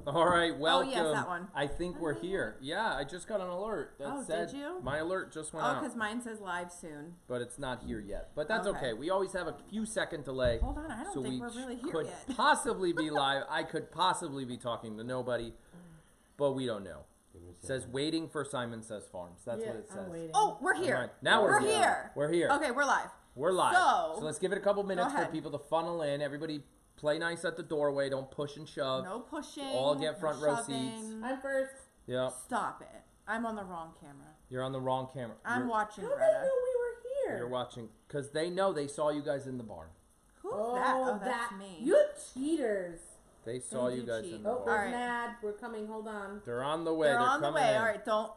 All right, welcome. Oh, yes, that one. I think we're here. Yeah, I just got an alert that said did you? my alert just went out. Oh, because mine says live soon. But it's not here yet. But that's okay. We always have a few second delay. Hold on, I don't think we're really here yet. Could possibly be live. I could possibly be talking to nobody, but we don't know. It says waiting for Syman Says Farms. That's what it says. Oh, we're here. Right. Now we're here. We're here. Okay, we're live. We're live. So let's give it a couple minutes for people to funnel in. Everybody play nice at the doorway. Don't push and shove. No pushing. All get front row seats. I'm first. Yep. Stop it. I'm on the wrong camera. You're on the wrong camera. I'm watching How Greta. did they know we were here? You're watching. Because they know they saw you guys in the barn. Who's that? Oh, that's me. You cheaters. They saw you guys in the Oh, barn. there's Mad. We're coming. Hold on. They're on the way. They're on the coming way. in. All right, don't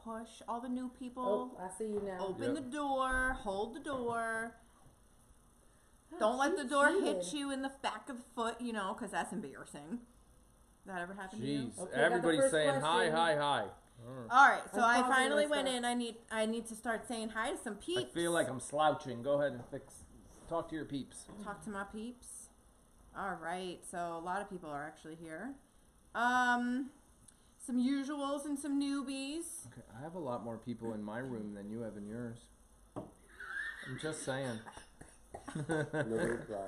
push all the new people. Oh, I see you now. Open the door. Hold the door. Don't let the door hit you in the back of the foot, you know, because that's embarrassing. That ever happened to you? Jeez, Okay, everybody's saying question. hi. All right, so I pausing finally my went stuff. in. I need to start saying hi to some peeps. I feel like I'm slouching. Go ahead and talk to your peeps. Talk to my peeps. All right, so a lot of people are actually here. Some usuals and some newbies. Okay, I have a lot more people in my room than you have in yours. I'm just saying. Nobody cry.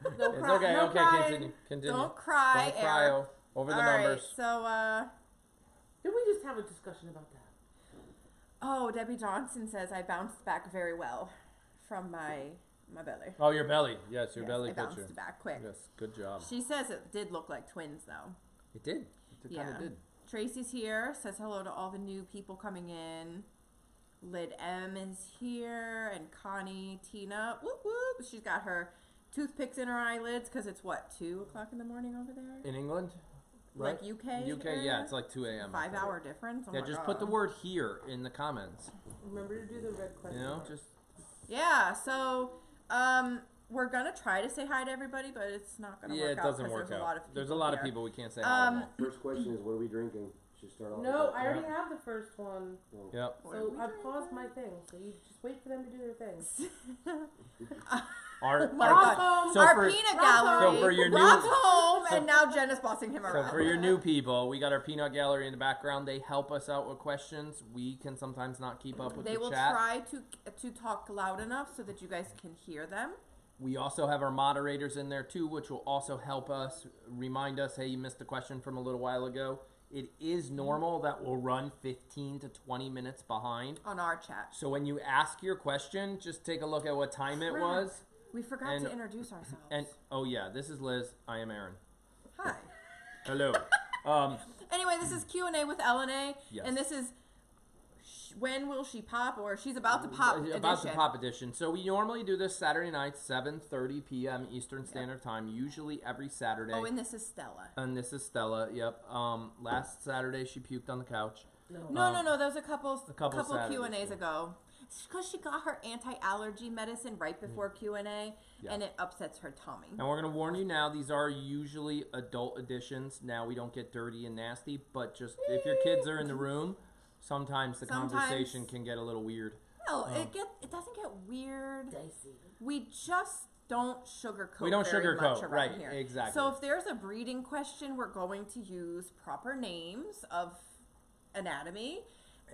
It's okay. No okay, crying. continue. Don't cry. Don't cry over the numbers. Right, so Didn't we just have a discussion about that? oh, Debbie Johnson says I bounced back very well from my belly. Oh, your belly. Yes, your belly I picture. bounced back quick. Yes, good job. She says it did look like twins, though. It did. It kind of did. Tracy's here. Says hello to all the new people coming in. Lid M is here, and Connie, Tina. Whoop whoop. She's got her toothpicks in her eyelids because it's what 2 o'clock in the morning over there. In England, right? Like UK. UK, yeah, it's like 2 a.m. 5-hour difference. Oh yeah, my just God. put the word "here" in the comments. Remember to do the red question. You know, just Yeah. So we're gonna try to say hi to everybody, but it's not gonna work out. it doesn't work out. There's a lot of people we can't say hi to. First question is, what are we drinking? Should start off. No, with that. I already have the first one. Yep. So I paused my thing. So you just wait for them to do their thing. Our Peanut Gallery. So for your Rob's new, home, and now Jen is bossing him so around. for your new people, we got our peanut gallery in the background. They help us out with questions. We can sometimes not keep up with They the will chat. try to talk loud enough so that you guys can hear them. We also have our moderators in there too, which will also help us remind us, hey, you missed the question from a little while ago. It is normal that we'll run 15 to 20 minutes behind On our chat. So when you ask your question, just take a look at what time it was. We forgot to introduce ourselves. And oh yeah, this is Liz. I am Aaron. Hi. Hello. Anyway, this is Q&A with LNA. Yes. And this is when will she pop, or she's about to pop edition. About to pop edition. So we normally do this Saturday night, 7:30 p.m. Eastern Standard Time, usually every Saturday. Oh, and this is Stella. And this is Stella. Yep. Last Saturday she puked on the couch. No. There was a couple Saturdays, Q&As ago. Because she got her anti-allergy medicine right before Q&A, and it upsets her tummy. And we're going to warn you now, these are usually adult editions. Now, we don't get dirty and nasty, but just if your kids are in the room, sometimes the conversation can get a little weird. No, it doesn't get weird. Dicey. We just don't sugarcoat We don't very much sugarcoat, around right, here. exactly. So if there's a breeding question, we're going to use proper names of anatomy.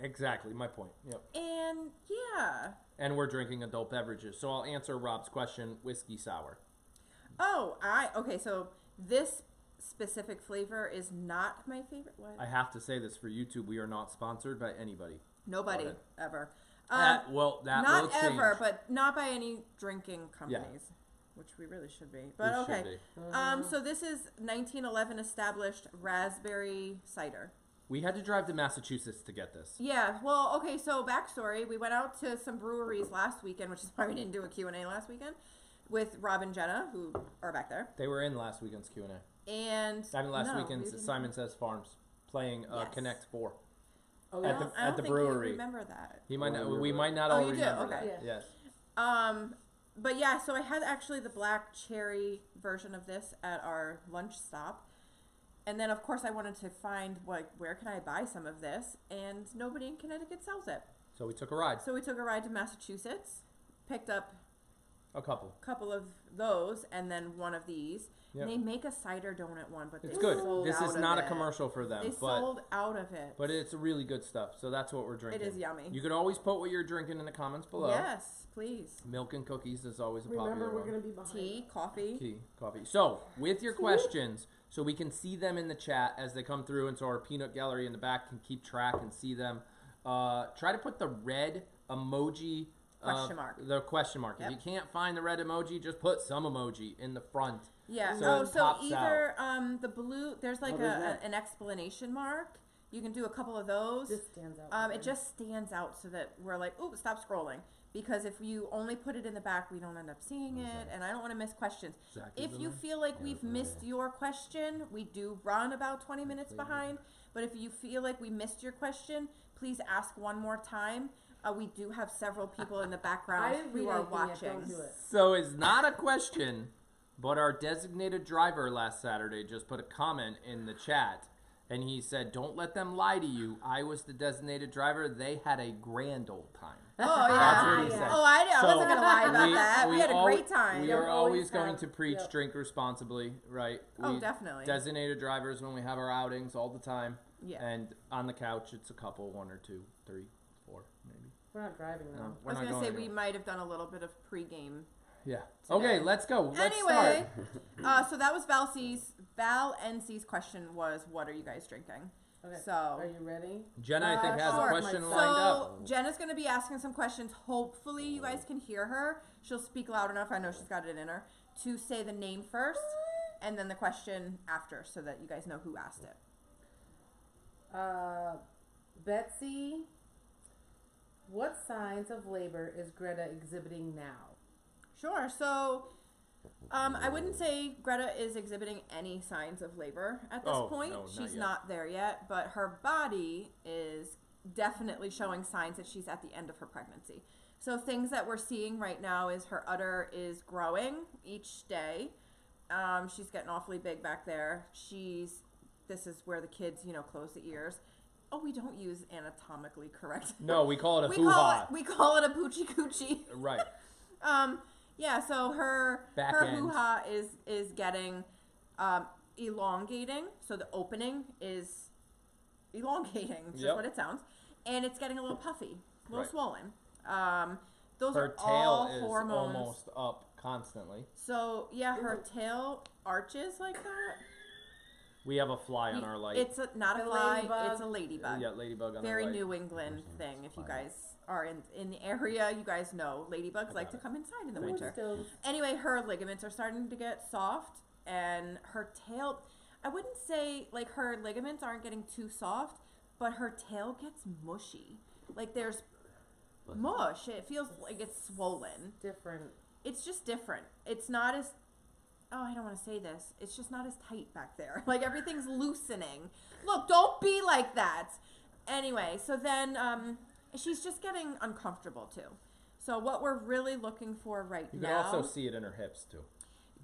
Exactly, my point. Yep. And yeah. And we're drinking adult beverages. So I'll answer Rob's question, whiskey sour. Oh, okay, so this specific flavor is not my favorite. What? I have to say this for YouTube. We are not sponsored by anybody. Nobody, ever. That will not change. ever, but not by any drinking companies, which we really should be. But okay. So this is 1911 established raspberry cider. We had to drive to Massachusetts to get this. Yeah, well, okay, so backstory. We went out to some breweries last weekend, which is why we didn't do a Q&A last weekend, with Rob and Jenna, who are back there. They were in last weekend's Q&A. And last weekend's Syman Says Farms, playing Connect 4. Oh, at the brewery. I remember that. We might not all remember that. Okay. Yes. But yeah, so I had actually the black cherry version of this at our lunch stop. And then, of course, I wanted to find, where can I buy some of this? And nobody in Connecticut sells it. So we took a ride. So we took a ride to Massachusetts, picked up A couple. couple of those, and then one of these. Yep. And they make a cider donut one, but It's they good. sold This out is of not a it. commercial for them, They but sold out of it. it's really good stuff. So that's what we're drinking. It is yummy. You could always put what you're drinking in the comments below. Yes, please. Milk and cookies is always a popular Remember, we're one. gonna be behind. Tea, coffee. Tea, coffee. So, with your questions, so we can see them in the chat as they come through, and so our peanut gallery in the back can keep track and see them. Try to put the red emoji. Question mark. The question mark. Yep. If you can't find the red emoji, just put some emoji in the front. Yeah. So it So pops either the blue. There's like What is that? an explanation mark. You can do a couple of those. This stands out. It just stands out so that we're like, ooh, stop scrolling. Because if you only put it in the back, we don't end up seeing it, and I don't want to miss questions. Zach If is in you there? feel like we've missed your question, we do run about 20 minutes behind. But if you feel like we missed your question, please ask one more time. We do have several people in the I background didn't read who are anything yet, watching. don't do it. So it's not a question, but our designated driver last Saturday just put a comment in the chat, and he said, "Don't let them lie to you. I was the designated driver. They had a grand old time." Oh yeah. That's what he said. Oh, I So wasn't gonna lie about that. We had a al- great time. We You'll are always always going have- to preach yep. drink responsibly, right? Oh, We definitely. Designated drivers when we have our outings all the time. Yeah. And on the couch, it's a couple, 1 or 2, 3, 4, maybe. We're not driving though. No, I we're was not gonna going say we anywhere. might have done a little bit of pregame. Yeah. today. Okay, let's go. Let's Anyway, start. so that was Val NC's question was, what are you guys drinking? Okay. So Are you ready? Jenna, I think, has sure. a question So- lined up. So Jenna's gonna be asking some questions. Hopefully you guys can hear her. She'll speak loud enough. I know she's got it in her to say the name first, and then the question after, so that you guys know who asked it. Betsy, what signs of labor is Greta exhibiting now? Sure. So, I wouldn't say Greta is exhibiting any signs of labor at this Oh, point. no, not She's yet. not there yet, but her body is definitely showing signs that she's at the end of her pregnancy. So things that we're seeing right now is her udder is growing each day. She's getting awfully big back there. This is where the kids, close the ears. Oh, we don't use anatomically correct. No, we call it a we hoo-ha. call it a poochie coochie. Right. Yeah, so her Back end. hoo-ha is getting elongating. So the opening is elongating, which is Yep. what it sounds. And it's getting a little puffy, a little Right. swollen. Those Her are tail all is hormones. almost up constantly. So yeah, her tail arches like that. We have a fly on our light. It's not a The fly, ladybug. it's a ladybug. Yeah, ladybug on Very our light. New England thing. If you guys are in the area, you guys know ladybugs like to come inside in the Thank winter. Still, Anyway, her ligaments are starting to get soft, and her tail, I wouldn't say like her ligaments aren't getting too soft, but her tail gets mushy. Like there's mush. It feels like it's swollen. different. It's just different. It's not as, I don't want to say this. It's just not as tight back there. Like everything's loosening. Look, don't be like that. Anyway, so then she's just getting uncomfortable too. So what we're really looking for right You can now, also see it in her hips too.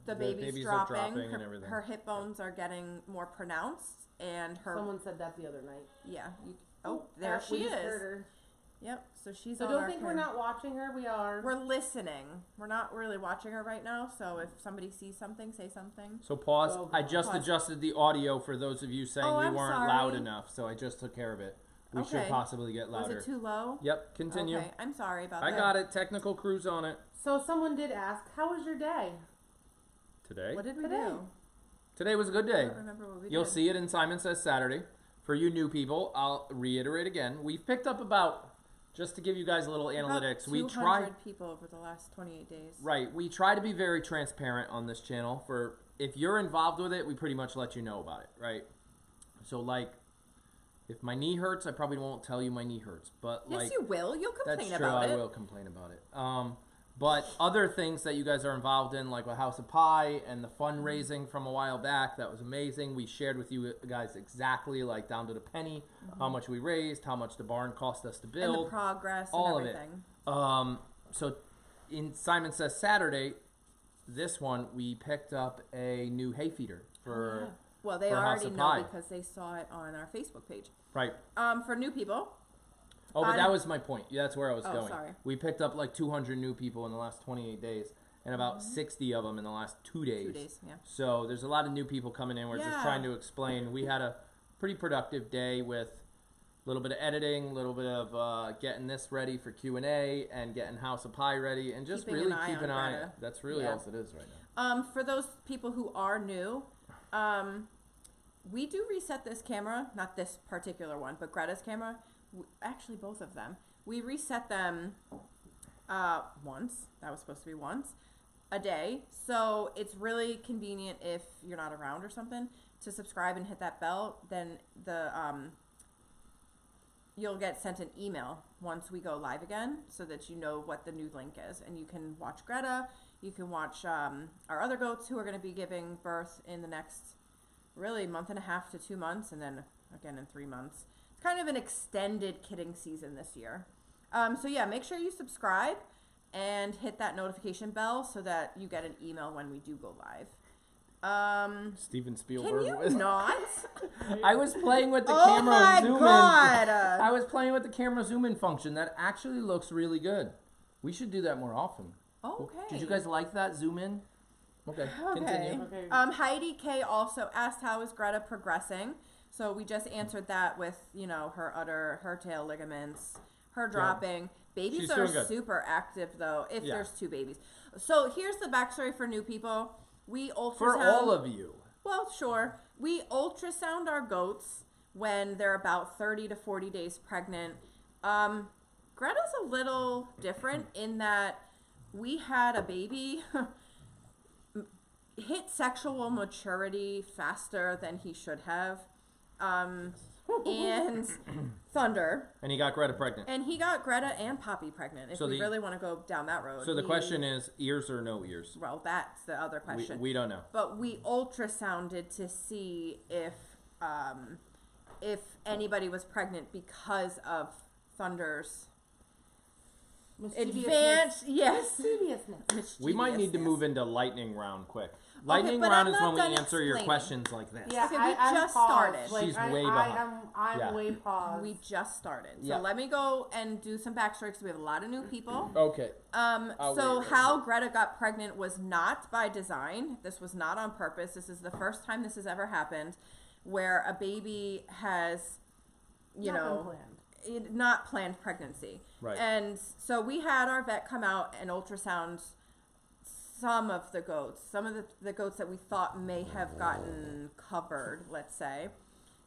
the the baby's babies are dropping, dropping and her, everything. her hip bones are getting more pronounced, and her Someone said that the other night. there she We just is. heard her. Yep. So she's So on don't our think we're cam- not watching her. We are. We're listening. We're not really watching her right now. So if somebody sees something, say something. So pause. Oh, I just pause. adjusted the audio for those of you saying Oh, we I'm weren't sorry. loud enough. So I just took care of it. We should Okay. possibly get Was louder. it too low? Yep, continue. Okay, I'm sorry about I that. got it. Technical crews on it. So someone did ask, how was your day? Today? What did we Today. do? Today was a good I day. don't remember what we You'll did. see it in Syman Says Saturday. For you new people, I'll reiterate again. We've picked up about, just to give you guys a little About analytics, we 200 try, people over the last 28 days. right, we try to be very transparent on this channel. For if you're involved with it, we pretty much let you know about it, right? So like, if my knee hurts, I probably won't tell you my knee hurts, but Yes, like, you will. You'll complain that's true. about I it. will complain about it. But other things that you guys are involved in, like with House of Pie and the fundraising from a while back, that was amazing. We shared with you guys exactly, like down to the penny, how much we raised, how much the barn cost us to And build, the progress all and of it. everything. So in Syman Says Saturday, this one, we picked up a new hay feeder for, Well, they for House already of know Pie. because they saw it on our Facebook page. right. For new people, Oh, but I- that was my point. Yeah, that's where I was Oh, going. sorry. We picked up like 200 new people in the last 28 days. and about 60 of them in the last 2 days. 2 days, yeah. So there's a lot of new people coming in. We're just trying to explain. We had a pretty productive day with a little bit of editing, a little bit of getting this ready for Q&A, and getting House of Pie ready, and just Keeping really an eye keep on an eye. Greta. That's really Yeah. all it is right now. For those people who are new, we do reset this camera, not this particular one, but Greta's camera. Actually, both of them. We reset them once. That was supposed to be once a day. So it's really convenient if you're not around or something to subscribe and hit that bell. Then you'll get sent an email once we go live again, so that you know what the new link is, and you can watch Greta. You can watch our other goats who are going to be giving birth in the next really month and a half to 2 months, and then again in 3 months. It's kind of an extended kidding season this year. So yeah, make sure you subscribe and hit that notification bell so that you get an email when we do go live. Steven Spielberg. Can you not? I was playing with the Oh camera my zoom God. in. I was playing with the camera zoom in function. That actually looks really good. We should do that more often. Okay. Did you guys like that zoom in? Okay. Continue. Okay. Heidi K also asked, how is Greta progressing? So we just answered that with, her udder, her tail ligaments, her dropping. Babies She's are doing good. super active, though, if Yeah. there's 2 babies. So here's the backstory for new people. We ultrasound. For all of you. Well, sure. We ultrasound our goats when they're about 30 to 40 days pregnant. Greta's a little different in that we had a baby hit sexual maturity faster than he should have. And Thunder. And he got Greta pregnant. And he got Greta and Poppy pregnant, if So we really want to go down that road. So the question is, ears or no ears? Well, that's the other question. We don't know. But we ultrasounded to see if anybody was pregnant because of Thunder's advanced, yes. Mischievousness. We might need to mischievousness. move into lightning round quick. Lightning but round I'm is not when we done answer your explaining. questions like this. Yeah, Okay, we I'm just paused. started. Like, She's way behind. I'm Yeah. way paused. We just started. So Yeah. let me go and do some backstory because we have a lot of new people. Okay. So how Greta got pregnant was not by design. This was not on purpose. This is the first time this has ever happened where a baby has, not planned pregnancy. Right. And so we had our vet come out and ultrasound some of the goats, the goats that we thought may have gotten covered, let's say.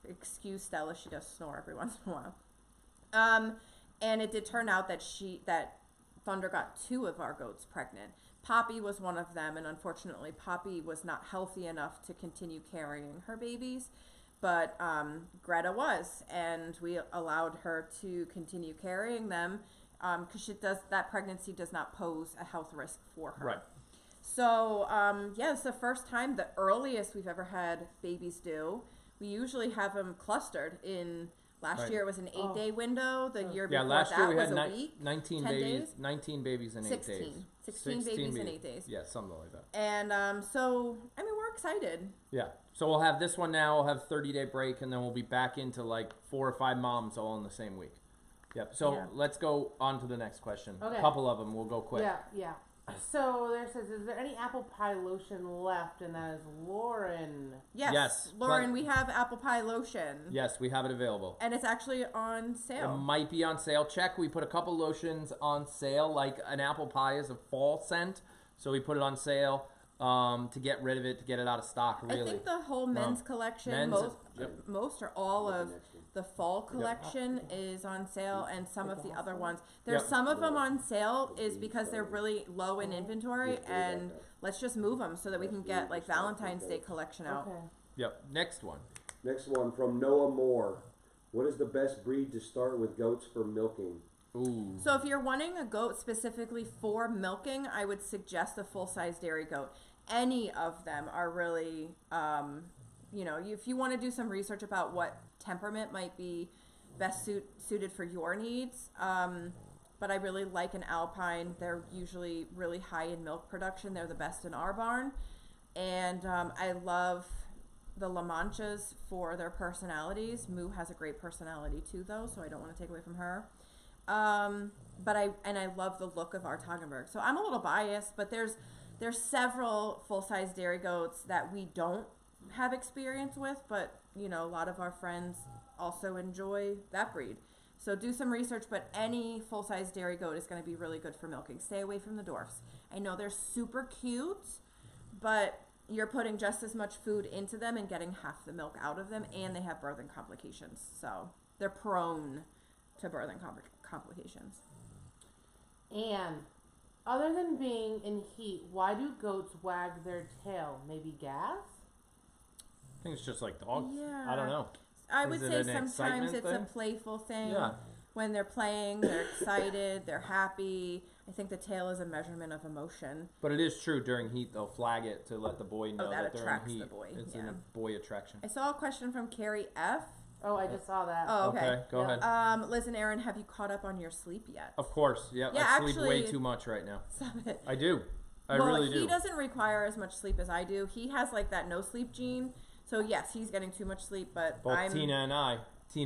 Excuse Stella, she does snore every once in a while. And it did turn out that Thunder got 2 of our goats pregnant. Poppy was one of them, and unfortunately Poppy was not healthy enough to continue carrying her babies. But Greta was, and we allowed her to continue carrying them because that pregnancy does not pose a health risk for her. Right. So it's the first time, the earliest we've ever had babies do. We usually have them clustered in. Last year it was an 8-day window. The year before last year that we was had a week. 19 10 babies. days? 19 babies in 8 days. 16 babies in 8 days. Yeah, something like that. And we're excited. Yeah. So we'll have this one now. We'll have 30-day break, and then we'll be back into like 4 or 5 moms all in the same week. Yep. So let's go on to the next question. Okay. A couple of them. We'll go quick. Yeah. So there says, is there any apple pie lotion left? And that is Lauren. Yes. Lauren, we have apple pie lotion. Yes, we have it available. And it's actually on sale. It might be on sale. Check. We put a couple lotions on sale. Like an apple pie is a fall scent, so we put it on sale to get rid of it, to get it out of stock. Really. I think the whole men's collection, most or all of the fall collection is on sale, and some of the other ones. There's some of them on sale is because they're really low in inventory, and let's just move them so that we can get like Valentine's Day collection out. Okay. Yep. Next one. Next one from Noah Moore. What is the best breed to start with goats for milking? Ooh. So if you're wanting a goat specifically for milking, I would suggest a full-size dairy goat. Any of them are really, if you want to do some research about what temperament might be best suited for your needs. But I really like an Alpine. They're usually really high in milk production. They're the best in our barn. And I love the La Manchas for their personalities. Moo has a great personality too, though, so I don't want to take away from her. But I love the look of our Toggenburg. So I'm a little biased, but there's there's several full-size dairy goats that we don't have experience with, but you know, a lot of our friends also enjoy that breed. So do some research, but any full-size dairy goat is going to be really good for milking. Stay away from the dwarfs. I know they're super cute, but you're putting just as much food into them and getting half the milk out of them, and they have birthing complications. So they're prone to birthing complications. And other than being in heat, why do goats wag their tail? Maybe gas? I think it's just like dogs. Yeah. I don't know. I Is would it say an sometimes excitement it's thing? a playful thing. Yeah. When they're playing, they're excited, they're happy. I think the tail is a measurement of emotion. But it is true, during heat they'll flag it to let the boy know that they're attracts in heat. the boy, It's yeah. a boy attraction. I saw a question from Carrie F. Oh, I just saw that. Oh, okay. Go Yeah. ahead. Liz and Aaron, have you caught up on your sleep yet? Of course, yeah. Yeah, I sleep way actually- too much right now. Stop it. I do. I well, really do. he doesn't require as much sleep as I do. He has like that no sleep gene. So yes, he's getting too much sleep, but Both Tina,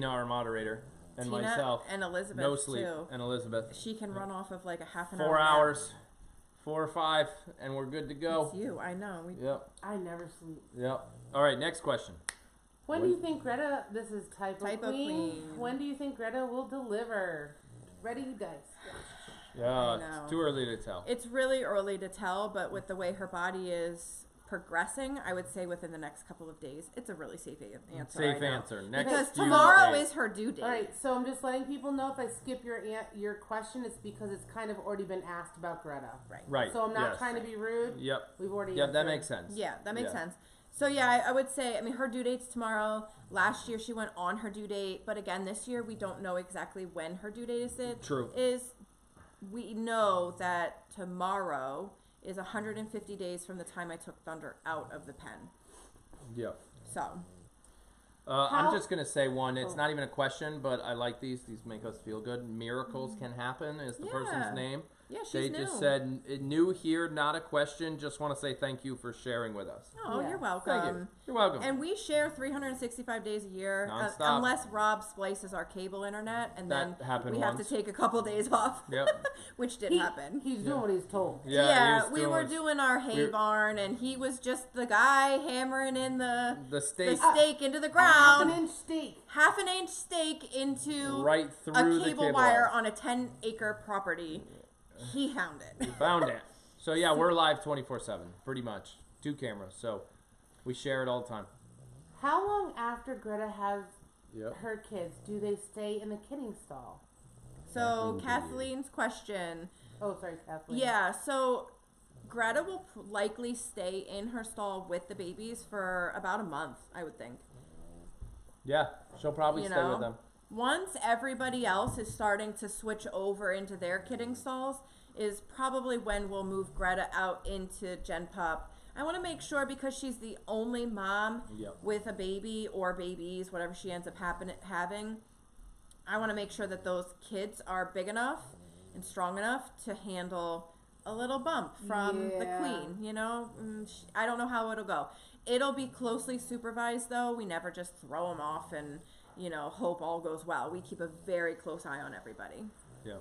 our moderator, and Tina myself, and Elizabeth no sleep, too. and Elizabeth, She can run off of like a half an hour. 4 nap. hours, 4 or 5, and we're good to go. It's you, I know. Yep, I never sleep. yep. All right, next question. When do you think Greta, this is Typo Typo Queen. When do you think Greta will deliver? Ready, dice. Yeah, know. it's too early to tell. It's really early to tell, but with the way her body is progressing, I would say within the next couple of days. It's a really safe answer. Safe I know. answer. Next Because few tomorrow days. is her due date. All right, so I'm just letting people know if I skip your question, it's because it's kind of already been asked about Greta. Right. So I'm not yes. trying to be rude. Yep. We've already Yep, that answered. makes sense. Yeah, that makes Yeah. sense. So yeah, I would say, I mean, her due date's tomorrow. Last year she went on her due date, but again, this year we don't know exactly when her due date True. is. We know that tomorrow is 150 days from the time I took Thunder out of the pen. Yep. So, I'm just gonna say one. It's Oh. not even a question, but I like these. These make us feel good. Miracles can happen is the Yeah. person's name. yeah, she's They new. just said new here, not a question. Just want to say thank you for sharing with us. Oh, Yeah. you're welcome. Thank you. You're welcome. And we share 365 days a year, Nonstop. unless Rob splices our cable internet, and That then happened we have once. to take a couple days off, Yep. which did He- happen. He's doing what he's told. Yeah. he was we were doing our hay we- barn, and he was just the guy hammering in the steak stake into the Half an ground, inch steak. half an inch stake into right through a the cable wire on a 10-acre property. He found it. Found it. So yeah, we're live 24/7, pretty much. 2 cameras, so we share it all the time. How long after Greta has Yep. her kids do they stay in the kidding stall? So Kathleen's question. Oh, sorry, Kathleen. Yeah, so Greta will likely stay in her stall with the babies for about a month, I would think. Yeah, she'll probably You stay know? with them. Once everybody else is starting to switch over into their kidding stalls is probably when we'll move Greta out into Gen Pup. I want to make sure, because she's the only mom Yep. with a baby or babies, whatever she ends up having, I want to make sure that those kids are big enough and strong enough to handle a little bump from the Yeah. queen, you know? I don't know how it'll go. It'll be closely supervised, though. We never just throw them off and, you know, hope all goes well. We keep a very close eye on everybody. Yeah.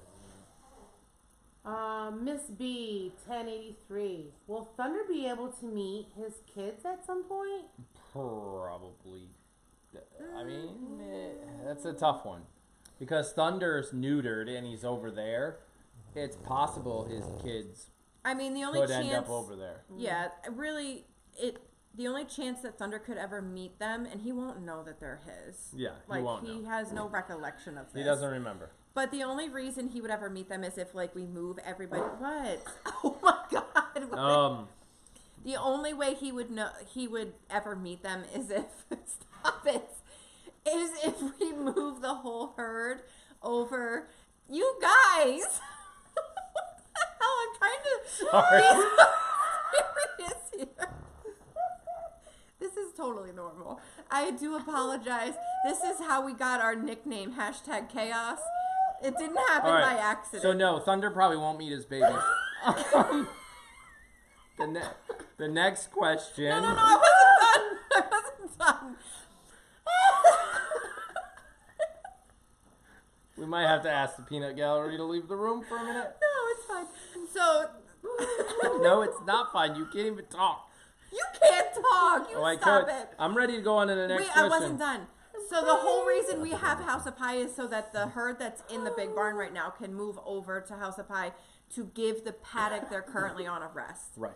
Miss B, 1083. Will Thunder be able to meet his kids at some point? Probably. I mean, that's a tough one. Because Thunder's neutered and he's over there. It's possible his kids I mean, the only could chance, end up over there. yeah, really, the only chance that Thunder could ever meet them, and he won't know that they're his. Yeah, Like, he won't know. has no recollection of this. He doesn't remember. But the only reason he would ever meet them is if, like, we move everybody. What? Oh my God! What? The only way he would ever meet them is if stop it. Is if we move the whole herd over. You guys. What the hell? I'm trying to Sorry. be so serious here. This is totally normal. I do apologize. This is how we got our nickname, #chaos. It didn't happen All by right. accident. So no, Thunder probably won't meet his babies. The next question. No, I wasn't done. We might have to ask the peanut gallery to leave the room for a minute. No, it's fine. So No, it's not fine. You can't even talk. You can't talk. You I stop could. it. I'm ready to go on to the next Wait, question. I wasn't done. So the whole reason we have House of Pie is so that the herd that's in the big barn right now can move over to House of Pie to give the paddock they're currently on a rest. Right.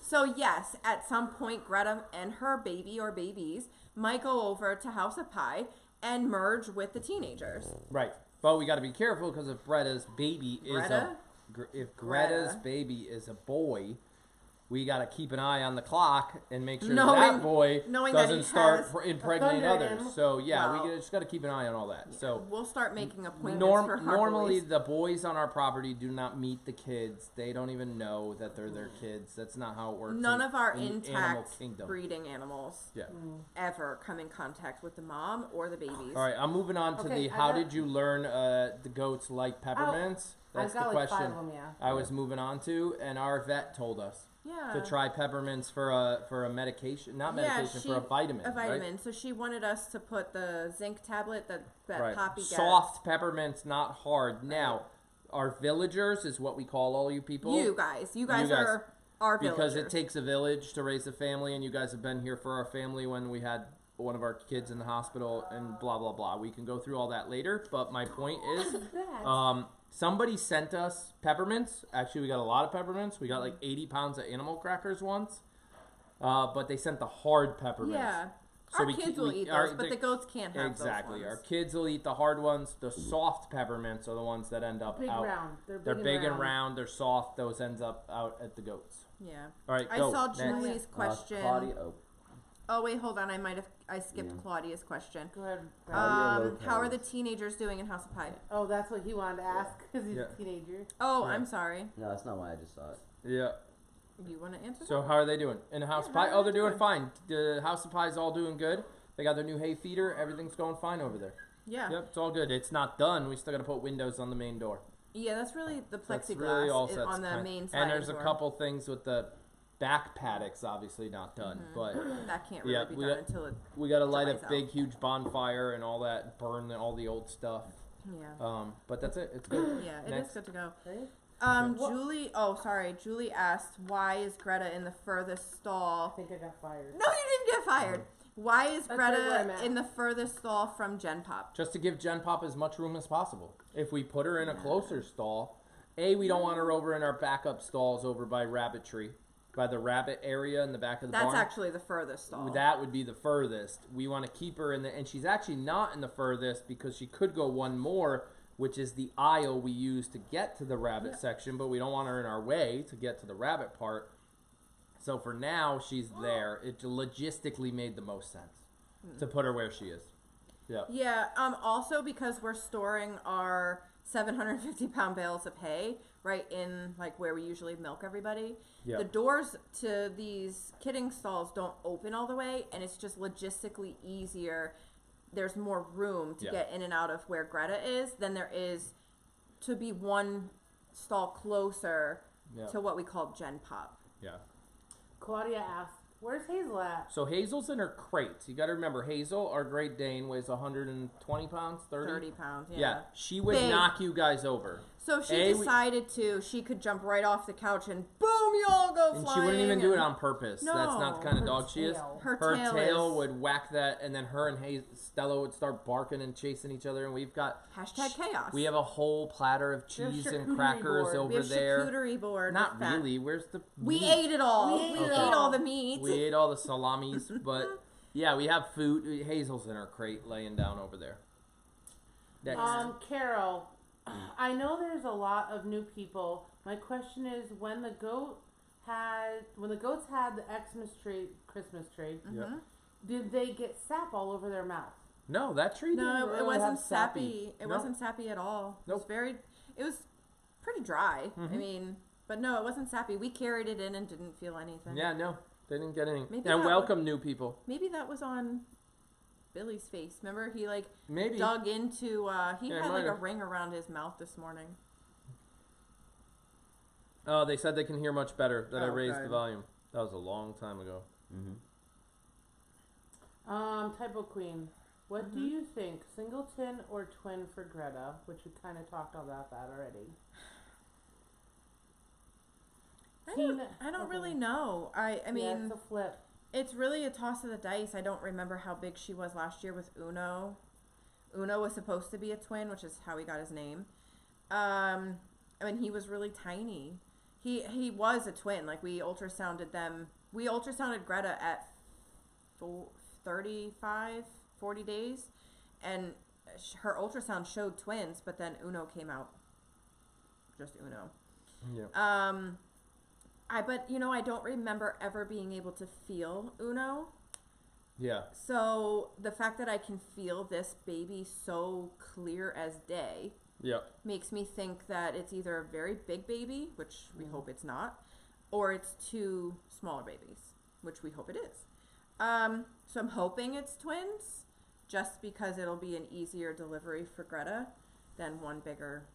So yes, at some point Greta and her baby or babies might go over to House of Pie and merge with the teenagers. Right. But we got to be careful because if Greta's baby is Greta? if Greta's Greta. baby is a boy, we got to keep an eye on the clock and make sure Knowing- that boy knowing that he doesn't start has impregnating thunder others. in. So yeah, Wow. we just got to keep an eye on all that. So We'll start making appointments for our normally boys. the boys on our property do not meet the kids. They don't even know that they're their kids. That's not how it works. None of our in animal intact kingdom. breeding animals Yeah. ever come in contact with the mom or the babies. All right, I'm moving on to Okay, the I how got- did you learn the goats like peppermints? That's I've got the like question 5 of them, yeah. I was moving on to, and our vet told us Yeah. to try peppermints for a medication, not medication, for a vitamin. A vitamin. Right? So she wanted us to put the zinc tablet that Right. Poppy gets. Soft peppermints, not hard. Now, our villagers is what we call all you people. You guys guys. are our Because villagers. it takes a village to raise a family, and you guys have been here for our family when we had one of our kids in the hospital, and blah blah blah. We can go through all that later, but my point is, somebody sent us peppermints. Actually, we got a lot of peppermints. We got like 80 pounds of animal crackers once, but they sent the hard peppermints. Yeah. So our we kids keep- will we- eat our- those, but the goats can't have Exactly. those Our ones. kids will eat the hard ones. The soft peppermints are the ones that end up Big out. round. They're They're big, big and and round. They're soft. Those ends up out at the goats. Yeah. All right, I go. saw Next. Julie's question. Claudia, Oh wait, hold on. I skipped Yeah. Claudia's question. Go ahead. Claudia How are Lopez. the teenagers doing in House of Pie? Oh, that's what he wanted to ask because he's Yeah. a teenager. Oh, Yeah. I'm sorry. No, that's not why I just saw it. Yeah. You want to answer? So how are they doing in the House of Yeah, Pie? how Oh, are they're they doing doing? fine. The House of Pie is all doing good. They got their new hay feeder. Everything's going fine over there. Yeah. Yep, it's all good. It's not done. We still got to put windows on the main door. Yeah, that's really the That's plexiglass really all is set. on the main side. And there's a door. couple things with the back paddocks, obviously not done, but that can't really Yeah, be we done got- until it. we got to light a Dries out. big, huge bonfire and all that, burn all the old stuff. Yeah. But that's it. It's good. Yeah, it Next. is good to go. Right? Julie. Oh, sorry. Julie asked, "Why is Greta in the furthest I stall?" think I got fired. No, you didn't get fired. Why is That's right where I'm Greta at. in the furthest stall from Gen Pop? Just to give Gen Pop as much room as possible. If we put her in a closer stall, we don't want her over in our backup stalls over by Rabbitry, by the rabbit area in the back of the That's barn. actually the furthest stall. That would be the furthest. We want to keep her in the, and she's actually not in the furthest because she could go one more, which is the aisle we use to get to the rabbit section, but we don't want her in our way to get to the rabbit part. So for now, she's there. It logistically made the most sense to put her where she is. Yeah. Yeah. Also, because we're storing our 750-pound bales of hay right in like where we usually milk everybody. Yeah. The doors to these kidding stalls don't open all the way, and it's just logistically easier. There's more room to Yeah. get in and out of where Greta is than there is to be one stall closer Yeah. to what we call Gen Pop. Yeah. Claudia asked, "Where's Hazel at?" So Hazel's in her crate. You got to remember, Hazel, our Great Dane, weighs 120 pounds, 30 pounds. Yeah. She would Big. knock you guys over. So if she A, we- decided she could jump right off the couch and boom, you all go And flying. she wouldn't even do it and on purpose. No, That's not the kind of her dog she is. tail. Her Her tail is- would whack that, and then her and Stella would start barking and chasing each other. And we've got Hashtag chaos. we have a whole platter of We have cheese and charcuterie crackers board. over We have there. charcuterie board. Not with fat. really. Where's the We meat? ate it all. We ate We it ate all. all the meat. We ate all the salamis, but yeah, we have food. Hazel's in her crate, laying down over there. Next. Carol, I know there's a lot of new people. My question is, when the goats had the Christmas tree, Yeah. did they get sap all over their mouth? No, that tree didn't No, really it wasn't have sappy. It No. wasn't sappy at all. It was Nope. it was pretty dry. I Mhm. mean, but no, it wasn't sappy. We carried it in and didn't feel anything. Yeah, no, they didn't get any. Maybe And that welcome new people. Maybe that was on Billy's face. Remember, he Maybe. dug into. He Yeah, had might a have. ring around his mouth this morning. Oh, they said they can hear much better. That I Oh, raised the good. volume. That was a long time ago. Mm-hmm. Typo Queen, what do you think, singleton or twin for Greta? Which we kind of talked about that already. I don't really know. I Yeah, mean, it's a flip. it's really a toss of the dice. I don't remember how big she was last year with Uno. Uno was supposed to be a twin, which is how he got his name. I mean, he was really tiny. He was a twin. Like, we ultrasounded them. We ultrasounded Greta at 35, 40 days, and her ultrasound showed twins, but then Uno came out. Just Uno. Yeah. But I don't remember ever being able to feel Uno. Yeah. So the fact that I can feel this baby so clear as day Yep. makes me think that it's either a very big baby, which we hope it's not, or it's two smaller babies, which we hope it is. So I'm hoping it's twins, just because it'll be an easier delivery for Greta than one bigger.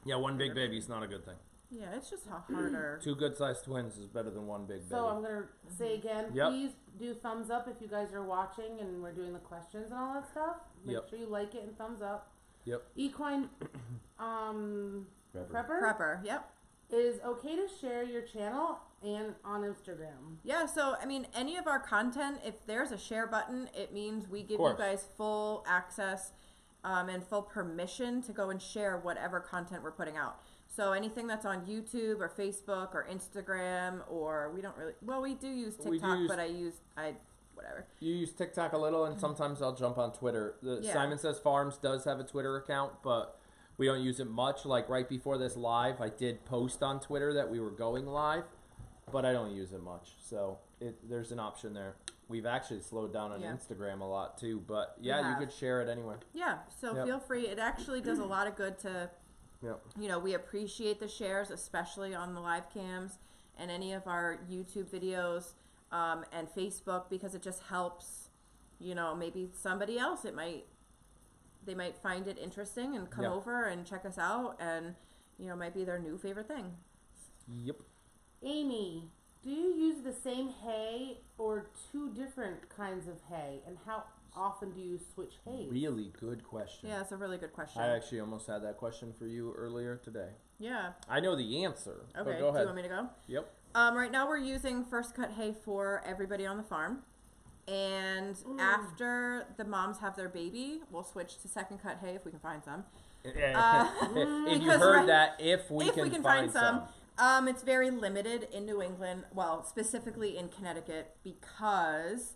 Yeah, one big baby's not a good thing. Yeah, it's just harder. Two good-sized twins is better than one big baby. So I'm going to say again, Yep. please do thumbs up if you guys are watching and we're doing the questions and all that stuff. Make Yep. sure you like it and thumbs up. Yep. Equine prepper Prepper, yep. is okay to share your channel and on Instagram. Yeah, so I mean, any of our content, if there's a share button, it means we give you course. guys full access and full permission to go and share whatever content we're putting out. So anything that's on YouTube or Facebook or Instagram, or we do use TikTok, but whatever. You use TikTok a little, and sometimes I'll jump on Twitter. Yeah. Simon Says Farms does have a Twitter account, but we don't use it much. Like right before this live, I did post on Twitter that we were going live, but I don't use it much. So there's an option there. We've actually slowed down on Yeah. Instagram a lot too, but yeah, you have. could share it anywhere. Yeah, so Yep. feel free. It actually does a lot of good to, Yep. we appreciate the shares, especially on the live cams and any of our YouTube videos and Facebook, because it just helps, maybe somebody else, they might find it interesting and come Yeah. over and check us out, and, might be their new favorite thing. Yep. Amy, do you use the same hay or two different kinds of hay? And how often do you switch hay? Really good question. Yeah, that's a really good question. I actually almost had that question for you earlier today. Yeah. I know the answer. Okay, But go do ahead. you want me to go? Yep. Right now we're using first cut hay for everybody on the farm. And after the moms have their baby, we'll switch to second cut hay if we can find some. If you because heard that, if we if can we can find find some. It's very limited in New England, well, specifically in Connecticut, because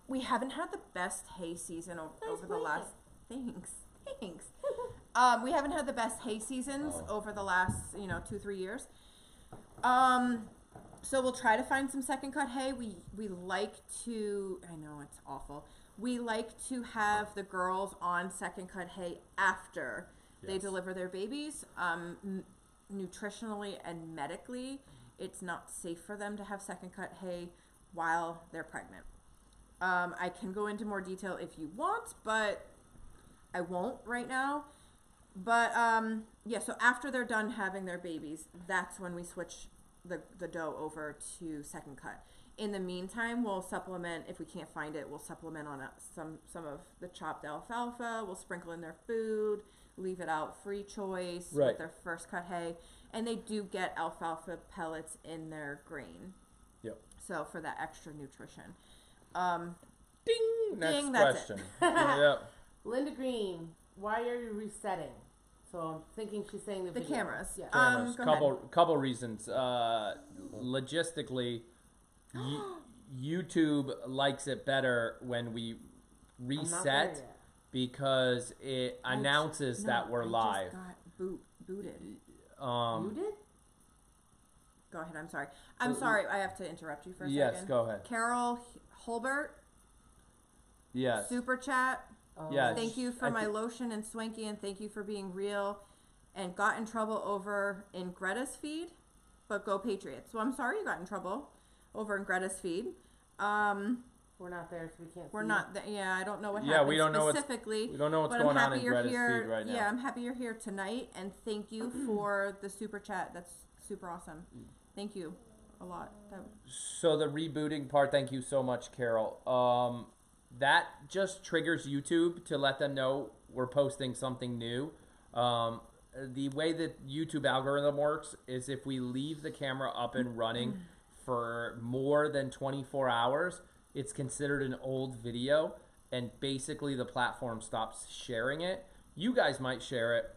we haven't had the best hay season over the last. Thanks. We haven't had the best hay seasons over the last 2-3 years. So we'll try to find some second cut hay. We like to. I know it's awful. We like to have the girls on second cut hay after they Yes. deliver their babies. Nutritionally and medically, it's not safe for them to have second cut hay while they're pregnant. I can go into more detail if you want, but I won't right now. But so after they're done having their babies, that's when we switch the dough over to second cut. In the meantime, we'll supplement, if we can't find it, we'll supplement on some of the chopped alfalfa. We'll sprinkle in their food, leave it out free choice Right. with their first cut hay. And they do get alfalfa pellets in their grain. Yep. So for that extra nutrition. Ding! Next Ding, that's question. Yep. Linda Green, why are you resetting? So I'm thinking she's saying the video. cameras. Yeah. Cameras. Go couple reasons. Logistically, YouTube likes it better when we I'm not there reset yet. because it announces that we're live. I just got booted. You did? Go ahead. I'm sorry. I'm sorry. I have to interrupt you for a Yes, second. go ahead. Carol Holbert, Yes. super chat. Oh. Yes. Thank you for I my thi- lotion and Swanky, and thank you for being real. And got in trouble over in Greta's feed, but go Patriots. So I'm sorry you got in trouble over in Greta's feed. We're not there, so we can't We're see. not. Yeah, I don't know what Yeah, happened we don't know specifically. We don't know what's but going I'm on happy in you're Greta's here. feed right now. Yeah, I'm happy you're here tonight, and thank you for the super chat. That's super awesome. Thank you a lot. So the rebooting part, thank you so much, Carol. That just triggers YouTube to let them know we're posting something new. the way that YouTube algorithm works is if we leave the camera up and running for more than 24 hours, it's considered an old video, and basically the platform stops sharing it. You guys might share it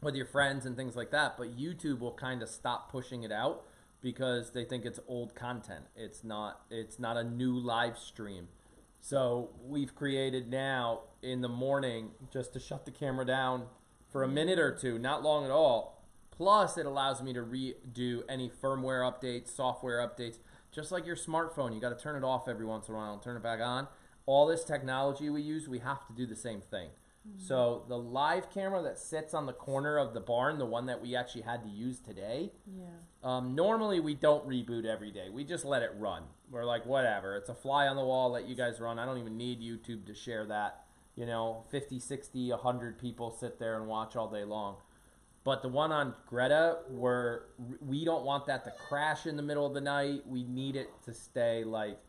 with your friends and things like that, but YouTube will kind of stop pushing it out because they think it's old content. It's not a new live stream. So we've created now in the morning just to shut the camera down for a minute or two, not long at all. Plus, it allows me to redo any firmware updates, software updates. Just like your smartphone, you got to turn it off every once in a while and turn it back on. All this technology we use, we have to do the same thing. So the live camera that sits on the corner of the barn, the one that we actually had to use today, normally we don't reboot every day. We just let it run. We're like, whatever. It's a fly on the wall. Let you guys run. I don't even need YouTube to share that. 50, 60, 100 people sit there and watch all day long. But the one on Greta, we don't want that to crash in the middle of the night. We need it to stay like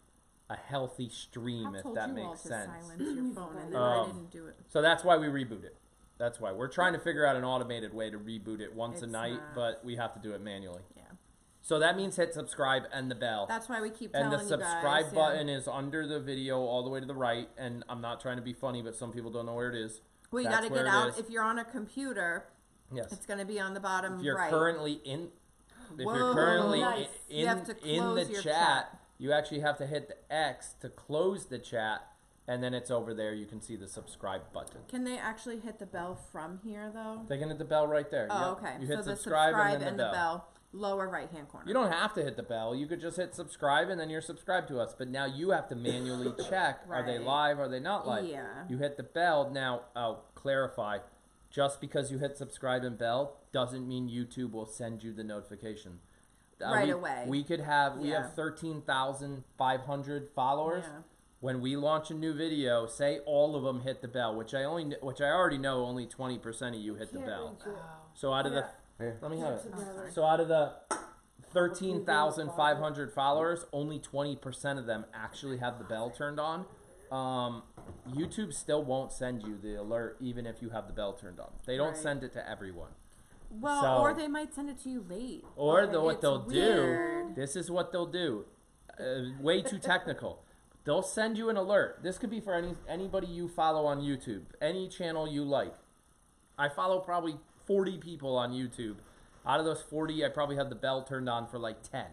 a healthy stream, if that makes sense. Silence your phone, and then I didn't do it. So that's why we reboot it. That's why we're trying to figure out an automated way to reboot it once a It's night, not. but we have to do it manually. Yeah. So that means hit subscribe and the bell. That's why we keep telling And you the guys. subscribe button is under the video all the way to the right. And I'm not trying to be funny, but some people don't know where it is. Well, you That's got to where get it out. is. If you're on a computer, Yes. it's going to be on the bottom If you're right. currently in, if Whoa, you're currently nice. You have to in close the your chat, you actually have to hit the X to close the chat, and then it's over there. You can see the subscribe button. Can they actually hit the bell from here, though? They can hit the bell right there. Oh, Yep. okay. You hit so the subscribe subscribe and then the bell. lower right-hand corner. You don't have to hit the bell. You could just hit subscribe and then you're subscribed to us. But now you have to manually check, are they Right. live, are they not live? Yeah. You hit the bell. Now, I'll clarify. Just because you hit subscribe and bell doesn't mean YouTube will send you the notification. Right away. We could have, we Yeah. have 13,500 followers. Yeah. When we launch a new video, say all of them hit the bell, which I already know only 20% of you hit the bell. So out of the, let me have it. So out of the 13,500 followers, only 20% of them actually have the bell turned on. YouTube still won't send you the alert even if you have the bell turned on. They don't Right. send it to everyone. Well, So- or they might send it to you late. Or It's what they'll weird. do, this is what they'll do. Way too technical. They'll send you an alert. This could be for anybody you follow on YouTube, any channel you like. I follow probably 40 people on YouTube. Out of those 40, I probably have the bell turned on for like 10.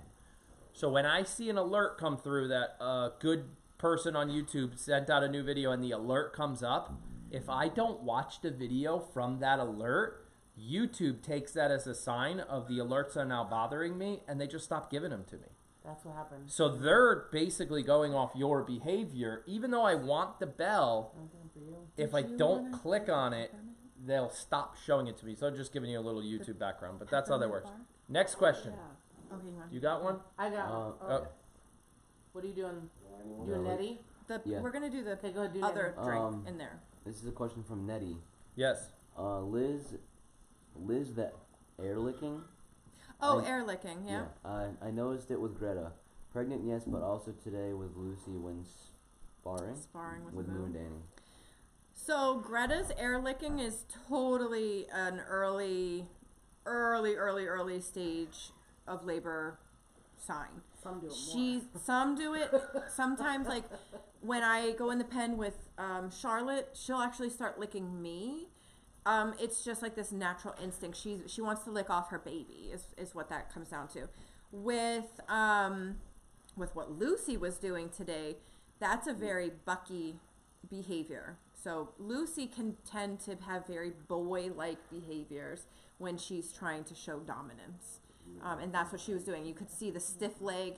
So when I see an alert come through that a good person on YouTube sent out a new video and the alert comes up, if I don't watch the video from that alert, YouTube takes that as a sign of the alerts are now bothering me, and they just stop giving them to me. That's what happens. So they're basically going off your behavior. Even though I want the bell, if I don't click on it, they'll stop showing it to me. So I'm just giving you a little YouTube background, but that's how that works. Next question. Okay, hang on. You got one? I got one. Oh. What are you doing? You doing Nettie? Yeah. We're gonna do the Okay, go ahead. Do other Nettie. drink in there. This is a question from Nettie. Yes. Liz, the air licking. Oh, I- air licking, yeah. I noticed it with Greta. Pregnant, yes, but also today with Lucy when Sparring with Moon Moon. Danny. So Greta's air licking is totally an early stage of labor sign. Some do it more. Some do it. Sometimes, like when I go in the pen with Charlotte, she'll actually start licking me. It's just like this natural instinct. She wants to lick off her baby. Is what that comes down to. With what Lucy was doing today, that's a very Bucky behavior. So Lucy can tend to have very boy-like behaviors when she's trying to show dominance. And that's what she was doing. You could see the stiff leg.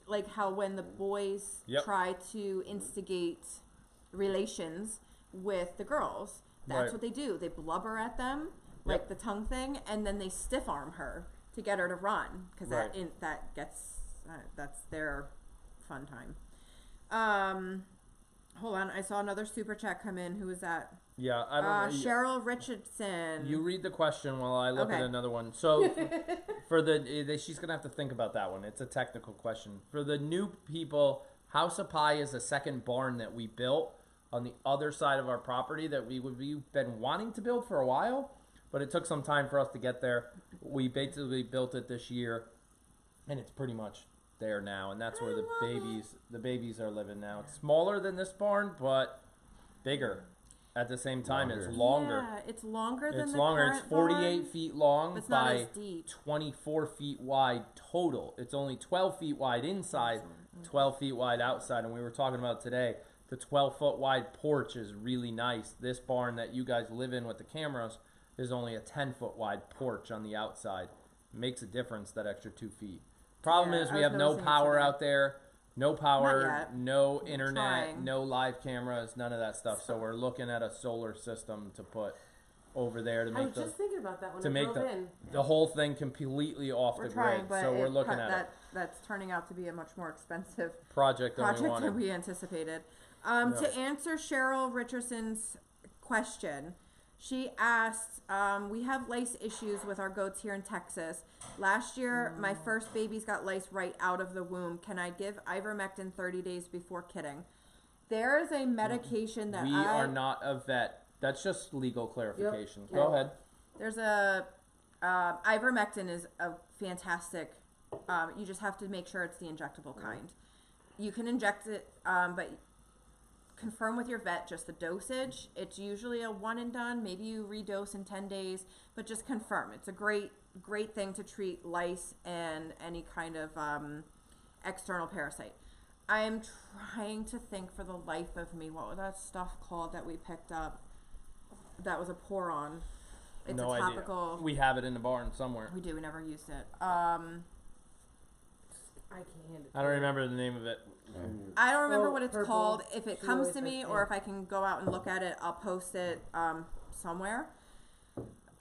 Like how when the boys Yep. try to instigate relations with the girls, that's Right. what they do. They blubber at them, like the tongue thing, and then they stiff arm her to get her to run, because Right. that's their fun time. Hold on, I saw another super chat come in. Who was that? Yeah, I don't know. Cheryl Richardson. You read the question while I look at Okay. another one. So for she's gonna have to think about that one. It's a technical question. For the new people, House of Pie is a second barn that we built on the other side of our property that we've been wanting to build for a while, but it took some time for us to get there. We basically built it this year, and it's pretty much there now, and that's where the babies are living now. It's smaller than this barn, but bigger. At the same time, it's longer. Yeah, it's longer than It's the longer. current It's 48 barn, feet long but it's not by as deep. 24 feet wide total. It's only 12 feet wide inside, 12 feet wide outside. And we were talking about today, the 12-foot wide porch is really nice. This barn that you guys live in with the cameras is only a 10-foot wide porch on the outside. It makes a difference, that extra 2 feet. Problem Yeah, is I we was have no noticing it power today. out there. No Not power, yet. no internet, trying. no live cameras, none of that stuff. So we're looking at a solar system to put over there to I make was just thinking about that when to I make drove in. the whole thing completely off We're the trying, grid. but So we're looking at it. that's turning out to be a much more expensive Project than we project wanted. than we anticipated. Yeah. To answer Cheryl Richardson's question, she asked, we have lice issues with our goats here in Texas. Last year, my first babies got lice right out of the womb. Can I give ivermectin 30 days before kidding? There is a medication that We are not a vet. That's just legal clarification. Yep. Go ahead. There's a ivermectin is a fantastic. You just have to make sure it's the injectable kind. You can inject it, but confirm with your vet just the dosage. It's usually a one and done. Maybe you redose in 10 days, but just confirm. It's a great thing to treat lice and any kind of external parasite. I am trying to think for the life of me, what was that stuff called that we picked up? That was a pour-on. It's No a idea. topical. We have it in the barn somewhere. We do. We never used it. I can't hand it. I don't remember the name of it. I don't remember Oh, what it's purple. called. If it She comes always to me, says or pink. if I can go out and look at it, I'll post it somewhere.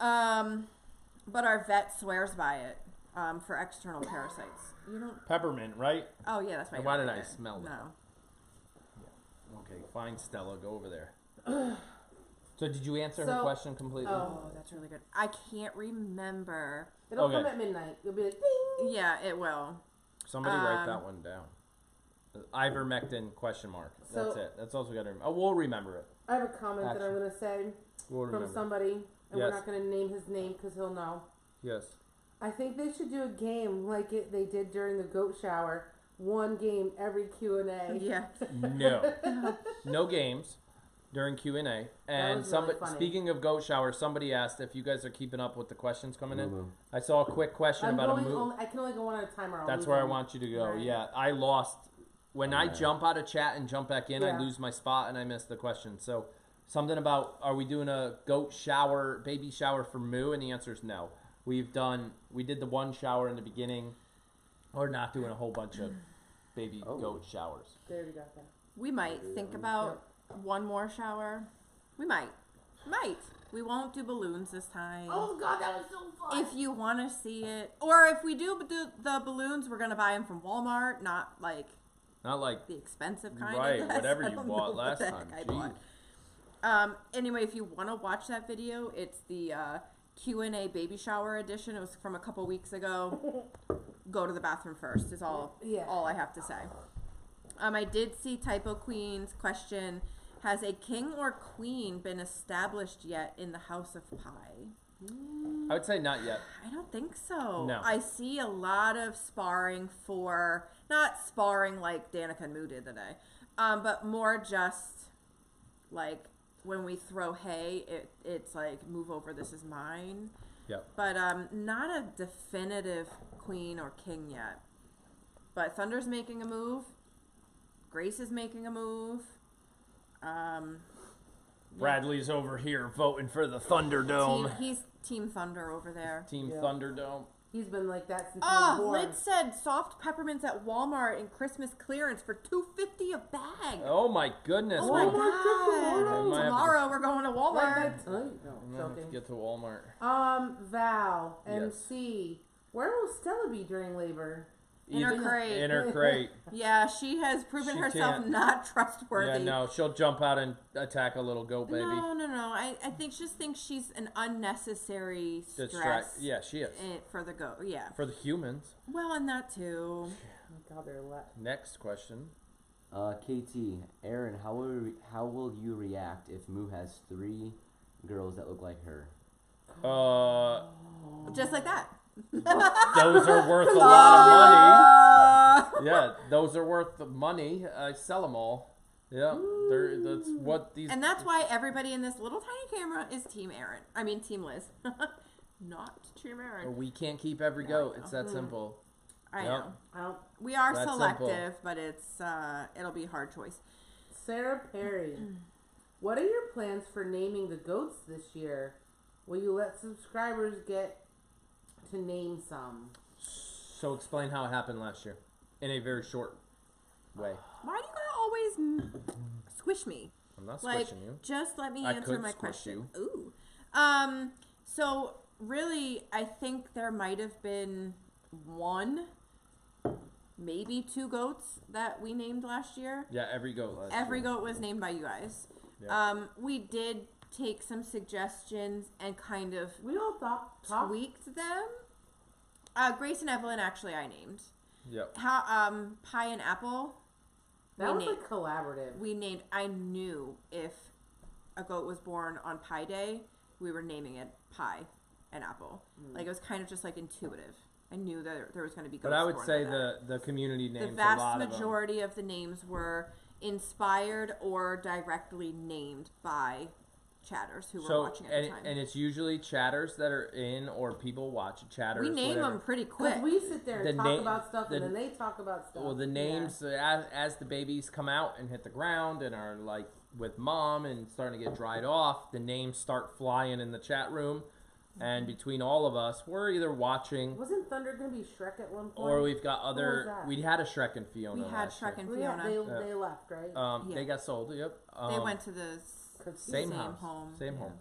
But our vet swears by it for external parasites. You don't. Peppermint, right? Oh yeah, that's right. Why right did I there. smell that? No. Okay, find Stella. Go over there. So did you answer her So- question completely? Oh, that's really good. I can't remember. It'll Okay. come at midnight. You'll be like, ding. Yeah, it will. Somebody write that Um, one down. Ivermectin question mark. That's So- it. That's all we got to remember. Oh, we'll remember it. I have a comment that I'm Action. going to say We'll from remember. somebody, and we're Yes. not going to name his name because he'll know. Yes. I think they should do a game like they did during the goat shower. One game every Q&A. Yeah. No. No games during Q&A. And was really somebody, funny. speaking of goat shower, somebody asked if you guys are keeping up with the questions coming in. Mhm. I saw a quick question I'm about a going move. only, I can only go one at a time or I'll That's lose where I them. want you to go. Right. Yeah, I lost. When I Yeah. jump out of chat and jump back in, I Yeah. lose my spot and I miss the question. So something about, are we doing a goat shower, baby shower for Moo? And the answer is no. We did the one shower in the beginning. We're not doing a whole bunch of baby goat showers. There we got that. We might think about one more shower. We might. We won't do balloons this time. Oh God, that was so fun. If you want to see it, or if we do the balloons, we're gonna buy them from Walmart, not like Not like, the expensive kind. right, I guess. whatever I you don't bought know what last the time. heck I bought. Anyway, if you want to watch that video, it's the Q&A baby shower edition. It was from a couple weeks ago. Go to the bathroom first is all I have to say. I did see Typo Queen's question. Has a king or queen been established yet in the House of Pie? I would say not yet. I don't think so. No. I see a lot of sparring for, not sparring like Danica and Moo did today, but more just like when we throw hay, it's like, move over, this is mine. Yep. But not a definitive queen or king yet. But Thunder's making a move. Grace is making a move. Bradley's over here voting for the Thunderdome. He's Team Thunder over there. Team Yeah. Thunderdome. He's been like that since he was Oh, born. Lid said soft peppermints at Walmart in Christmas clearance for $2.50 a bag. Oh my goodness. Oh my we- God. I might have to- Tomorrow we're going to Like Walmart. that tonight? I'm No, gonna have to joking. get to Walmart. Val, Yes. MC. Where will Stella be during labor? In her Either- crate. In her crate. Yeah, she has proven She herself can't. not trustworthy. Yeah, no, she'll jump out and attack a little goat baby. No. I think just think she's an unnecessary stress. Yeah, she is. For the goat. Yeah. For the humans. Well, and that too. Oh my God, they're Next question. KT, Aaron, how will you react if Moo has 3 girls that look like her? Just like that. Those are worth a lot of money. Yeah, those are worth the money. I sell them all. Yeah, that's what these. And that's why everybody in this little tiny camera is Team Aaron. I mean, Team Liz. Not Team Aaron. We can't keep every goat. It's that simple. I Yep. know. We are That's selective, simple. but it'll be a hard choice. Sarah Perry, what are your plans for naming the goats this year? Will you let subscribers get to name some? So explain how it happened last year, in a very short way. Why do you gotta always squish me? I'm not Like, squishing you. just let me I answer could my squish question. you. Ooh. So really, I think there might have been one, maybe 2 goats that we named last year. Yeah, every goat last Every year. goat was named by you guys. Yeah. We did take some suggestions and kind of We all talked. tweaked them. Grace and Evelyn, actually, I named. Yep. Pie and Apple. That was named- like collaborative. We named. I knew if a goat was born on Pie Day, we were naming it Pie and Apple. Like it was kind of just like intuitive. I knew that there was going to be goats. But I would born say like that. the community names The a vast lot of majority of the names were inspired or directly named by chatters who were watching at the time. and it's usually chatters that are in or people watch chatters. We name whatever. them pretty quick. Because we sit there and The talk na- about stuff, the- and then they talk about stuff. Well, the names as the babies come out and hit the ground and are like with mom and starting to get dried off, the names start flying in the chat room, and between all of us, we're either watching Wasn't Thunder going to be Shrek at one point? or we've got was other. that? We had a Shrek and Fiona. We had last year. Shrek and Well, yeah, Fiona. they left, right? Yeah. They got sold. Yep. They went to the same house, home. same Yeah. home.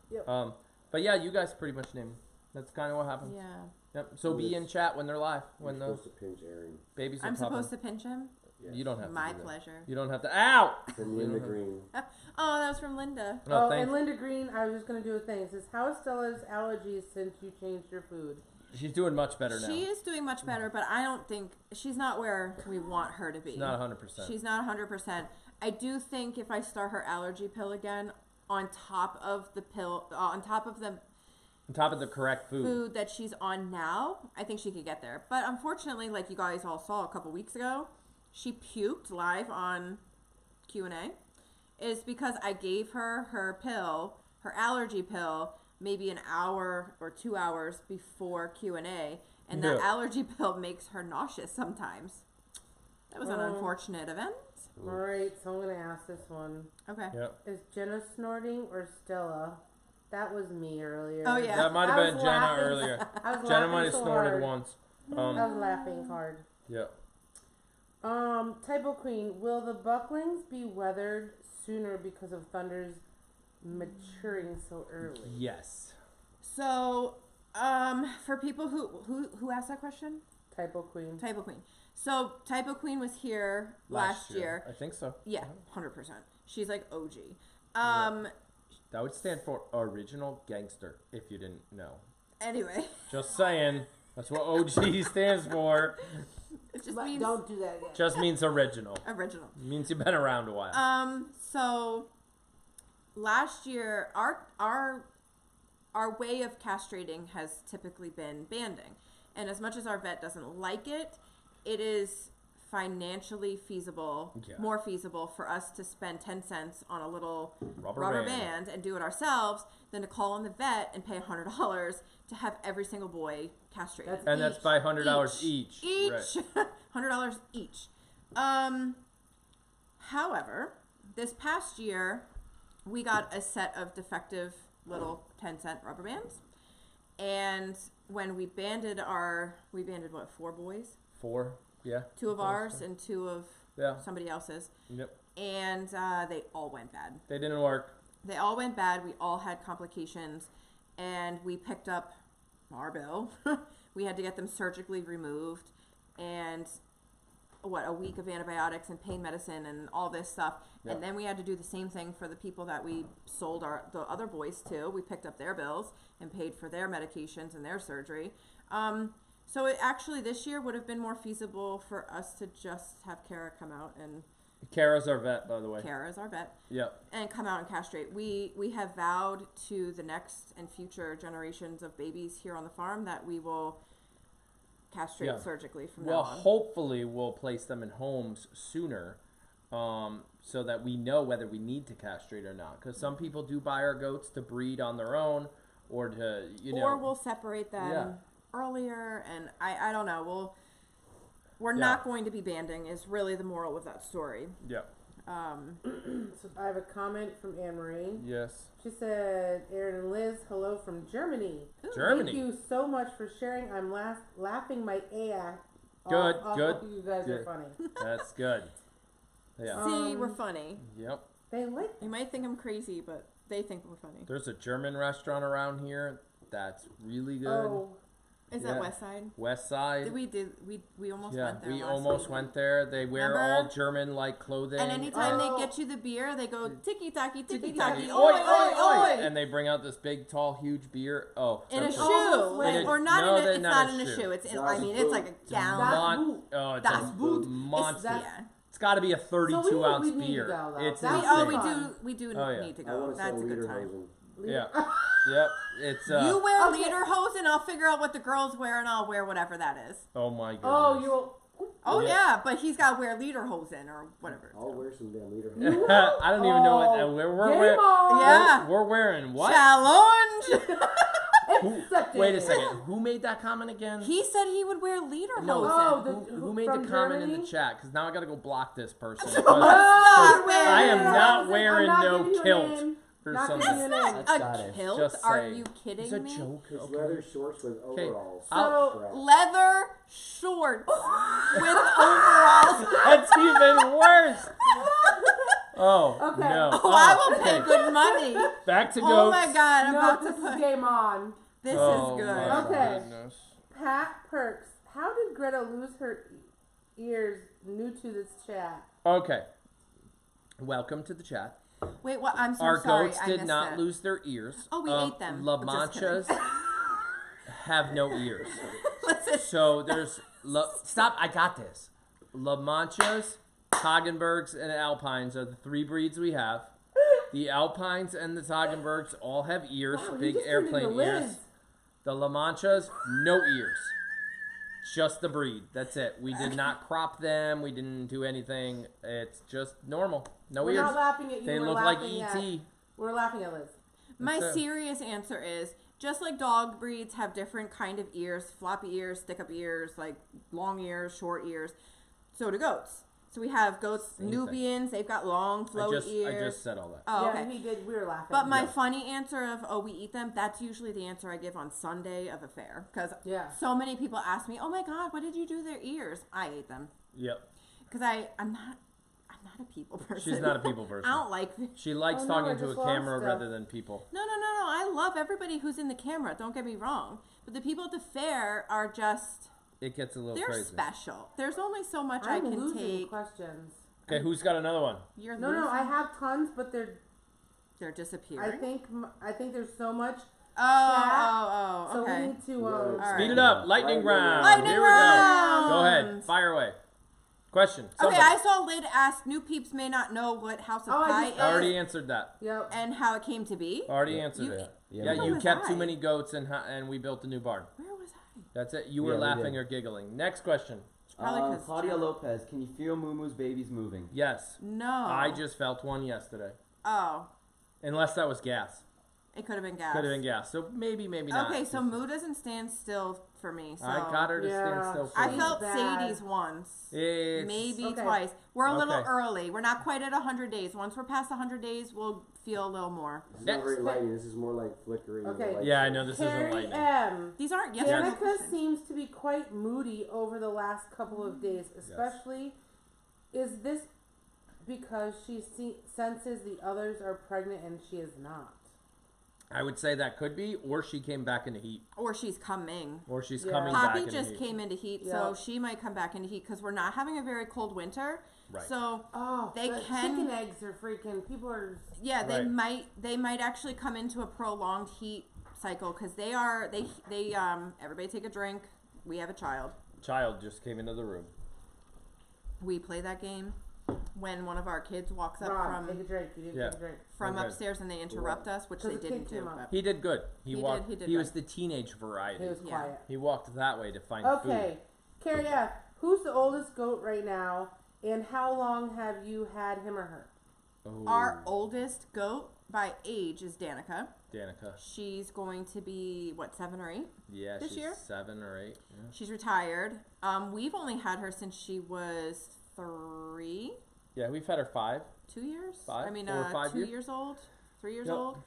Yep. But yeah, you guys pretty much named. That's kind of what happened. Yeah. Yep. So be in chat when they're live. When You're the supposed to pinch Aaron. babies are I'm popping. supposed to pinch him? Yes. You don't have to. My do that. pleasure. You don't have to. Ow! From Linda Green. Oh, that was from Linda. No, Oh, thanks. and Linda Green, I was just going to do a thing. It says, how is Stella's allergies since you changed your food? She's doing much better now. She is doing much better, but I don't think she's not where we want her to be. She's not 100%. She's not 100%. I do think if I start her allergy pill again, on top of the pill, on top of the On top of the correct food that she's on now, I think she could get there. But unfortunately, like you guys all saw a couple weeks ago, she puked live on Q&A. Is because I gave her pill, her allergy pill, maybe an hour or 2 hours before Q&A, and that Yeah. allergy pill makes her nauseous sometimes. That was an unfortunate event. All right, so I'm going to ask this one. Okay. Yep. Is Jenna snorting or Stella? That was me earlier. Oh, yeah. That might have I been was Jenna laughing. earlier. I was Jenna laughing might have so snorted hard. once. I was laughing hard. Yep. Typo Queen, will the bucklings be weathered sooner because of Thunder's maturing so early? Yes. So, for people who asked that question? Typo Queen. Typo Queen. So, Typo Queen was here last year. I think so. Yeah, 100%. She's like OG. That would stand for original gangster, if you didn't know. Anyway, Just saying. That's what OG stands for. it just But means don't do that again. Just means original. original. It means you've been around a while. So last year, our way of castrating has typically been banding, and as much as our vet doesn't like it, it is financially feasible, Yeah. more feasible for us to spend 10 cents on a little Rubber rubber band. band and do it ourselves than to call on the vet and pay $100 to have every single boy castrated. And that's by $100 each. Each. Right. $100 each. However, this past year, we got a set of defective little 10-cent rubber bands. And when we banded what, 4 boys? 4. Yeah. 2 of ours and 2 of Yeah. somebody else's. Yep. And they all went bad. They didn't work. They all went bad. We all had complications. And we picked up our bill. We had to get them surgically removed. And a week of antibiotics and pain medicine and all this stuff. Yep. And then we had to do the same thing for the people that we sold the other boys to. We picked up their bills and paid for their medications and their surgery. So it actually this year would have been more feasible for us to just have Kara come out and Kara's our vet, by the way. Kara's our vet, Yep. and come out and castrate. We have vowed to the next and future generations of babies here on the farm that we will castrate Yeah. surgically from Well, now on. hopefully we'll place them in homes sooner, so that we know whether we need to castrate or not. Because some people do buy our goats to breed on their own, or to Or we'll separate them earlier, and I don't know. We're not going to be banding is really the moral of that story. Yeah. So I have a comment from Anne Marie. Yes. She said, Aaron and Liz, hello from Germany. Germany. Thank you so much for sharing. I'm laughing my ass off. Good. You guys are funny. That's good. Yeah. See, we're funny. Yep. They like You might think I'm crazy, but they think we're funny. There's a German restaurant around here that's really good. Oh, Is Yeah. that West Side? West Side. We almost Yeah, went there. we last almost week. went there. They wear Remember? all German like clothing. And anytime Oh. they get you the beer, they go tiki taki, tiki Taki, taki, oi, oi, oi, oi, and they bring out this big, tall, huge beer. Oh, in a so shoe, Almost like, went. or not No, in a, they're it's not not a in a shoe. shoe. It's in, Das I mean, it's like a Boot. gallon. Oh, it's Das a Boot. monster. Yeah. It's got to be a 32 So ounce we need to beer. go, though. It's That's insane. fun. We do Oh, yeah. need to I go. want to sell That's a good time. Lederhosen. Yeah. Yep. It's You wear Okay. lederhosen, and I'll figure out what the girls wear, and I'll wear whatever that is. oh my goodness. oh, you. Oh Yeah. yeah, but he's got to wear lederhosen or whatever. I'll wear some damn Lederhosen. I don't even know what Game on. Yeah. we're wearing what? Challenge. Accepted. Wait a second. Who made that comment again? He said he would wear lederhosen. No, Oh, who made the from comment in Germany? the chat? Because now I got to go block this person. Stop Because I it. am not I'm wearing not no giving you a kilt name. or Not something. giving you a name. That's A Scottish. kilt? Just Are saying. you kidding It's a me? joke. It's Okay. leather shorts with overalls. I'll- Strap. Leather shorts with overalls. That's even worse. Oh, Okay. no. Oh, I will pay okay. good money. Back to Oh goats. my god, I'm No, about to this is put. game on. This Oh, is good. my Okay. goodness. Pat Perks, how did Greta lose her ears? New to this chat. Okay. Welcome to the chat. Wait, what? I'm so Our sorry. goats I did missed not that. lose their ears. Oh, we ate them. La Just kidding. Manchas have no ears. Listen. So there's stop. I got this. La Manchas, Toggenburgs, and Alpines are the three breeds we have. The Alpines and the Toggenburgs all have ears, Wow, you big just turned airplane into ears. Liz. The La Manchas, no ears. Just the breed. That's it. We did not crop them. We didn't do anything. It's just normal. No We're ears. not laughing at you. They we're look like laughing E.T. At, we're laughing at Liz. My That's it. serious answer is just like dog breeds have different kind of ears, floppy ears, stick up ears, like long ears, short ears. So do goats. So we have goats, Same thing. Nubians. They've got long, flowy ears. I just said all that. Oh, Yeah, okay. he did. We were laughing. But my Yeah. funny answer of, oh, we eat them, that's usually the answer I give on Sunday of a fair. Because Yeah. so many people ask me, oh my God, what did you do to their ears? I ate them. Yep. Because I'm not a people person. She's not a people person. I don't like. She likes Oh, no, talking I to a just lost camera stuff. rather than people. No. I love everybody who's in the camera. Don't get me wrong. But the people at the fair are just, It gets a little they're crazy. special. There's only so much I I'm can losing take. questions. Okay, who's got another one? You're No, losing. I have tons, but they're. They're disappearing. I think there's so much. Oh, So okay. we need to. Yeah, All Speed right. it up. Lightning round. Lightning Here we round. go. Go ahead. Fire away. Question. Okay, Somebody. I saw Lid ask, new peeps may not know what House of Oh, I Pie just- is I already answered that. Yep. and how it came to be. Already answered You- it. Yeah, Yeah, we you was kept I? too many goats and we built a new barn. Where was I? That's it. You Yeah, were we laughing did. or giggling. Next question. Probably 'cause Claudia Joe- Lopez, can you feel Moomoo's babies moving? Yes. No. I just felt one yesterday. Oh, Unless that was gas. it could have been gas. Could have been gas. So maybe not. Okay, so Moo doesn't stand still for me. So I got her to stand Yeah. still for I me. felt Bad. Sadie's once. It's, Maybe Okay. twice. We're a little Okay. early. We're not quite at 100 days. Once we're past 100 days, we'll feel a little more. It's not very lightning. This is more like flickering. Okay. Like Yeah, I know this isn't Carrie lightning. M. These aren't yesterday. Danica seems to be quite moody over the last couple of days, especially. Is this because she senses the others are pregnant and she is not? I would say that could be, or she came back into heat, Or she's coming. or she's Yeah. coming back Poppy into just heat. came into heat, Yeah. so she might come back into heat because we're not having a very cold winter. Right. So Oh, They the can- chicken eggs are freaking. People are. yeah, Right. they might actually come into a prolonged heat cycle because they everybody take a drink. We have a child. Child just came into the room. We play that game. when one of our kids walks up Rob, take a from drink. You didn't take a drink. from Okay. upstairs and they interrupt us, which they 'Cause the didn't kid do. came up. But He did good. He He did was good. the teenage variety. He was Yeah. quiet. He walked that way to find Okay, Carrie F., who's the oldest goat right now, and how long have you had him or her? food. Our oldest goat by age is Danica. Danica. She's going to be, what, 7 or 8? Yeah, This she's year? 7 or 8. Yeah. She's retired. We've only had her since she was 3, Yeah, we've had her 5. 2 years? 5? I mean, 4 or 5 2 years? years old, 3 years Yep. old.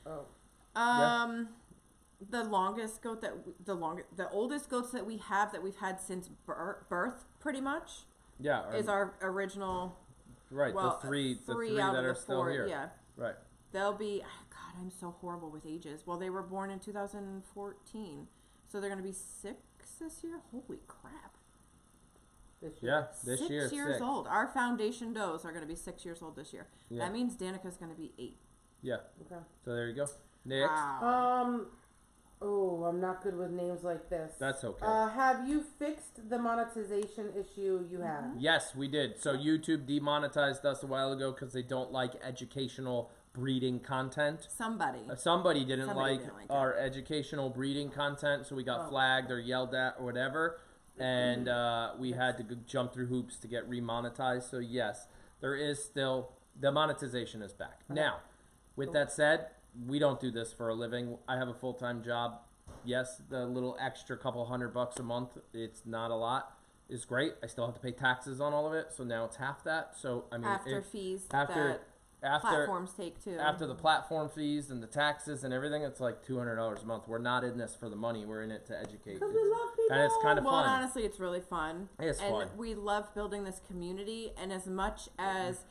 Oh. The longest goat the oldest goats that we have that we've had since birth, pretty much, Yeah. is our original. right. Well, the three out that of are the still 4. here. Yeah, Right. they'll be. God, I'm so horrible with ages. Well, they were born in 2014, so they're gonna be 6 this year. Holy crap! This year. Yeah. This 6 year, years 6. old. Our foundation does are gonna be 6 years old this year. Yeah. That means Danica's gonna be 8. Yeah. Okay. So there you go. Next. Wow. Oh, I'm not good with names like this. That's okay. Have you fixed the monetization issue you had? Yes, we did. So YouTube demonetized us a while ago because they don't like educational breeding content. Somebody. Somebody didn't Somebody like didn't like our educational breeding content, so we got Oh. flagged or yelled at or whatever, and we had to jump through hoops to get remonetized. So yes, there is still the monetization is back. Now, with that said, we don't do this for a living. I have a full-time job. Yes, the little extra couple $100 a month, it's not a lot, is great. I still have to pay taxes on all of it, so now it's half that. So I mean, After fees after that platforms take too. after the platform fees and the taxes and everything, it's like $200 a month. We're not in this for the money. We're in it to educate. Because we love people. And it's kind of well, fun. honestly, it's really fun. It's and fun. we love building this community. And as much as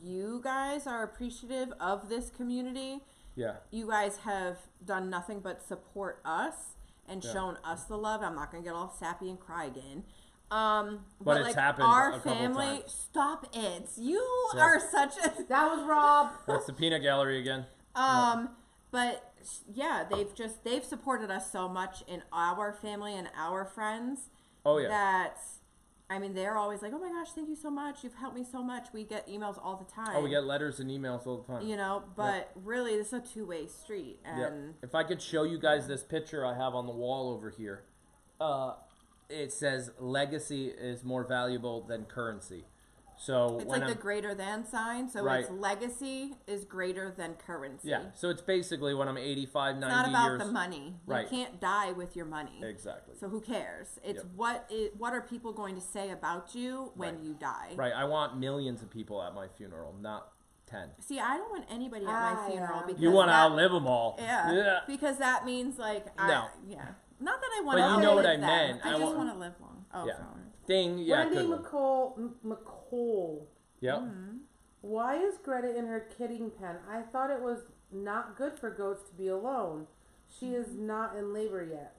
you guys are appreciative of this community, Yeah. you guys have done nothing but support us and Yeah. shown us the love. I'm not gonna get all sappy and cry again. But it's like happened our a couple family, times. stop it! You Yeah. are such a That was Rob. That's the peanut gallery again. But yeah, they've supported us so much in our family and our friends. Oh, yeah. That, I mean, they're always like, "Oh my gosh, thank you so much. You've helped me so much." We get emails all the time. Oh, we get letters and emails all the time. You know, but really, this is a two-way street, Yeah. and If I could show you guys this picture I have on the wall over here, it says legacy is more valuable than currency. So it's when like I'm, the greater than sign. So Right. it's legacy is greater than currency. yeah, so it's basically when I'm 85, It's 90 not about years. the money. Right. You can't die with your money. Exactly. So who cares? It's Yep. what are people going to say about you when Right. you die? Right, I want millions of people at my funeral, not 10. See, I don't want anybody at my funeral because You want to that- outlive them all. Yeah, because that means like No. not that I want But to you know what I them. meant. I I just wa- want to live long. Oh, Yeah. sorry. Thing, yeah, Wendy good one. McCole. Yep. Why is Greta in her kidding pen? I thought it was not good for goats to be alone. She is not in labor yet.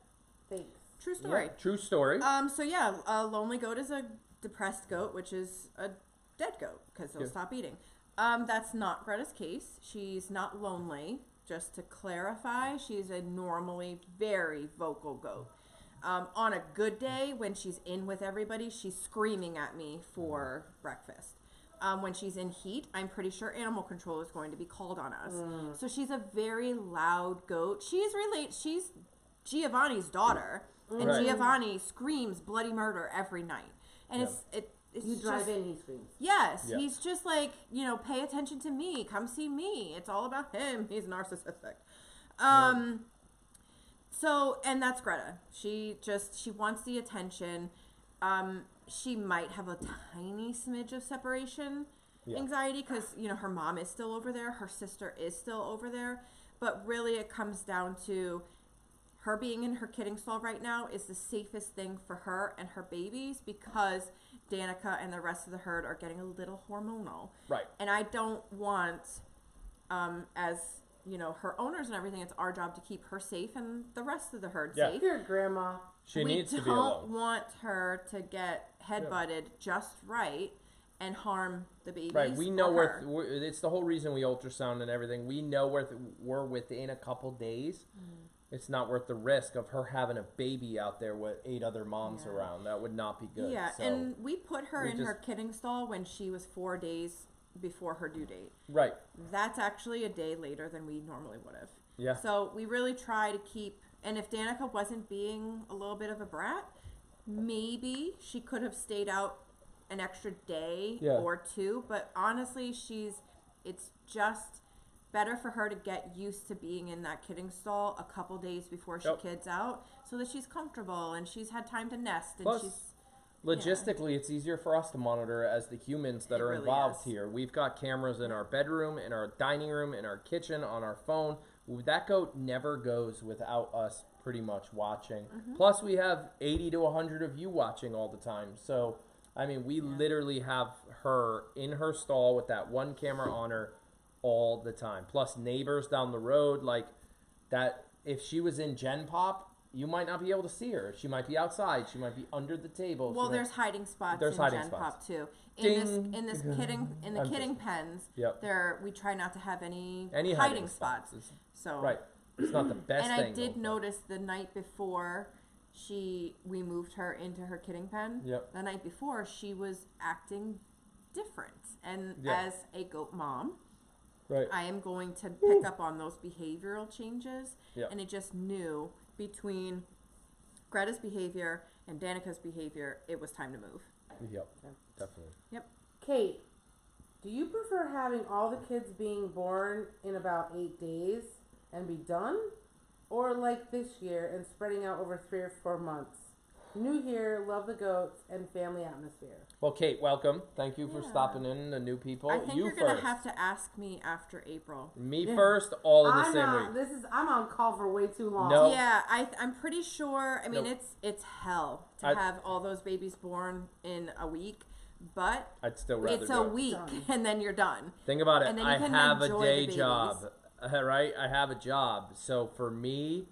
Thanks. True story. Yeah, true story. So yeah, a lonely goat is a depressed goat, which is a dead goat because they'll Yeah. stop eating. That's not Greta's case. She's not lonely. Just to clarify, she's a normally very vocal goat. On a good day, when she's in with everybody, she's screaming at me for breakfast. When she's in heat, I'm pretty sure animal control is going to be called on us. So she's a very loud goat. She's Giovanni's daughter, and Right. Giovanni screams bloody murder every night. And it's You drive just, in, he screams. Yes, Yeah. he's just like, pay attention to me. Come see me. It's all about him. He's narcissistic. So, and that's Greta. She wants the attention. She might have a tiny smidge of separation anxiety because, her mom is still over there. Her sister is still over there. But really it comes down to her being in her kidding stall right now is the safest thing for her and her babies because Danica and the rest of the herd are getting a little hormonal. Right. And I don't want, as her owners and everything, it's our job to keep her safe and the rest of the herd Yeah. safe. Your grandma. She We needs to be don't alone. want her to get headbutted just right and harm the babies. Right, we know or her. it's the whole reason we ultrasound and everything. We know we're within a couple days it's not worth the risk of her having a baby out there with 8 other moms Yeah. around. That would not be good. Yeah, So, and we put her we in just- her kidding stall when she was 4 days before her due date. right. That's actually a day later than we normally would have. Yeah. So we really try to keep, and if Danica wasn't being a little bit of a brat, maybe she could have stayed out an extra day Yeah. or 2. But honestly, it's just better for her to get used to being in that kidding stall a couple days before she Yep. kids out, so that she's comfortable and she's had time to nest and Plus, she's logistically, it's easier for us to monitor as the humans that It are really involved is. here. We've got cameras in our bedroom, in our dining room, in our kitchen, on our phone. That goat never goes without us pretty much watching. Mm-hmm. Plus, we have 80 to 100 of you watching all the time. So, I mean, we literally have her in her stall with that one camera on her all the time. Plus, neighbors down the road, like that. If she was in Gen Pop, you might not be able to see her. She might be outside. She might be under the table. well, She might- there's hiding spots There's in hiding Gen spots. Pop too. Ding. In this kidding I'm kidding just- pens, Yep. there we try not to have any Any hiding spots. It's- So Right. It's not the best and thing. I did though. notice the night before we moved her into her kidding pen. Yep. The night before she was acting different, and Yeah. as a goat mom, Right. I am going to pick up on those behavioral changes. Yep. And it just knew between Greta's behavior and Danica's behavior, it was time to move. Yep. Definitely. Kate, do you prefer having all the kids being born in about 8 days and be done? Or like this year and spreading out over 3 or 4 months? New here, love the goats, and family atmosphere. Well, Kate, welcome. Thank you for Yeah. stopping in, the new people. I think you you're gonna first. have to ask me after April. Me Yeah. first, all in the I'm same not. week. I'm on call for way too long. No. Yeah, I'm pretty sure. I mean, Nope. it's hell to I- have all those babies born in a week, but I'd still rather it's do a it. week, Done. and then you're done. Think about it. and then you I can have a enjoy day the job, right? I have a job. So for me,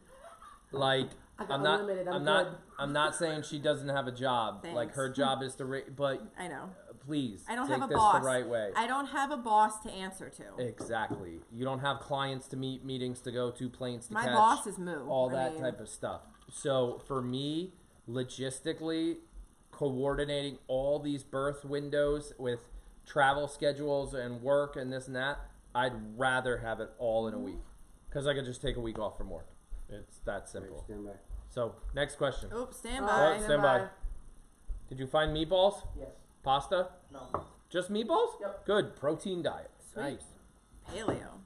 like, I got I'm not. unlimited, I'm I'm not. good. I'm not saying she doesn't have a job. Like Thanks. her job is to. But I know. please, I don't take have a this boss. the right way. I don't have a boss to answer to. Exactly. You don't have clients to meet, meetings to go to, planes to My catch. boss is Moo. All I that mean, type of stuff. So for me, logistically, coordinating all these birth windows with travel schedules and work and this and that, I'd rather have it all in a week because I could just take a week off from work. It's that simple. Stand by. So next question. Oops, stand Oh, by. Oh, stand by. Did you find meatballs? Yes. Pasta? No. Just meatballs? Yep. Good. Protein diet. Sweet. Nice. Paleo.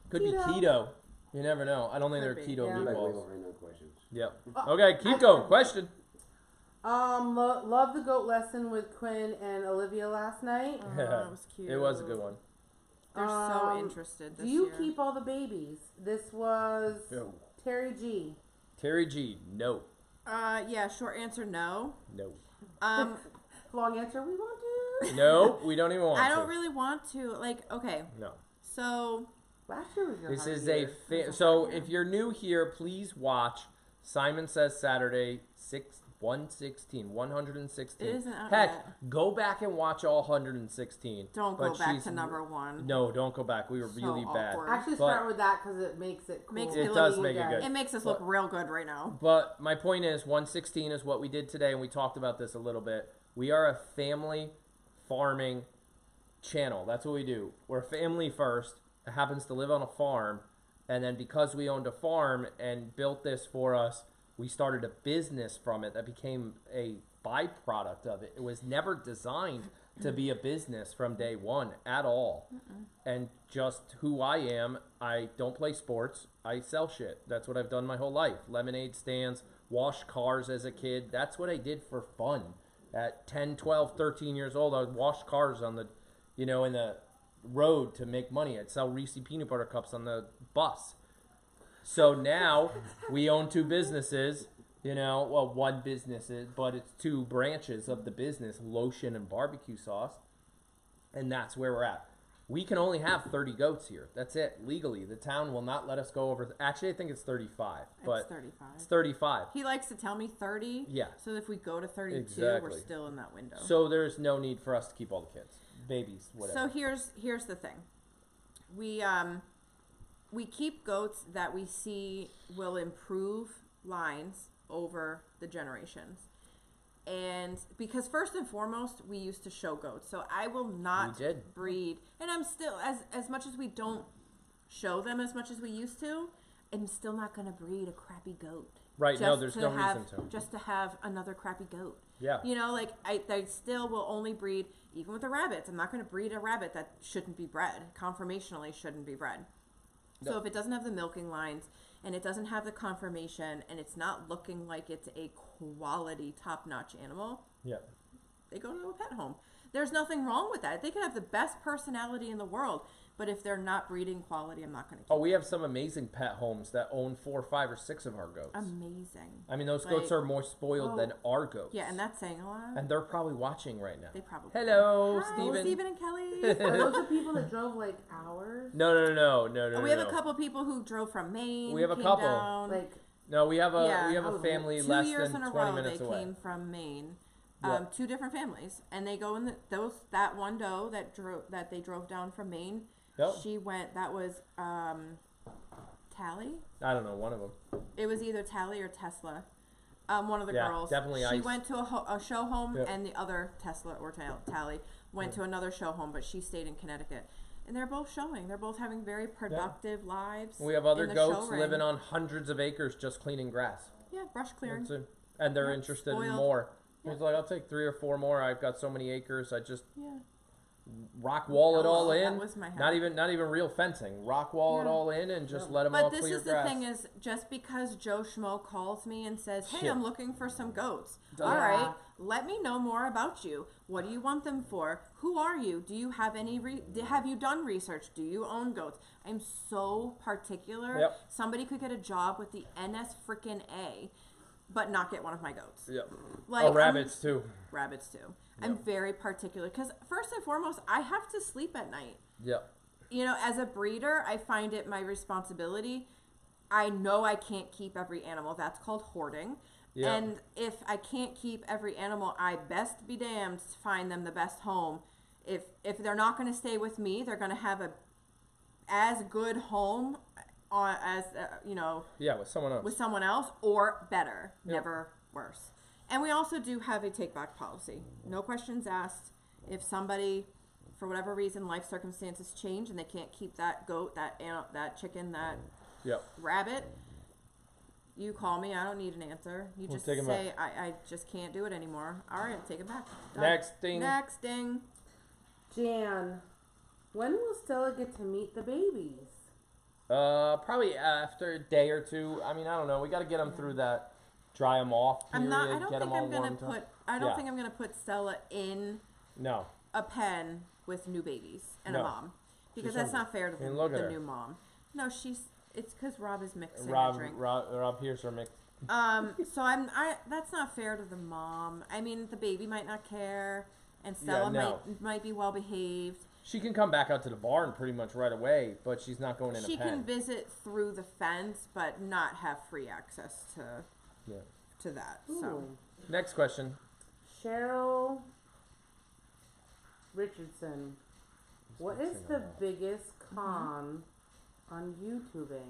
Could be Keto. keto. You never know. I don't think Could they're be. keto Yeah. Like, we meatballs. don't have no questions. Yep. Oh, Okay, keep going. Question. Love the goat lesson with Quinn and Olivia last night. Oh, that was cute. It was a good one. They're so Um, interested this Do you year. keep all the babies? This was No. Terry G. Terry G. No. Yeah, short answer, no. No. Long answer, we want to. No, we don't even want I to. don't really want to. Like, okay, No. so Last year was your This hard is year. so if you're new here, please watch Syman Says Saturday 116. It isn't out Heck, yet. go back and watch all 116. don't But go back she's- to number one. No, don't go back. We were So really bad. awkward. Actually, But- start with that because it makes it cool. Makes It me does You make it guys. good. It makes us look real good right now. But my point is, 116 is what we did today, and we talked about this a little bit. We are a family farming channel. That's what we do. We're family first. It happens to live on a farm, and then because we owned a farm and built this for us, we started a business from it that became a byproduct of it. It was never designed to be a business from day one at all. And just who I am, I don't play sports. I sell shit. That's what I've done my whole life. Lemonade stands, wash cars as a kid. That's what I did for fun. At 10, 12, 13 years old, I would wash cars on the, in the road to make money. I'd sell Reese peanut butter cups on the bus. So now we own 2 businesses, one business is, but it's 2 branches of the business, lotion and barbecue sauce. And that's where we're at. We can only have 30 goats here. That's it. Legally, the town will not let us go over. Actually, I think it's 35, but It's 35. it's 35. He likes to tell me 30. Yeah. So if we go to 32, Exactly. we're still in that window. So there's no need for us to keep all the kids, babies, whatever. So here's the thing. We we keep goats that we see will improve lines over the generations. And because first and foremost, we used to show goats. So I will not breed. And I'm still, as much as we don't show them as much as we used to, I'm still not going to breed a crappy goat. Right, no, there's no reason to. Just to have another crappy goat. Yeah. You know, like, I still will only breed, even with the rabbits. I'm not going to breed a rabbit that shouldn't be bred. Conformationally shouldn't be bred. So if it doesn't have the milking lines, and it doesn't have the conformation, and it's not looking like it's a quality, top-notch animal, they go to a pet home. There's nothing wrong with that. They can have the best personality in the world, but if they're not breeding quality, I'm not going to keep Oh, we have some amazing pet homes that own 4, 5, or 6 of our goats. Amazing. I mean, those goats are more spoiled than our goats. Yeah, and that's saying a lot. And they're probably watching right now. They probably Hello, Hi, Steven. Steven and Kelly. Are those the people that drove like hours? No. We have a couple people who drove from Maine. We have a came couple. Down. Like, No, we have a family 2 less years than in a 20 row minutes they away. came from Maine. Yep. 2 different families, and they go in that one doe that they drove down from Maine. Yep. She went. That was Tally. I don't know, one of them. It was either Tally or Tesla. One of the girls. Definitely She Ice. went to a show home, Yep. and the other Tesla or Tally went to another show home, but she stayed in Connecticut. And they're both showing. They're both having very productive lives. We have other in the goats show ring. living on hundreds of acres just cleaning grass. Yeah, brush clearing. That's it. And they're Yep, interested in spoiled. more. Yep. He's like, I'll take 3 or 4 more. I've got so many acres. I just Yeah. rock wall it all that in. was my Not habit. even real fencing. Rock wall it all in and just let them all But this clear is the grass. thing is, just because Joe Schmo calls me and says, hey, Shit. I'm looking for some goats. Yeah. All right, let me know more about you. What do you want them for? Who are you? Do you have any, have you done research? Do you own goats? I'm so particular. Yep. Somebody could get a job with the NS frickin' A, but not get one of my goats. Yep. Like, Oh, rabbits too. Rabbits too. I'm very particular because first and foremost, I have to sleep at night. Yep. You know, as a breeder, I find it my responsibility. I know I can't keep every animal. That's called hoarding. Yeah. And if I can't keep every animal, I best be damned to find them the best home. If they're not going to stay with me, they're going to have a as good home as with someone else or better, never worse. And we also do have a take back policy. No questions asked. If somebody, for whatever reason, life circumstances change and they can't keep that goat, that chicken, that rabbit, you call me. I don't need an answer. You just say, I just can't do it anymore. All right, take it back. Done. Next ding. Jan, when will Stella get to meet the babies? Probably after a day or 2. I mean, I don't know. We got to get them through that. Dry them off. Period, I don't think I'm gonna put Stella in a pen with new babies and a mom because that's not fair to the new mom. No, it's because Rob is mixing the drink. Rob here's her mix. So that's not fair to the mom. I mean, the baby might not care, and Stella might be well behaved. She can come back out to the barn pretty much right away, but she's not going in a pen. She can visit through the fence, but not have free access to that. Ooh. So next question. Cheryl Richardson. What is the biggest con on YouTubing?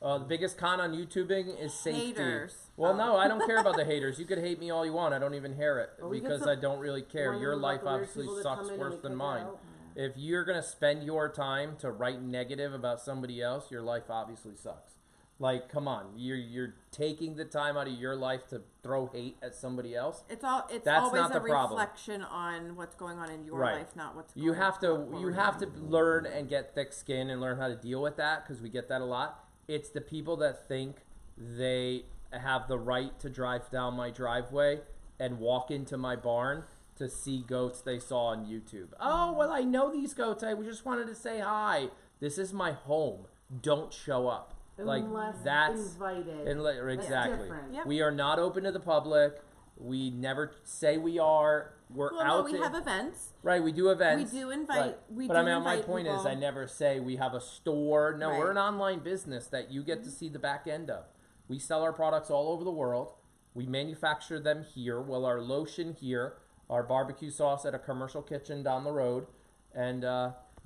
The biggest con on YouTubing is safety. Haters. Well, no, I don't care about the haters. You could hate me all you want. I don't even hear it because I don't really care. Your life obviously sucks worse than mine. If you're going to spend your time to write negative about somebody else, your life obviously sucks. Like, come on, you're taking the time out of your life to throw hate at somebody else. It's That's always not the a problem. reflection on what's going on in your life, not what's going You on. you have to learn and get thick skin and learn how to deal with that because we get that a lot. It's the people that think they have the right to drive down my driveway and walk into my barn to see goats they saw on YouTube. Oh, well, I know these goats. I just wanted to say hi. This is my home. Don't show up. Unless that's invited. Exactly. Yep. We are not open to the public. We never say we are. We're out. We have events. Right, we do events. We do invite. Right. But I mean, my point is, I never say we have a store. No, we're an online business that you get to see the back end of. We sell our products all over the world. We manufacture them here. Well, our lotion here, our barbecue sauce at a commercial kitchen down the road, and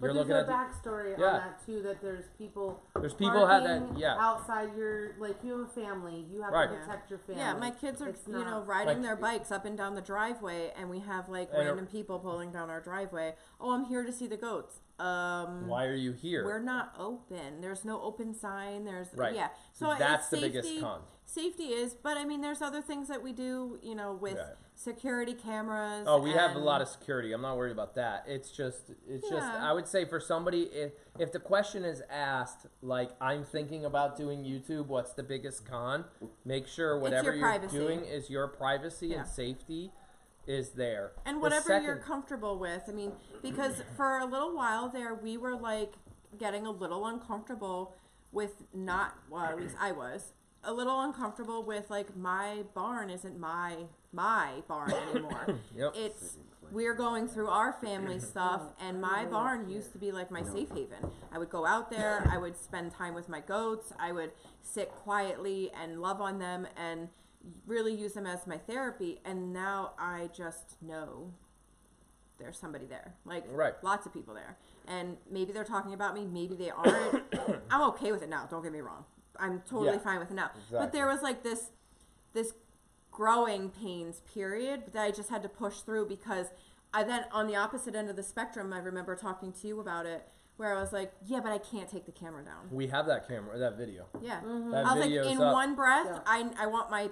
You're But looking there's at a backstory on Yeah. that too. That there's people. had that. parking Yeah. Outside your, like, you have a family. You have Right. to protect your family. Yeah, my kids are, It's you know, not- riding Like- their bikes up and down the driveway, and we have like And random people pulling down our driveway. Oh, I'm here to see the goats. Why are you here? We're not open. There's no open sign. There's Right. yeah. So That's it's the safety, biggest con. Safety is, but I mean, there's other things that we do. You know, with Right. security cameras. Oh, we have a and- lot of security. I'm not worried about that. It's just Yeah. I would say for somebody, if the question is asked, like, I'm thinking about doing YouTube, what's the biggest con? Make sure whatever your you're privacy. doing is your privacy Yeah. and safety is there. And The whatever you're second- comfortable with. I mean, because for a little while there, we were like getting a little uncomfortable with not, well, at least I was, a little uncomfortable with like my barn isn't my barn anymore. Yep. It's, we're going through our family stuff, and my barn used to be like my safe haven. I would go out there, I would spend time with my goats, I would sit quietly and love on them and really use them as my therapy, and now I just know there's somebody there, like Right. lots of people there, and maybe they're talking about me, maybe they aren't. I'm okay with it now, don't get me wrong, I'm totally Yeah, fine with it now. But exactly. there was like this growing pains period that I just had to push through, because I then on the opposite end of the spectrum, I remember talking to you about it, where I was like, yeah, but I can't take the camera down. We have that camera, that video. Yeah. That I was like, video's in up. one breath, Yeah. I want my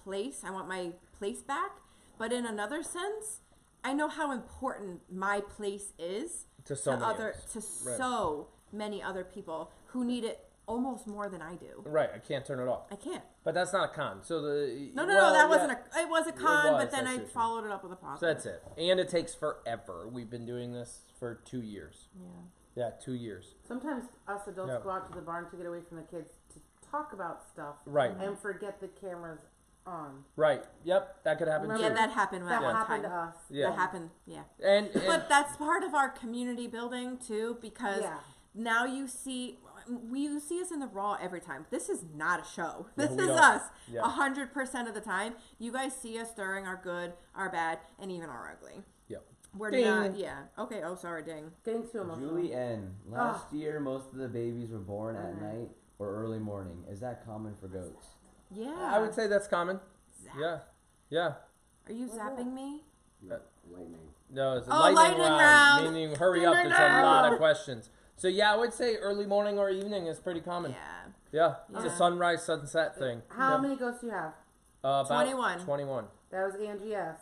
place, I want my place back, but in another sense, I know how important my place is To so many other others. to Right. so many other people who need it almost more than I do. Right, I can't turn it off. I can't. But that's not a con. So the No, well, that yeah. wasn't it was a con, was, but then I see I what you followed it up with a positive. So that's it. And it takes forever. We've been doing this for 2 years. Yeah. Yeah, 2 years. Sometimes us adults Yeah. go out to the barn to get away from the kids to talk about stuff. Right. And forget the cameras on. Right. Yep. That could happen Remember- too. Yeah, that happened That one happened time. to us. Yeah. That happened, yeah. And But that's part of our community building too, because Yeah. now you see us in the raw every time. This is not a show. This we is don't. us. Yeah. 100% of the time. You guys see us during our good, our bad, and even our ugly. Yep. We're Ding. not. Yeah. Okay. Oh, sorry. Ding. Getting too emotional. Julie N. Last year, most of the babies were born at night or early morning. Is that common for goats? Yeah. I would say that's common. Zap. Yeah. Yeah. Are you zapping me? Lightning. No, it's a Oh, lightning round. Meaning, hurry Ding, up. ding, There's a ding. lot of questions. So yeah, I would say early morning or evening is pretty common. Yeah. Yeah. It's Yeah. a sunrise sunset thing. How Yeah. many goats do you have? About 21. 21. That was Angie S.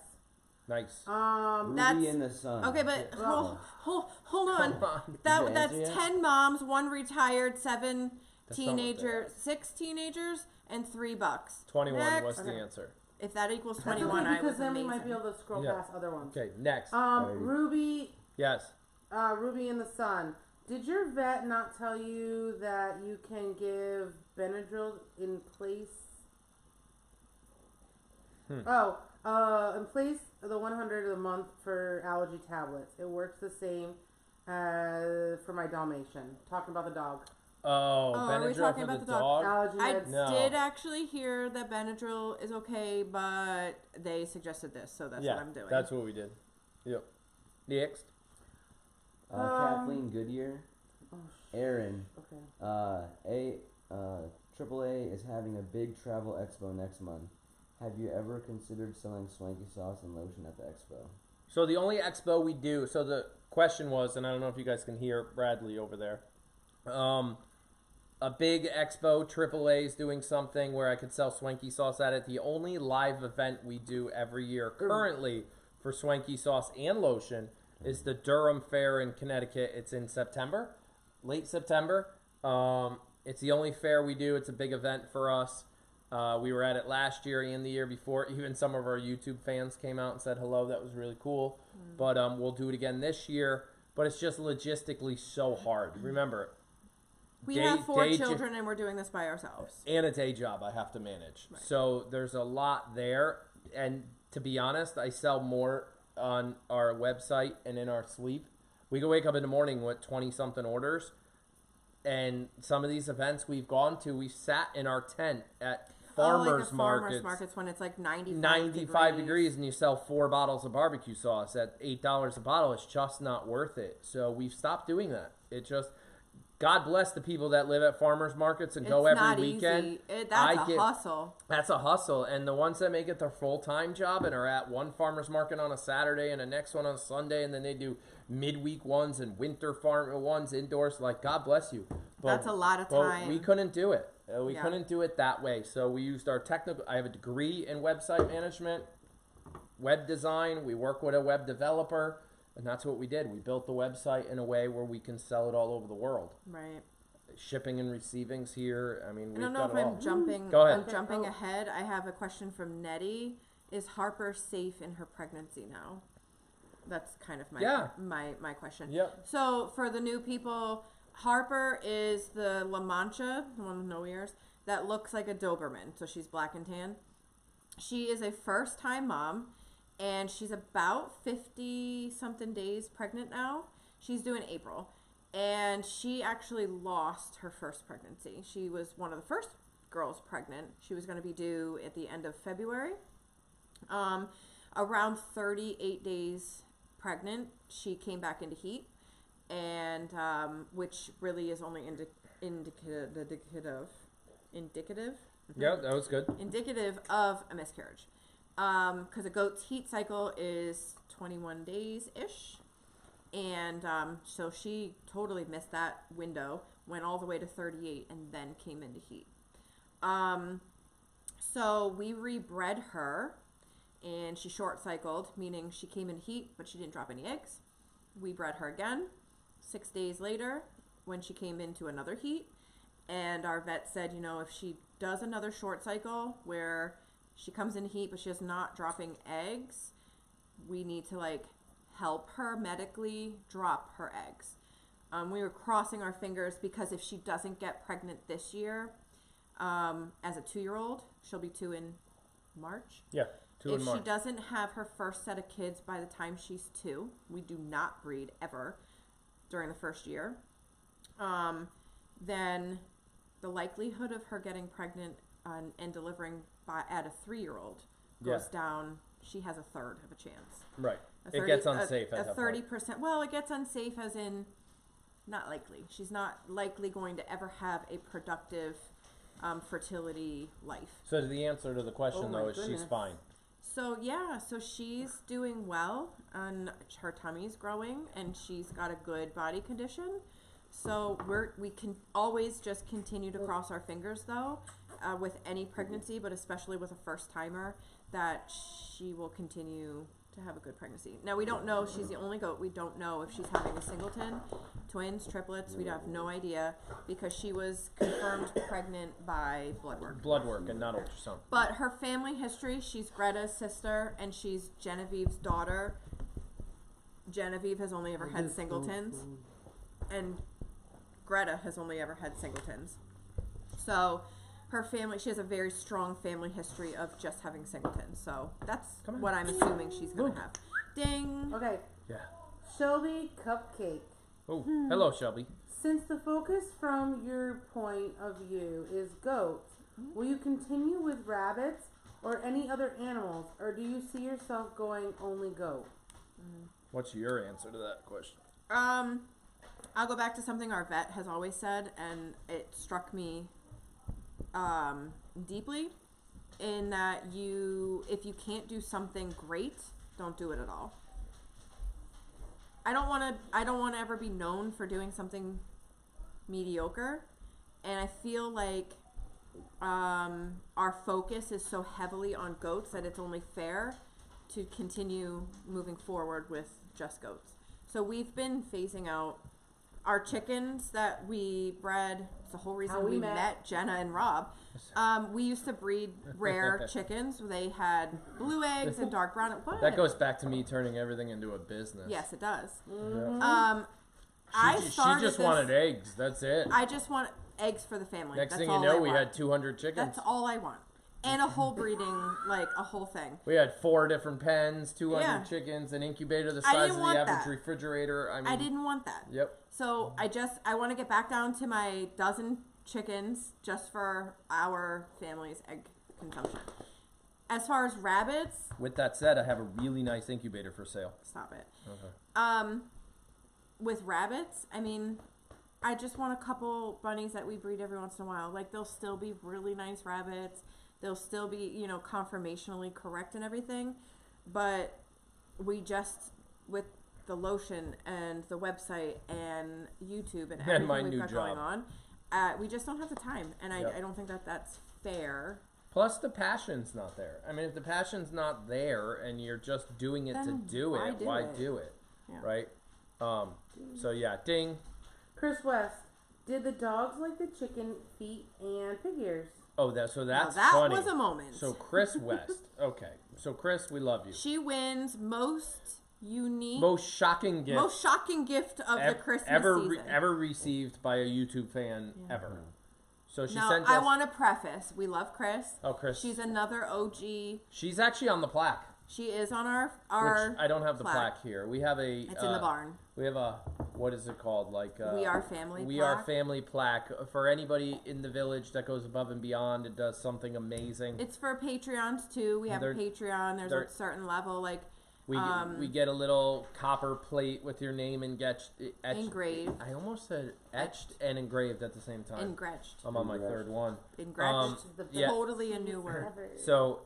Nice. Ruby That's- in the sun. Okay, but Yeah. hold on. Come on. That's answer yet? 10 moms, 1 retired, 7 That's not what they teenagers, 6 teenagers, and $3. 21 Next. was the Okay. answer. If that equals That's 21, okay, I because was then amazing. we might be able to scroll Yeah. past other ones. Okay, next. Ruby, Yes. Ruby in the Sun. Did your vet not tell you that you can give Benadryl in place? In place of the 100 a month for allergy tablets. It works the same for my Dalmatian. Talking about the dog. Oh, are we Benadryl talking for about the the dog? dog? Allergy I meds. No. did actually hear that Benadryl is okay, but they suggested this, so that's yeah, what I'm doing. that's what we did. Yep. Next. Kathleen Goodyear. Oh, Aaron. Okay. AAA is having a big travel expo next month. Have you ever considered selling swanky sauce and lotion at the expo? So the only expo we do, so the question was, and I don't know if you guys can hear Bradley over there, a big expo, AAA is doing something where I could sell Swanky sauce at it. The only live event we do every year currently for Swanky sauce and lotion is the Durham Fair in Connecticut. It's in September, late September. It's the only fair we do. It's a big event for us. We were at it last year and the year before. Even some of our YouTube fans came out and said hello. That was really cool. But we'll do it again this year. But it's just logistically so hard. Remember, we have 4 children, and we're doing this by ourselves. and a day job I have to manage. Right. So there's a lot there. And to be honest, I sell more on our website and in our sleep. We can wake up in the morning with 20-something orders. And some of these events we've gone to, we sat in our tent at farmers farmers markets. markets when it's like 95 degrees and you sell 4 bottles of barbecue sauce at $8 a bottle. It's just not worth it. So we've stopped doing that. It just, God bless the people that live at farmers markets and go every weekend. That's a hustle. That's a hustle. And the ones that make it their full-time job and are at one farmers market on a Saturday and the next one on Sunday, and then they do midweek ones and winter farm ones indoors, like, God bless you. But, That's a lot of time. we couldn't do it. We Yeah. couldn't do it that way. So we used our technical, I have a degree in website management, web design. We work with a web developer. And that's what we did. We built the website in a way where we can sell it all over the world. Right. Shipping and receiving's here. I mean, I we've don't know got if it all. I'm jumping. Go ahead. I'm jumping ahead. I have a question from Nettie. Is Harper safe in her pregnancy now? That's kind of my question. Yep. So for the new people, Harper is the La Mancha, the one with no ears, that looks like a Doberman. So she's black and tan. She is a first-time mom. And she's about 50-something days pregnant now. She's due in April. And she actually lost her first pregnancy. She was one of the first girls pregnant. She was going to be due at the end of February. Around 38 days pregnant, she came back into heat. And which really is only indicative. Yep, that was good. Indicative of a miscarriage. Because a goat's heat cycle is 21 days-ish. And so she totally missed that window, went all the way to 38, and then came into heat. So we rebred her, and she short-cycled, meaning she came in heat, but she didn't drop any eggs. We bred her again 6 days later when she came into another heat. And our vet said, you know, if she does another short cycle where she comes in heat, but she's not dropping eggs, we need to, like, help her medically drop her eggs. We were crossing our fingers because if she doesn't get pregnant this year, as a 2-year-old, she'll be 2 in March. Yeah, 2 in March. If she doesn't have her first set of kids by the time she's 2, we do not breed ever during the first year, then the likelihood of her getting pregnant and delivering at a 3-year-old goes down. She has a third of a chance. Right. It gets unsafe at that 30%. Well, it gets unsafe as in not likely. She's not likely going to ever have a productive fertility life. So the answer to the question, though, is she's fine. So, yeah, so she's doing well, and her tummy's growing, and she's got a good body condition. So we can always just continue to cross our fingers, though, with any pregnancy, but especially with a first-timer, that she will continue to have a good pregnancy. Now, we don't know. She's the only goat. We don't know if she's having a singleton, twins, triplets. We have no idea because she was confirmed pregnant by blood work. Blood work and not ultrasound. But her family history, she's Greta's sister, and she's Genevieve's daughter. Genevieve has only ever had singletons, and Greta has only ever had singletons. So her family, she has a very strong family history of just having singletons. So that's what I'm assuming she's going to have. Ding. Okay. Yeah. Shelby Cupcake. Oh, hello, Shelby. Since the focus from your point of view is goats, will you continue with rabbits or any other animals, or do you see yourself going only goat? What's your answer to that question? I'll go back to something our vet has always said, and it struck me deeply, in that if you can't do something great, don't do it at all. I don't want to ever be known for doing something mediocre, and I feel like our focus is so heavily on goats that it's only fair to continue moving forward with just goats. So we've been phasing out our chickens that we bred. It's the whole reason we met Jenna and Rob. We used to breed rare chickens. They had blue eggs and dark brown. What? That goes back to me turning everything into a business. Yes, it does. Yeah. She just wanted eggs. That's it. I just want eggs for the family. Next That's thing all you know, I we want. had 200 chickens. That's all I want. And a whole breeding, like a whole thing. We had 4 different pens, 200 chickens, an incubator the size of the average refrigerator. I didn't want that. Yep. So I want to get back down to my dozen chickens just for our family's egg consumption. As far as rabbits, With that said, I have a really nice incubator for sale. stop it. Okay. With rabbits, I mean, I just want a couple bunnies that we breed every once in a while. Like, they'll still be really nice rabbits. They'll still be, you know, conformationally correct and everything. But we just, with the lotion and the website and YouTube and everything my we've new got going job. on, we just don't have the time. And Yep. I don't think that that's fair. Plus, the passion's not there. I mean, if the passion's not there and you're just doing it to Then do why it, do why it? do it? Yeah. Right? So, yeah, ding. Chris West, did the dogs like the chicken feet and pig ears? Oh, that's Now, that's that funny. was a moment. So, Chris West. Okay. So, Chris, we love you. She wins most unique, Most shocking gift most shocking gift of the Christmas season. ever received by a YouTube fan ever. So she Now, sent I us. want to preface, we love Chris. Oh, Chris. She's another OG. She's actually on the plaque, She is on our which I don't have the plaque here. We have a. It's in the barn. We have a. What is it called? Like. We Are Family We plaque. Are Family plaque for anybody in the village that goes above and beyond. It does something amazing. It's for Patreons too. We have a They're- Patreon. There's they're- a certain level, like We get a little copper plate with your name etched. Engraved. I almost said etched and engraved at the same time. engretched. I'm on my third one. Engretched. The Yeah. Totally a new word. So,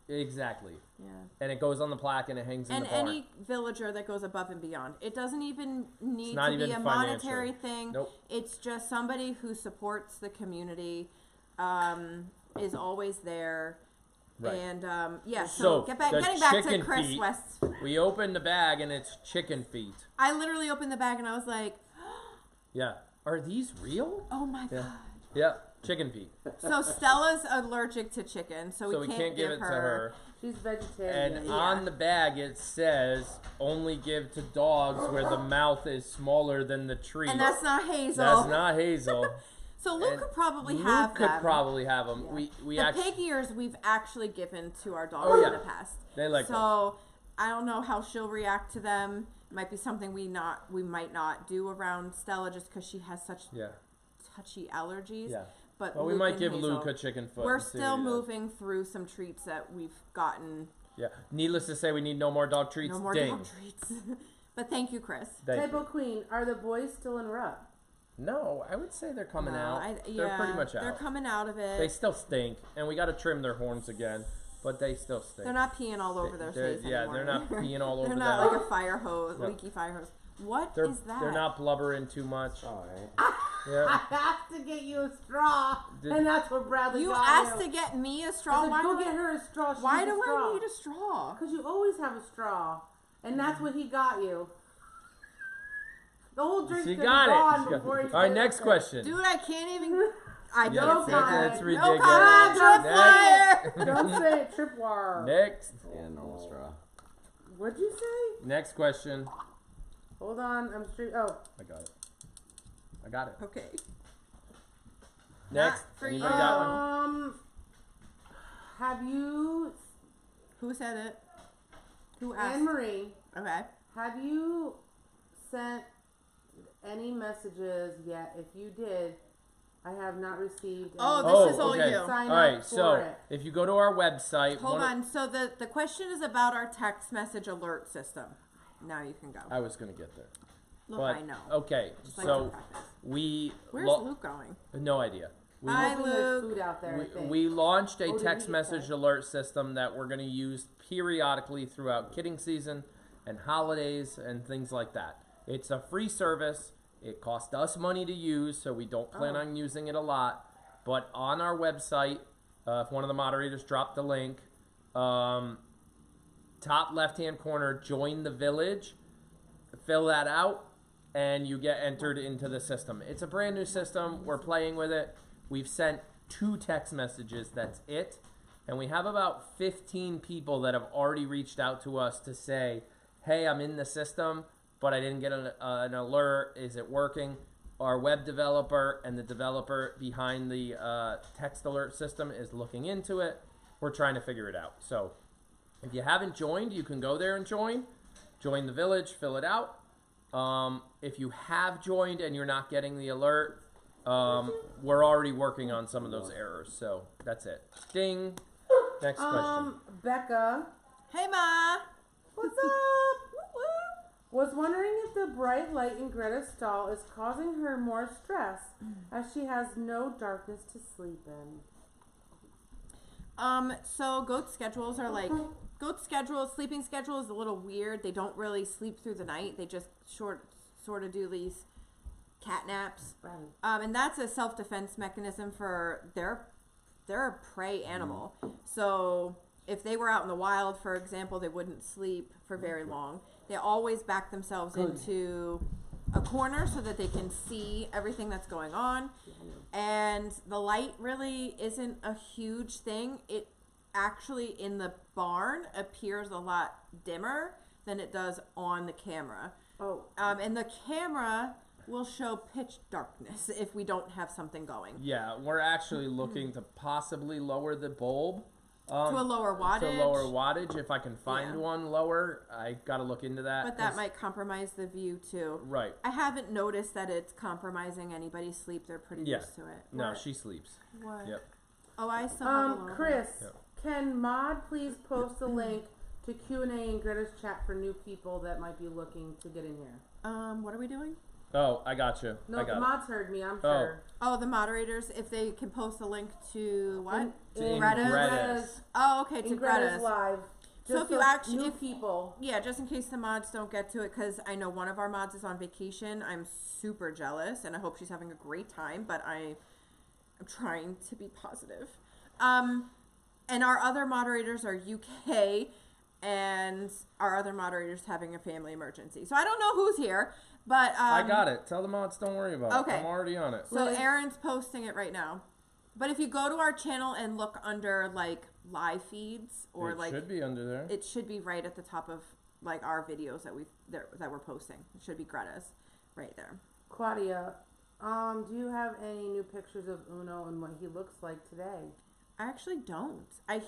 exactly. Yeah. And it goes on the plaque and it hangs in And the barn. any villager that goes above and beyond. It doesn't even need not to be even a financial. monetary thing. Nope. It's just somebody who supports the community, is always there. Right. And yeah, So, getting the back to chicken Chris feet- West. We open the bag and it's chicken feet. I literally opened the bag and I was like, Yeah. Are these real? oh my Yeah. god. Yeah. Chicken feet. So Stella's allergic to chicken, so So we we can't give it to her. She's vegetarian. And Yeah. on the bag it says only give to dogs where the mouth is smaller than the treat. And that's not Hazel. That's not Hazel. So Luke And could probably Luke have could them. probably have them. Yeah. We the actually pig ears we've actually given to our dogs Oh, yeah. in the past. they like them. So I don't know how she'll react to them. It might be something we might not do around Stella just because she has such Yeah. touchy allergies. Yeah. But Well, we Luke might and give Hazel, Luke a chicken foot. We're and see what still he does. moving through some treats that we've gotten. Yeah. Needless to say, we need no more dog treats. No more Ding. dog treats. But thank you, Chris. Thank Typo you. Queen, are the boys still in rut? No, I would say they're coming No, out. They're pretty much out. They're coming out of it. They still stink, and we got to trim their horns again, but they still stink. They're not peeing all over their They're- face yeah, anymore. they're not peeing all over They're not them. like a fire hose, No. leaky fire hose. What They're, is that? they're not blubbering too much. All right. I Yeah. have to get you a straw, Did- and that's what Bradley You got asked you. to get me a I straw. said, Why go do get her a straw. She Why needs do a straw. I need a straw? Because you always have a straw, and that's what he got you. The whole drink She could got have gone it. She got- before he All right, said next it. question. Dude, I can't even. I Yeah, can't say that's- that. that's No ridiculous. comment. Next. Tripwire. Don't say it, tripwire. Next. Yeah, normal straw. What'd you say? Next question. Hold on, I'm straight. Oh, I got it. I got it. Okay. Next. for Anybody you. got one? Have you, Who said it? Who asked? Anne Marie? Okay. Have you sent any messages yet? If you did, I have not received. Oh, this is all okay. you. Sign All up right, for so it. if you go to our website, Hold on. So the question is about our text message alert system. Now you can go. I was gonna get there, Look, but I know. okay. Just like So to practice. we Where's lo- Luke going? no idea. We, Hi, Hoping there's Luke. food out there. I think. we launched a Oh, did text we? message Okay. alert system that we're going to use periodically throughout kidding season and holidays and things like that. It's a free service. It costs us money to use, so we don't plan Oh. on using it a lot. But on our website, if one of the moderators dropped the link, top left-hand corner, join the village, fill that out, and you get entered into the system. It's a brand new system. We're playing with it. We've sent 2 text messages. That's it. And we have about 15 people that have already reached out to us to say, hey, I'm in the system, but I didn't get an alert. Is it working? Our web developer and the developer behind the text alert system is looking into it. We're trying to figure it out. So if you haven't joined, you can go there and join. Join the village, fill it out. If you have joined and you're not getting the alert, we're already working on some of those errors. So that's it. Ding. Next question. Becca, Hey, Ma. what's up? Was wondering if the bright light in Greta's stall is causing her more stress, as she has no darkness to sleep in. So sleeping schedule is a little weird. They don't really sleep through the night. They just sort of do these cat naps. Right. And that's a self-defense mechanism for they're a prey animal. So if they were out in the wild, for example, they wouldn't sleep for very long. They always back themselves into a corner so that they can see everything that's going on. And the light really isn't a huge thing. It actually in the barn appears a lot dimmer than it does on the camera. Oh. And the camera will show pitch darkness if we don't have something going. Yeah, we're actually looking to possibly lower the bulb. To a lower wattage. To lower wattage. If I can find Yeah. one lower, I got to look into that. But that might compromise the view too. Right. I haven't noticed that it's compromising anybody's sleep. They're pretty Yeah. used to it. No, What? she sleeps. What? Yep. Oh, I still have a little Chris, Yep. can Maud please post a link to Q&A in Greta's chat for new people that might be looking to get in here? What are we doing? Oh, I got you. No, I the got it. mods heard me, I'm Oh. sure. Oh, the moderators, if they can post a link to what? To Greta's? Greta's. Oh, okay, to In Greta's Greta's. live. So Just if you actually- new if- people. Yeah, just in case the mods don't get to it, because I know one of our mods is on vacation. I'm super jealous, and I hope she's having a great time, but I'm trying to be positive. And our other moderators are UK, and our other moderators having a family emergency. So I don't know who's here, but I got it. Tell the mods, don't worry about Okay. it. I'm already on it. So Aaron's posting it right now. But if you go to our channel and look under like live feeds or It like should be under there. it should be right at the top of like our videos that we're posting. It should be Greta's right there. Claudia, do you have any new pictures of Uno and what he looks like today? I actually don't. I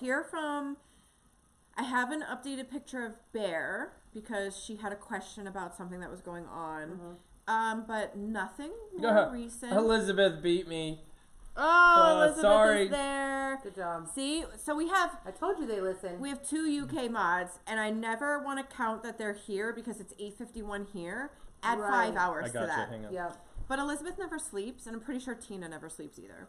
have an updated picture of Bear because she had a question about something that was going on. But nothing more recent. Elizabeth beat me. Oh, Elizabeth sorry. is there. Good job. See, so we have I told you they listen. We have 2 UK mods, and I never want to count that they're here because it's 8:51 here. Add Right. 5 hours I to got you. that. Hang on. Yep. But Elizabeth never sleeps, and I'm pretty sure Tina never sleeps either.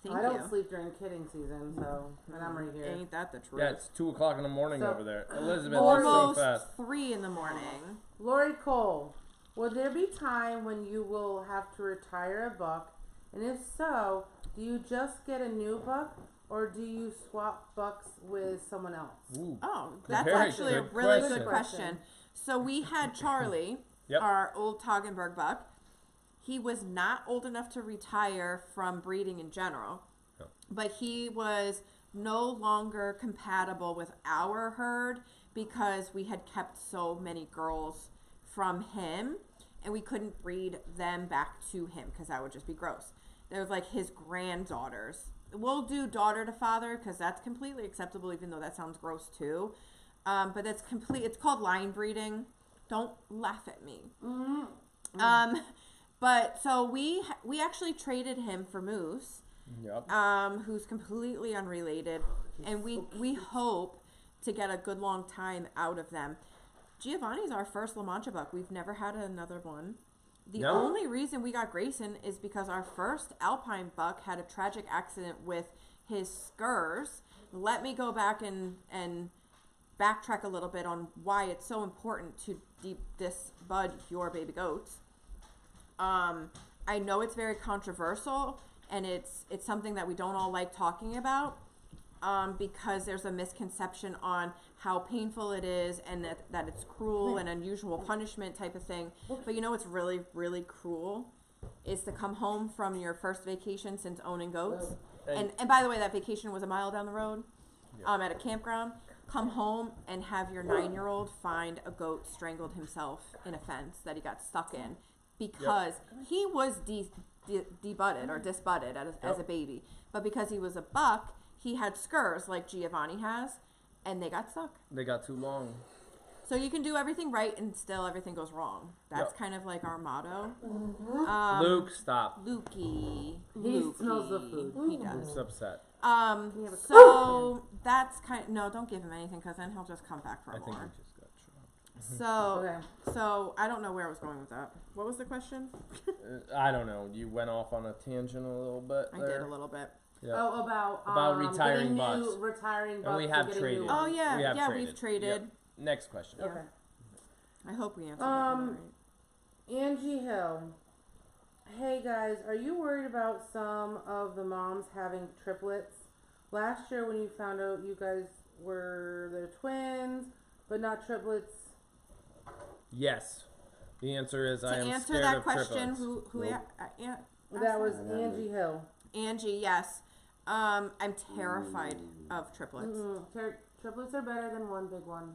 Thank I you. don't sleep during kidding season, so and I'm right here. Ain't that the truth? Yeah, it's 2 o'clock in the morning So- over there. Elizabeth, you're so Almost fast. 3 in the morning. Lori Cole, will there be time when you will have to retire a buck? And if so, do you just get a new buck or do you swap bucks with someone else? Ooh. Oh, that's Very actually a good really question. good question. So we had Charlie, Yep. our old Toggenburg buck. He was not old enough to retire from breeding in general, No. but he was no longer compatible with our herd because we had kept so many girls from him, and we couldn't breed them back to him because that would just be gross. There was like his granddaughters. We'll do daughter to father because that's completely acceptable, even though that sounds gross too. But that's complete. It's called line breeding. Don't laugh at me. But so we actually traded him for Moose, Yep. who's completely unrelated, and we hope to get a good long time out of them. Giovanni's our first La Mancha buck. We've never had another one. The No? only reason we got Grayson is because our first Alpine buck had a tragic accident with his skurs. Let me go back and backtrack a little bit on why it's so important to disbud your baby goats. I know it's very controversial, and it's something that we don't all like talking about, because there's a misconception on how painful it is and that it's cruel and unusual punishment type of thing. But you know what's really, really cruel is to come home from your first vacation since owning goats. And by the way, that vacation was a mile down the road, at a campground. Come home and have your 9-year-old find a goat strangled himself in a fence that he got stuck in because he was debudded or disbudded as a baby. But because he was a buck, he had skurs like Giovanni has, and they got stuck. They got too long. So you can do everything right and still everything goes wrong. That's kind of like our motto. Luke, stop. Lukey. He smells the food. He Luke's does. upset. So that's no, don't give him anything because then he'll just come back for I think more. he just got shot. So, Okay. so I don't know where I was going with that. What was the question? I don't know. You went off on a tangent a little bit I there. did a little bit. Yeah. Oh, about retiring getting bucks. new retiring bucks. And we have getting traded. new Oh ones. yeah, We have yeah, traded. we've traded. Yep. Next question. Yeah. Okay. I hope we answered that one right. Angie Hill. Hey guys, are you worried about some of the moms having triplets? Last year when you found out you guys were the twins, but not triplets. Yes. The answer is I To am answer scared that of question, triplets. who Nope. That was that. Angie Hill. Angie, yes. I'm terrified of triplets. Triplets are better than one big one.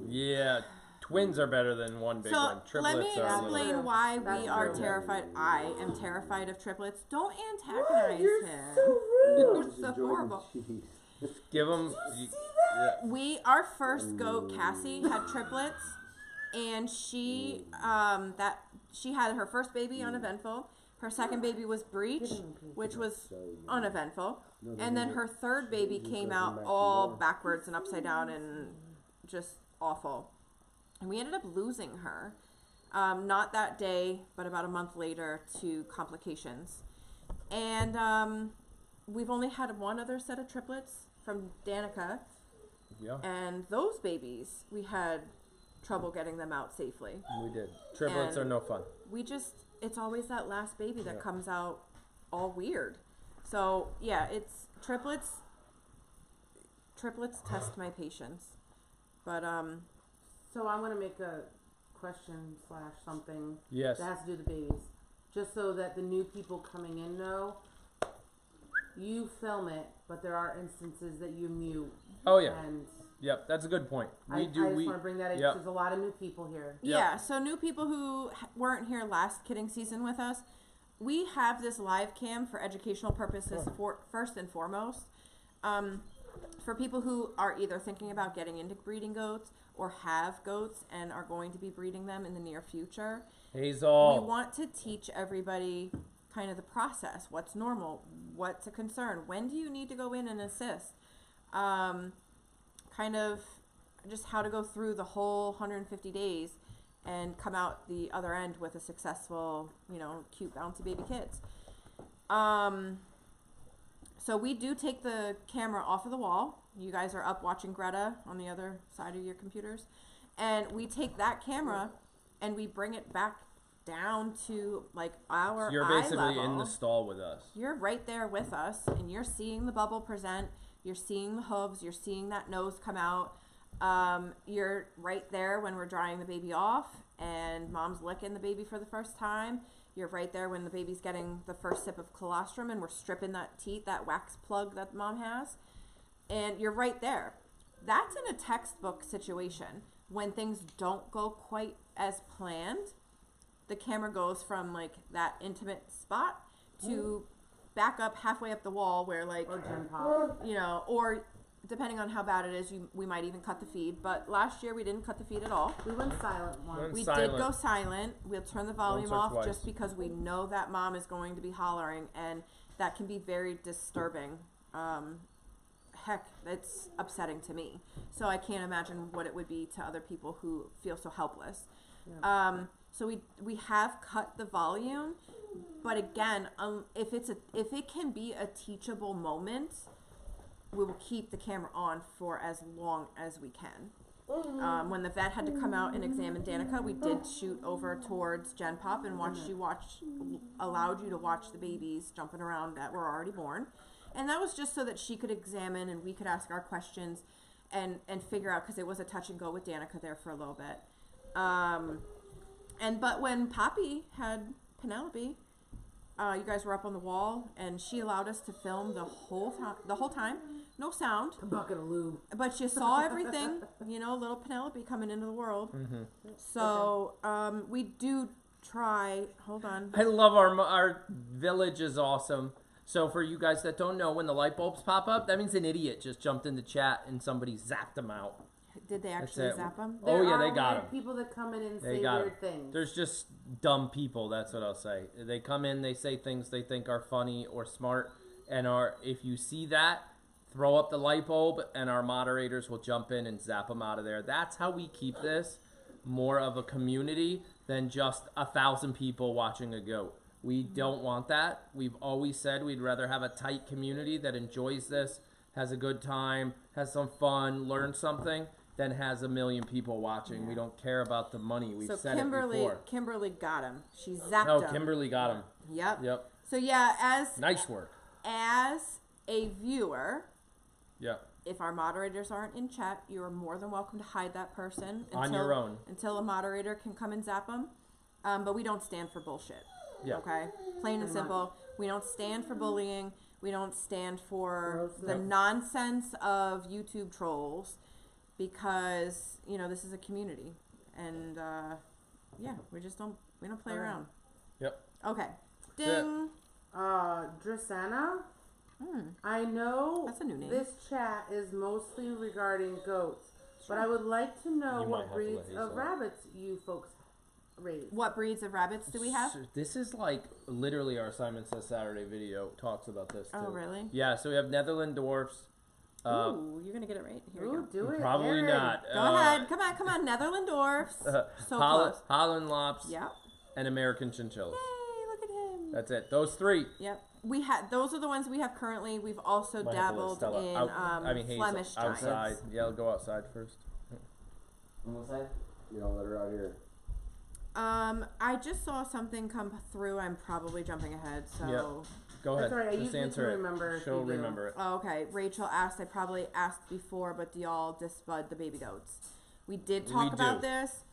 Yeah. Twins are better than one big So one. Triplets let me are a little- explain why That's we are true. terrified. I am terrified of triplets. Don't antagonize You're him. so rude. No, It's just so enjoy horrible. the cheese. Give them. Our first goat, Cassie, had triplets, and she she had her first baby uneventful. Her second baby was breech, which was uneventful, and then her third baby came out all backwards and upside down and just awful. And we ended up losing her, not that day, but about a month later to complications. And we've only had one other set of triplets from Danica. Yeah, And those babies, we had trouble getting them out safely. we did. Triplets And- are no fun. It's always that last baby that comes out all weird. So, yeah, it's triplets. Triplets test my patience. But, So I'm gonna make a question / something Yes. that has to do with the babies, just so that the new people coming in know. You film it, but there are instances that you mute. Oh yeah. And Yep. That's a good point. I just want to bring that in. Yep. There's a lot of new people here. Yep. yeah, so new people who weren't here last kidding season with us, we have this live cam for educational purposes first and foremost. For people who are either thinking about getting into breeding goats or have goats and are going to be breeding them in the near future, Hazel. we want to teach everybody kind of the process. What's normal? What's a concern? When do you need to go in and assist? Kind of just how to go through the whole 150 days and come out the other end with a successful, cute bouncy baby kids. So we do take the camera off of the wall. You guys are up watching Greta on the other side of your computers. And we take that camera and we bring it back down to like our You're eye basically level. in the stall with us. You're right there with us and you're seeing the bubble present. You're seeing the hooves. You're seeing that nose come out. You're right there when we're drying the baby off and mom's licking the baby for the first time. You're right there when the baby's getting the first sip of colostrum and we're stripping that teat, that wax plug that mom has. And you're right there. That's in a textbook situation. When things don't go quite as planned, the camera goes from like that intimate spot to back up halfway up the wall where like, Or Gen Pop. or depending on how bad it is, we might even cut the feed. But last year we didn't cut the feed at all. We went silent once. We Silent. did go silent. We'll turn the volume Once or off twice. just because we know that mom is going to be hollering, and that can be very disturbing. Heck, it's upsetting to me. So I can't imagine what it would be to other people who feel so helpless. Yeah. So we have cut the volume, but again, if it can be a teachable moment, we will keep the camera on for as long as we can. When the vet had to come out and examine Danica, we did shoot over towards Gen Pop and allowed you to watch the babies jumping around that were already born. And that was just so that she could examine and we could ask our questions and figure out, because it was a touch and go with Danica there for a little bit. But when Poppy had Penelope, you guys were up on the wall, and she allowed us to film the whole time, no sound, A bucket of lube. but you saw everything. Little Penelope coming into the world. Mm-hmm. So we do try. Hold on. I love our village is awesome. So for you guys that don't know, when the light bulbs pop up, that means an idiot just jumped in the chat and somebody zapped them out. Did they actually it. zap them? Oh, There yeah, are they got weird 'em. people that come in and They say got weird 'em. things. There's just dumb people. That's what I'll say. They come in, they say things they think are funny or smart, and if you see that, throw up the light bulb, and our moderators will jump in and zap them out of there. That's how we keep this more of a community than just 1,000 people watching a goat. We don't want that. We've always said we'd rather have a tight community that enjoys this, has a good time, has some fun, learns something, than has a million people watching. We don't care about the money. We've So said Kimberly, it before. Kimberly got him. She zapped No, him. Kimberly got him. Yep. Yep. So yeah, as Nice work. a viewer, Yep. if our moderators aren't in chat, you are more than welcome to hide that person On your own. until a moderator can come and zap them. But we don't stand for bullshit. Yeah. Okay, plain and simple. We don't stand for bullying. We don't stand for Gross. the Yep. nonsense of YouTube trolls, because this is a community, and yeah, we don't play Alright. around. Yep. Okay, Yeah. ding. Drisana, I know That's a new name. this chat is mostly regarding goats, but I would like to know You might what have to breeds let of Hazel. rabbits you folks raise. What breeds of rabbits do we have? So this is like literally our Simon Says Saturday video talks about this too. Oh, really? Yeah, so we have Netherland dwarfs. Ooh, you're gonna get it right. Here we Ooh, go. do it. Probably Aaron. not. Go ahead. Come on. Netherland dwarfs. So close. Holland Lops Yep. and American Chinchillas. Yay! Look at him. That's it. Those three. Yep. Those are the ones we have currently. We've also Might have to let dabbled Stella in Hazel Flemish giants. outside. Yeah, I'll go outside first. On what side? You know, let her out here. I just saw something come through. I'm probably jumping ahead, so. Yep. Go That's ahead. all right, I Just usually answer can it. remember if She'll you do. remember it. Oh, okay. Rachel asked. I probably asked before, but do y'all disbud the baby goats? We did talk We about do. this.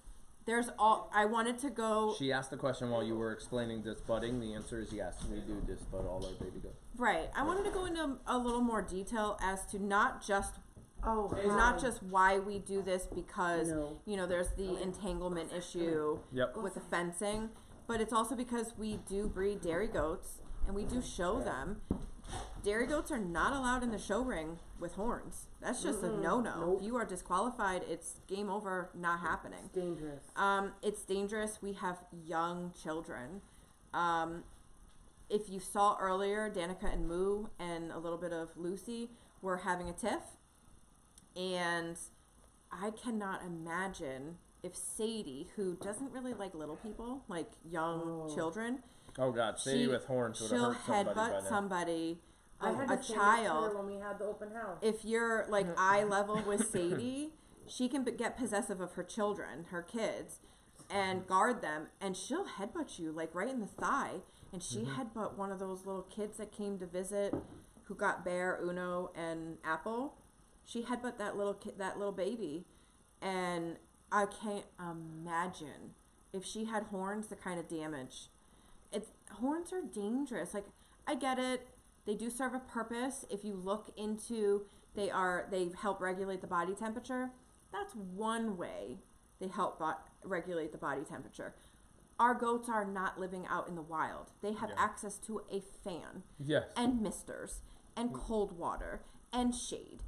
I wanted to go. She asked the question while you were explaining disbudding. The answer is yes. We do disbud all our baby goats. Right. I wanted to go into a little more detail as to not just Oh, why we do this, because No. there's the entanglement issue Yep. with the fencing, but it's also because we do breed dairy goats and we do show them. Dairy goats are not allowed in the show ring with horns. That's just a no-no. Nope. If you are disqualified, it's game over, not happening. dangerous. It's dangerous. We have young children. If you saw earlier, Danica and Moo and a little bit of Lucy were having a tiff. And I cannot imagine if Sadie, who doesn't really like little people, like young children, Oh God, Sadie with horns would have she'll hurt somebody by headbutt now. somebody, I had a to stand up to her child. when we had the open house. If you're like eye level with Sadie, she can get possessive of her children, her kids, and guard them, and she'll headbutt you like right in the thigh. And she headbutt one of those little kids that came to visit, who got Bear, Uno, and Apple. She headbutt that little kid, that little baby, and I can't imagine if she had horns, the kind of damage. Horns are dangerous. Like, I get it. They do serve a purpose. If you look into, they help regulate the body temperature. That's one way they help regulate the body temperature. Our goats are not living out in the wild. They have access to a fan Yes. and misters and cold water and shade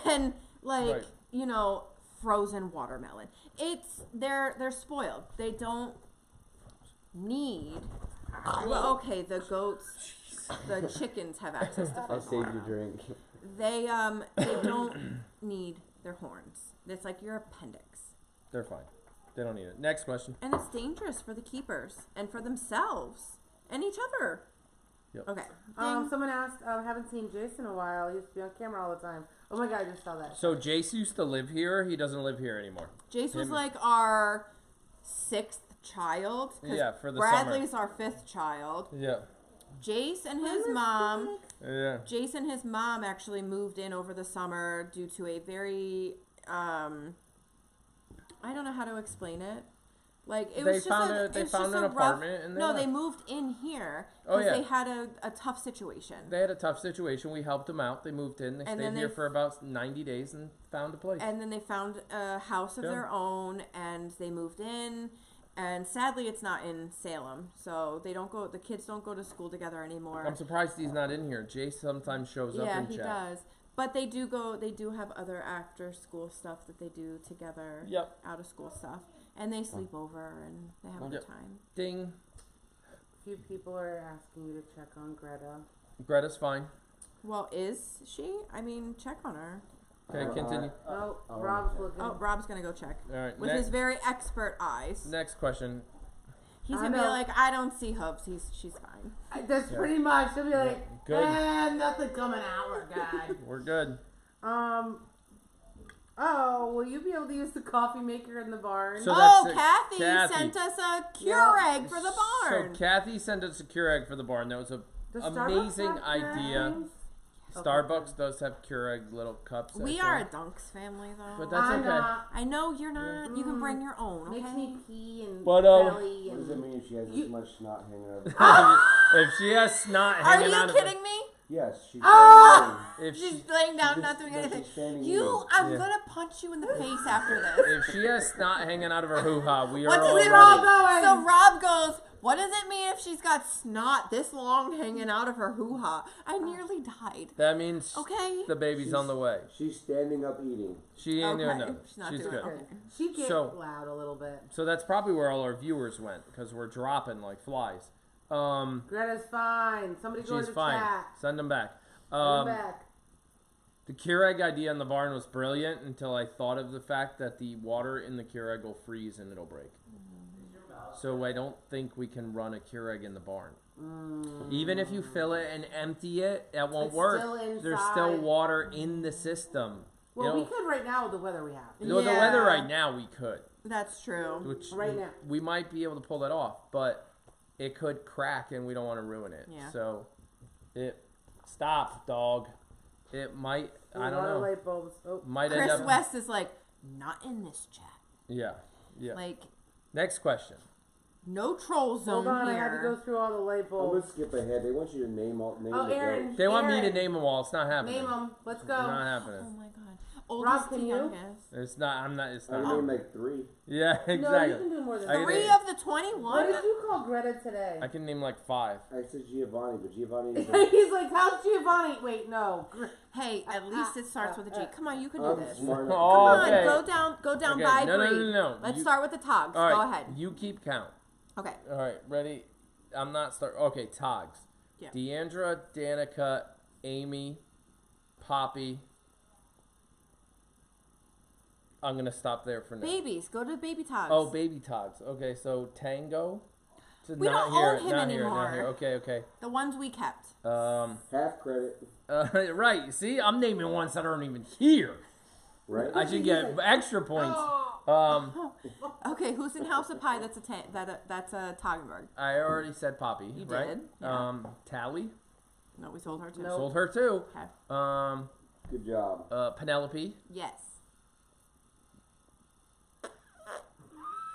and Right. frozen watermelon. They're spoiled. They don't need. Well, okay, the goats, the chickens have access to I frozen saved your watermelon. drink. They don't need their horns. It's like your appendix. They're fine. They don't need it. Next question. And it's dangerous for the keepers and for themselves and each other. Yep. Okay. Ding. Someone asked, haven't seen Jace in a while. He used to be on camera all the time. Oh my god, I just saw that. So Jace used to live here. He doesn't live here anymore. Jace was Him- like our 6th child. 'Cause Yeah, for the Bradley's our 5th child. Yeah. Jace and his mom. Yeah. Jace and his mom actually moved in over the summer due to a very I don't know how to explain it. Like it They was just found a, a- they it was found just an a rough, apartment and they no, left. they moved in here Oh, because yeah. they had a tough situation. They had a tough situation. We helped them out. They moved in. They And stayed then here they- for about 90 days and found a place. And then they found a house of Yeah. their own, and they moved in. And sadly, it's not in Salem, so they don't go. The kids don't go to school together anymore. I'm surprised he's not in here. Jace sometimes shows up Yeah, in he chat. does. But they do have other after school stuff that they do together. Yep. Out of school stuff. And they sleep over and they have a good time. Ding. A few people are asking you to check on Greta. Greta's fine. Well, is she? I mean, check on her. Okay, continue. Rob's looking. Oh, Rob's gonna go check. All right. With his very expert eyes. Next question. He's gonna be like, I don't see hooves. She's fine. That's pretty much. She'll be like, Good. nothing coming out. We're good. We're good. Oh, will you be able to use the coffee maker in the barn? So Kathy Kathy sent us a Keurig for the barn. So Kathy sent us a Keurig for the barn. That was an amazing idea. Starbucks does have Keurig little cups. We are a Dunks family, though. But that's okay. I know you're not. You can bring your own, okay? Makes me pee and But, belly. What And does it mean if she has this much snot hanging out? If she has snot Are hanging out you of her, kidding me? Yes, she's if She's she, laying down, She's not doing just- anything. she's standing You, in. I'm Yeah. gonna punch you in the face after this. if she has snot hanging out of her hoo-ha, we are What does all it ready. all going? So Rob goes, what does it mean if she's got snot this long hanging out of her hoo-ha? I nearly died. That means Okay. the baby's on the way. She's standing up eating. She ain't doing Okay. nothing. She's not She's doing good. it. Okay. she gets So- loud a little bit. So that's probably where all our viewers went because we're dropping like flies. Greta's fine. Somebody go She's into fine. chat. Send them back. Come back. The Keurig idea in the barn was brilliant until I thought of the fact that the water in the Keurig will freeze and it'll break. So I don't think we can run a Keurig in the barn. Even if you fill it and empty it, that won't It's work. still There's still inside. water in the system. Well, You we could right now with the weather we have. know, the Yeah. weather right now we could, That's true. which Right now. we might be able to pull that off, but it could crack and we don't want to ruin it. Yeah. So stop, dog. It might. I A don't lot of know. light bulbs. Oh, Might end Chris up. West is like, not in this chat. Yeah. Yeah. Like, Next question. no troll zone hold on. here. I had to go through all the light I'm bulbs. gonna skip ahead. They want you to name all name Oh, the Aaron. goats. They want me to Aaron. name them all. It's not happening. Name them. Let's It's go. not Oh happening. my god. Oldest can to you? youngest. It's not. I'm not. It's I not. can name like 3. Yeah. No, Exactly. you can do more than I that. can 3 name- of the What 21? did you call Greta today? I can name like 5. I said Giovanni, but Giovanni is He's like, how's Giovanni? Wait, no. Hey, at least it starts with a G. Come on, you can do I'm this. smart Come enough. Oh, on, okay. go down Okay, by no, no, breed. no, no. Let's You- start with the togs. All right. Go ahead. You keep count. Okay. All right. Ready? I'm not start. Okay. Togs. Yeah. Deandra, Danica, Amy, Poppy. I'm gonna stop there for now. Babies. Go to baby togs. Oh, baby Togs. Okay, so Tango. So We not don't here, own him not here, not anymore. here. Okay, okay. The ones we kept. Half credit, Right. See, I'm naming ones that aren't even here. right? I should get extra points. Okay, who's in House of Pie? That's a Toggenburg. I already said Poppy. You right? did, yeah. Tally. No, we sold her too. Nope. Sold her too. Okay. Good job. Penelope. Yes.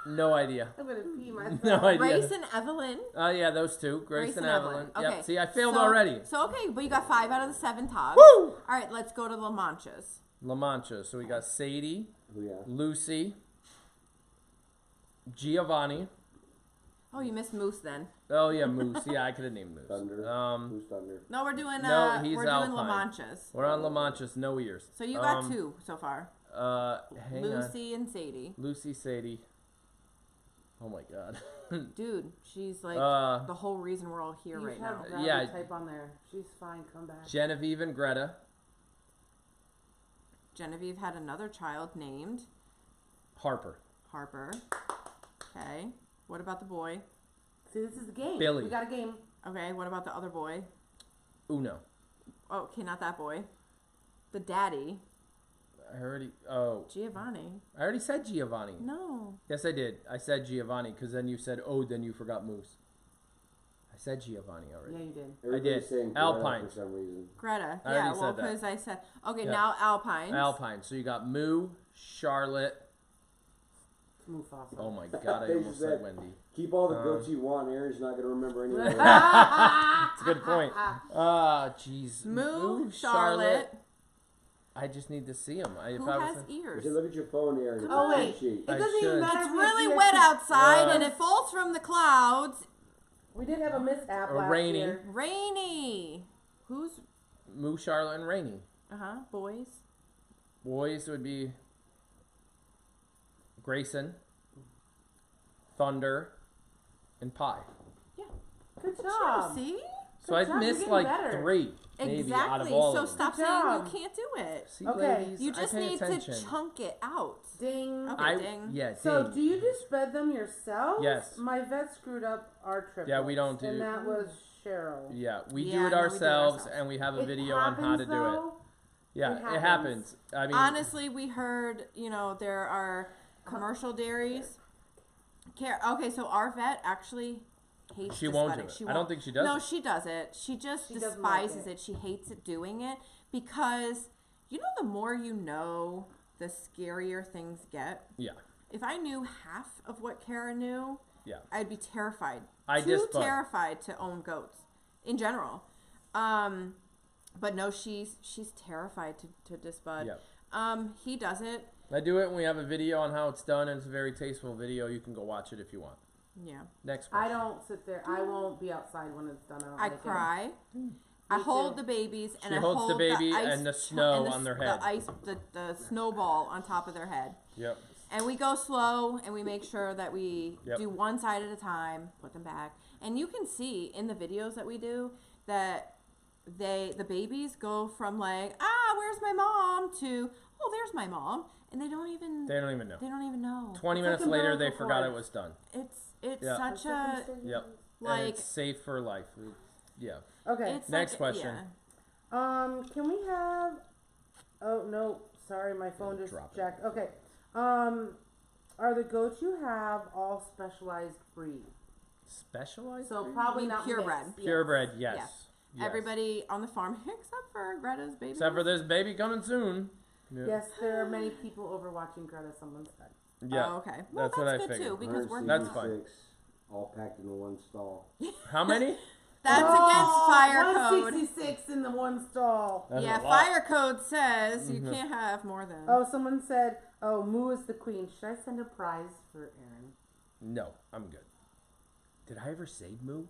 No idea. I'm going to pee myself. No idea. Grace and Evelyn. Yeah, those two. Grace and Evelyn. Okay. Yep. See, I failed so, already. So okay, but you got 5 out of the 7 togs. Woo! All right, let's go to La Manchas. La Mancha. So we got Sadie, Oh, yeah. Lucy, Giovanni. Oh, you missed Moose then. Oh yeah, Moose. Yeah, I could have named Moose. Thunder. Who's Thunder? No, we're doing No, he's we're doing La Alpine. Manchas. We're on La Manchas, no ears. So you got 2 so far. Hang on. Lucy and Sadie. Lucy, Sadie. Oh my God. Dude, she's like Uh, the whole reason we're all here You right have now. Gravity Yeah. type on there. She's fine. Come back. Genevieve and Greta. Genevieve had another child named Harper. Harper. Okay. What about the boy? See, this is a game. Billy. We got a game. Okay, what about the other boy? Uno. Oh, okay, not that boy. The daddy. I already. Oh, Giovanni. I already said Giovanni. No. Yes, I did. I said Giovanni because then you said then you forgot Moose. I said Giovanni already. Yeah, you did. Everybody's did. saying Greta Alpine. for some reason. Greta. I Yeah, already well, said that. because I said. Okay, Yeah. now Alpine. Alpine. So you got Moo, Charlotte. Mufasa. Oh my God, I They almost said said- Wendy. Keep all the goats you want. Aaron's not gonna remember any of them. That's a good point. Jeez. Moo, Charlotte. I just need to see him. Who has ears? Just look at your phone, Aaron. It's Oh, a wait. cheat sheet. It I doesn't even should. matter. It's if we really have wet to- outside and it falls from the clouds. We did have a mishap Or last rainy. year. Rainy. Who's Moo, Charlotte, and Rainy. Boys. Boys would be Grayson, Thunder, and Pie. Good Sure, job. see? So Good I've job, you're missed getting like better. 3 maybe out of Exactly. all So of them. stop Good saying job. you can't do it. See, Okay. ladies, You just I pay need attention. to chunk it out. Ding. Okay, ding. Yeah, So, ding. do you just bed them yourself? Yes. My vet screwed up our trip. Yeah, we don't do- And that was Cheryl. Yeah, we Yeah, do it no, we do it ourselves, ourselves. and we have a It video on how to happens, do it. though. Yeah, It it happens. I mean, Honestly, we heard, there are commercial dairies. Okay, so our vet actually hates she won't do disbudding. it. She I don't won't. think she does. No, it. she does it. She just She doesn't like despises it. it. She hates it doing it because, the more you know, the scarier things get. Yeah, If I knew half of what Kara knew, yeah. I'd be terrified. I Too disbud. terrified to own goats in general. But no, she's terrified to disbud. Yeah. He does it. I do it, and we have a video on how it's done, and it's a very tasteful video. You can go watch it if you want. Yeah. Next I question. don't sit there. I won't be outside when it's done. I don't I like it. cry. I Me hold too. the babies and She I holds hold the baby ice and the ch- snow and on their head. The snowball on top of their head. Yep. And we go slow and we make sure that we Yep. do one side at a time, put them back. And you can see in the videos that we do that the babies go from like, where's my mom, to, oh, there's my mom. And they don't even They don't even know. they don't even know. 20 It's minutes like later, they umbilical forgot it cord. was done. It's Yeah. such a Yep. And like it's safe for life. Yeah. Okay. it's Next such question. Can we have? Oh no, sorry, my phone just Drop it. jacked. Okay. Are the goats you have all specialized breed? Specialized? So breed? probably mean not purebred. mixed. Purebred, yes. Yeah. Yes. Everybody on the farm except for Greta's baby. Except for this baby coming soon. Yeah. Yes, there are many people over watching Greta. Someone said. Yeah. Oh, okay. Well, That's what I good figured. too because we're That's fine. 166, all packed in one stall. How many? That's against fire code. 166 in the one stall. That's Yeah, a lot. fire code says you Mhm. can't have more than. Oh, someone said, "Oh, Moo is the queen." Should I send a prize for Aaron? No, I'm good. Did I ever say moo?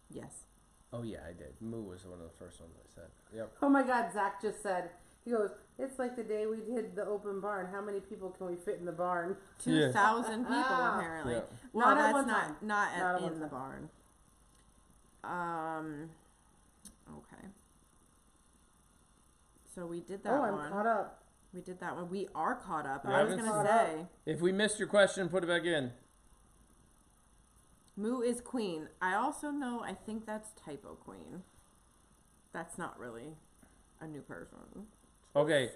Yes. Oh, yeah, I did. Moo was one of the first ones I said. Yep. Oh my God, Zach just said. He goes, "It's like the day we did the open barn. How many people can we fit in the barn?" 2,000 people Ah. apparently. Yeah. Well, Not at that's one not time. not, Not at in one the time. barn. Okay. So we did that Oh, I'm one. caught up. We did that one. We are caught up. You I was haven't gonna caught say If we missed your question, put it back in. Moo is queen. I also know. I think that's typo queen. That's not really a new person. Okay,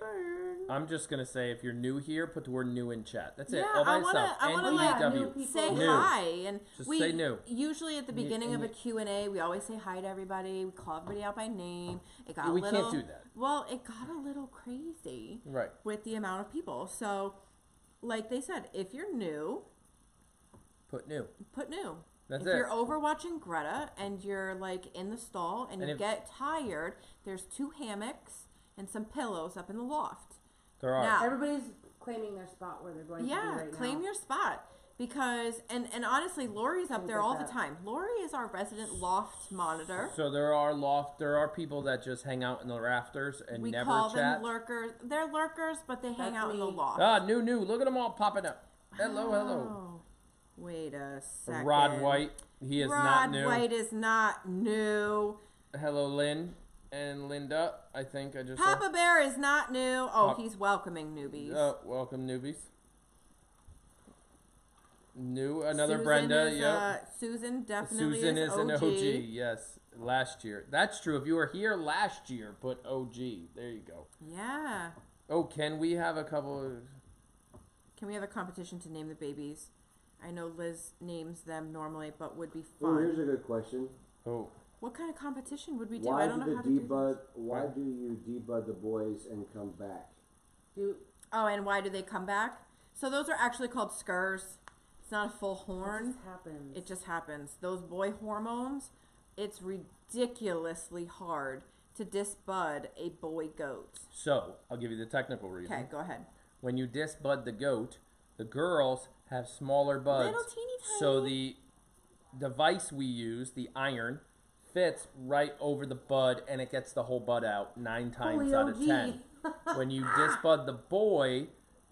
I'm just going to say if you're new here, put the word new in chat. That's it. Yeah, All by I wanna- itself. I wanna, like, N-E-W. new people. Say New. hi, and Just we say new. usually at the New- beginning of a and Q&A, we always say hi to everybody. We call everybody out by name. It got We a little, can't do that. Well, it got a little crazy Right. with the amount of people. So, like they said, if you're new, Put new. put new. That's if it. you're over watching Greta and you're like in the stall and And you if- get tired, there's 2 hammocks and some pillows up in the loft. There are. Now, Everybody's claiming their spot where they're going to be yeah, right claim now. your spot because and honestly, Lori's up Things there like all the that. time. Lori is our resident loft monitor. So there are people that just hang out in the rafters and We never call chat. them lurkers. They're lurkers, but they hang That's out in the me. loft. New. Look at them all popping up. Hello. Oh, wait a second. Rod White. He is Rod not new. White is not new. Hello, Lynn and Linda. I think I just Papa Bear is not new. Oh, Pop- he's welcoming newbies. welcome, newbies. Another Susan Brenda. is, Yep. Susan definitely Susan is is an OG. OG. Yes, last year. That's true. If you were here last year, put OG. There you go. Yeah. Oh, can we have a couple of... Can we have a competition to name the babies? I know Liz names them normally, but would be Oh, fun. here's a good question. Oh, What kind of competition would we do? Why I don't know do how the to do debud? this. Why do you debud the boys and come back? Do Oh, and why do they come back? So those are actually called skurs. It's not a full horn. What happens? It just happens. Those boy hormones, it's ridiculously hard to disbud a boy goat. so I'll give you the technical reason. Okay, go ahead. When you disbud the goat, the girls have smaller buds. Little teeny tiny. So the device we use, the iron, fits right over the bud and it gets the whole bud out 9 times Holy out of OG. 10. When you disbud the boy,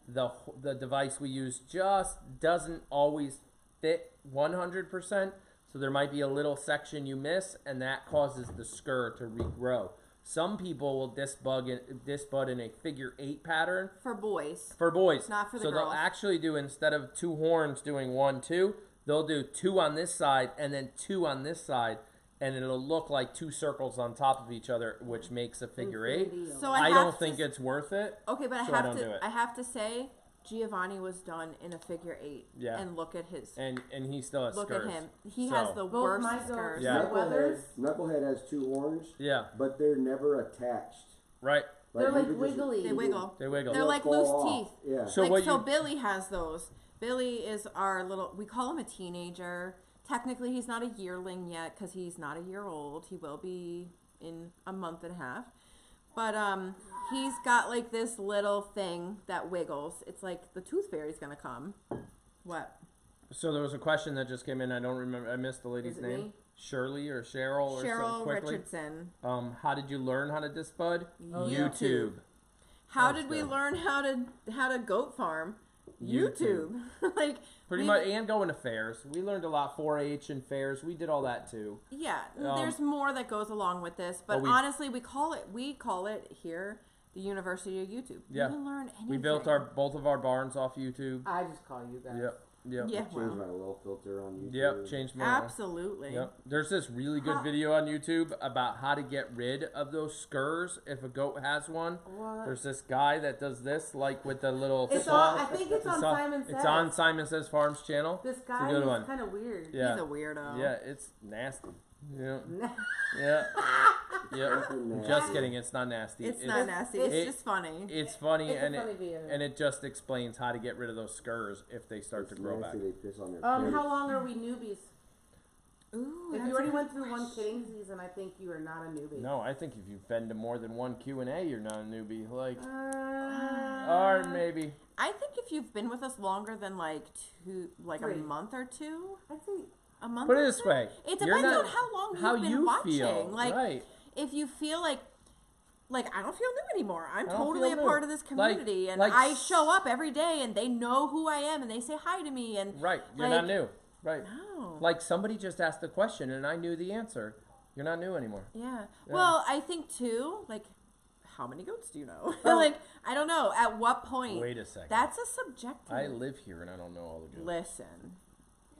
the device we use just doesn't always fit 100%. So there might be a little section you miss, and that causes the skir to regrow. Some people will disbud in a figure 8 pattern For boys. for boys. Not for the so girls. they'll actually do, instead of 2 horns doing 1, 2, they'll do 2 on this side and then 2 on this side, and it'll look like 2 circles on top of each other, which makes a figure 8. So I have don't to think it's worth it. Okay, but so I don't do it. I have to say, Giovanni was done in a figure 8. Yeah. And look at his. And he still has Look skirts. at him. He So- has the Both worst my goats. skirts. Yeah. Weathers. Knucklehead has 2 horns, Yeah, but they're never attached. right. They're you like could just- wiggly. They wiggle. They wiggle. They're like fall loose off. teeth. Yeah. So like, what so you- Billy has those. Billy is our little, we call him a teenager. Technically, he's not a yearling yet because he's not a year old. He will be in a month and a half. But he's got like this little thing that wiggles. It's like the tooth fairy's going to come. What? So there was a question that just came in. I don't remember. I missed the lady's Is it name. me? Shirley or Cheryl or Cheryl something quickly. Richardson. How did you learn how to disbud? Oh, yeah. YouTube. How That's did we good. learn how to goat farm? YouTube. Like Pretty we- much, and going to fairs. We learned a lot. 4-H and fairs. We did all that too. Yeah, there's more that goes along with this, but we- honestly, we call it here the University of YouTube. Yeah. You can learn anything. We built both of our barns off YouTube. I just call you guys. Yep. Yep. Yeah, Change well, my little filter on YouTube. Yep. Changed my. absolutely. Yep. There's this really good video on YouTube about how to get rid of those skurs if a goat has one. What? There's this guy that does this, like with the little It's saw. on. I think it's on It's on- Simon Says. It's on Simon Says Farms channel. This It's guy a good is one. kind of weird. Yeah. He's a weirdo. Yeah, it's nasty. Yeah. Yeah. Yeah. Nothing Just nasty. kidding. It's not nasty. It's not nasty. It's it- just funny. It's funny, It's a and funny video. it just explains how to get rid of those skurs if they start It's to grow back. nasty, they piss on their How pants. long are we newbies? Ooh, If that's you already a went good through one question. kidding season, I think you are not a newbie. No, I think if you've been to more than one Q&A, you're not a newbie. Like, Uh, or maybe. I think if you've been with us longer than like a 3. month or 2, I'd say a month. Put it or this 2? way. It you're depends not- on how long how you've been you watching. feel. Like, right. if you feel like I don't feel new anymore. I'm I don't totally feel a new. part of this Like- community, and like I show up every day, and they know who I am, and they say hi to me, and Right. You're like, not new. Right. No. Like somebody just asked a question and I knew the answer. You're not new anymore. Yeah. Yeah. Well, I think too, like, how many goats do you know? Oh. Like, I don't know. At what point? Wait a second. That's a subjective. I live here and I don't know all the goats. Listen,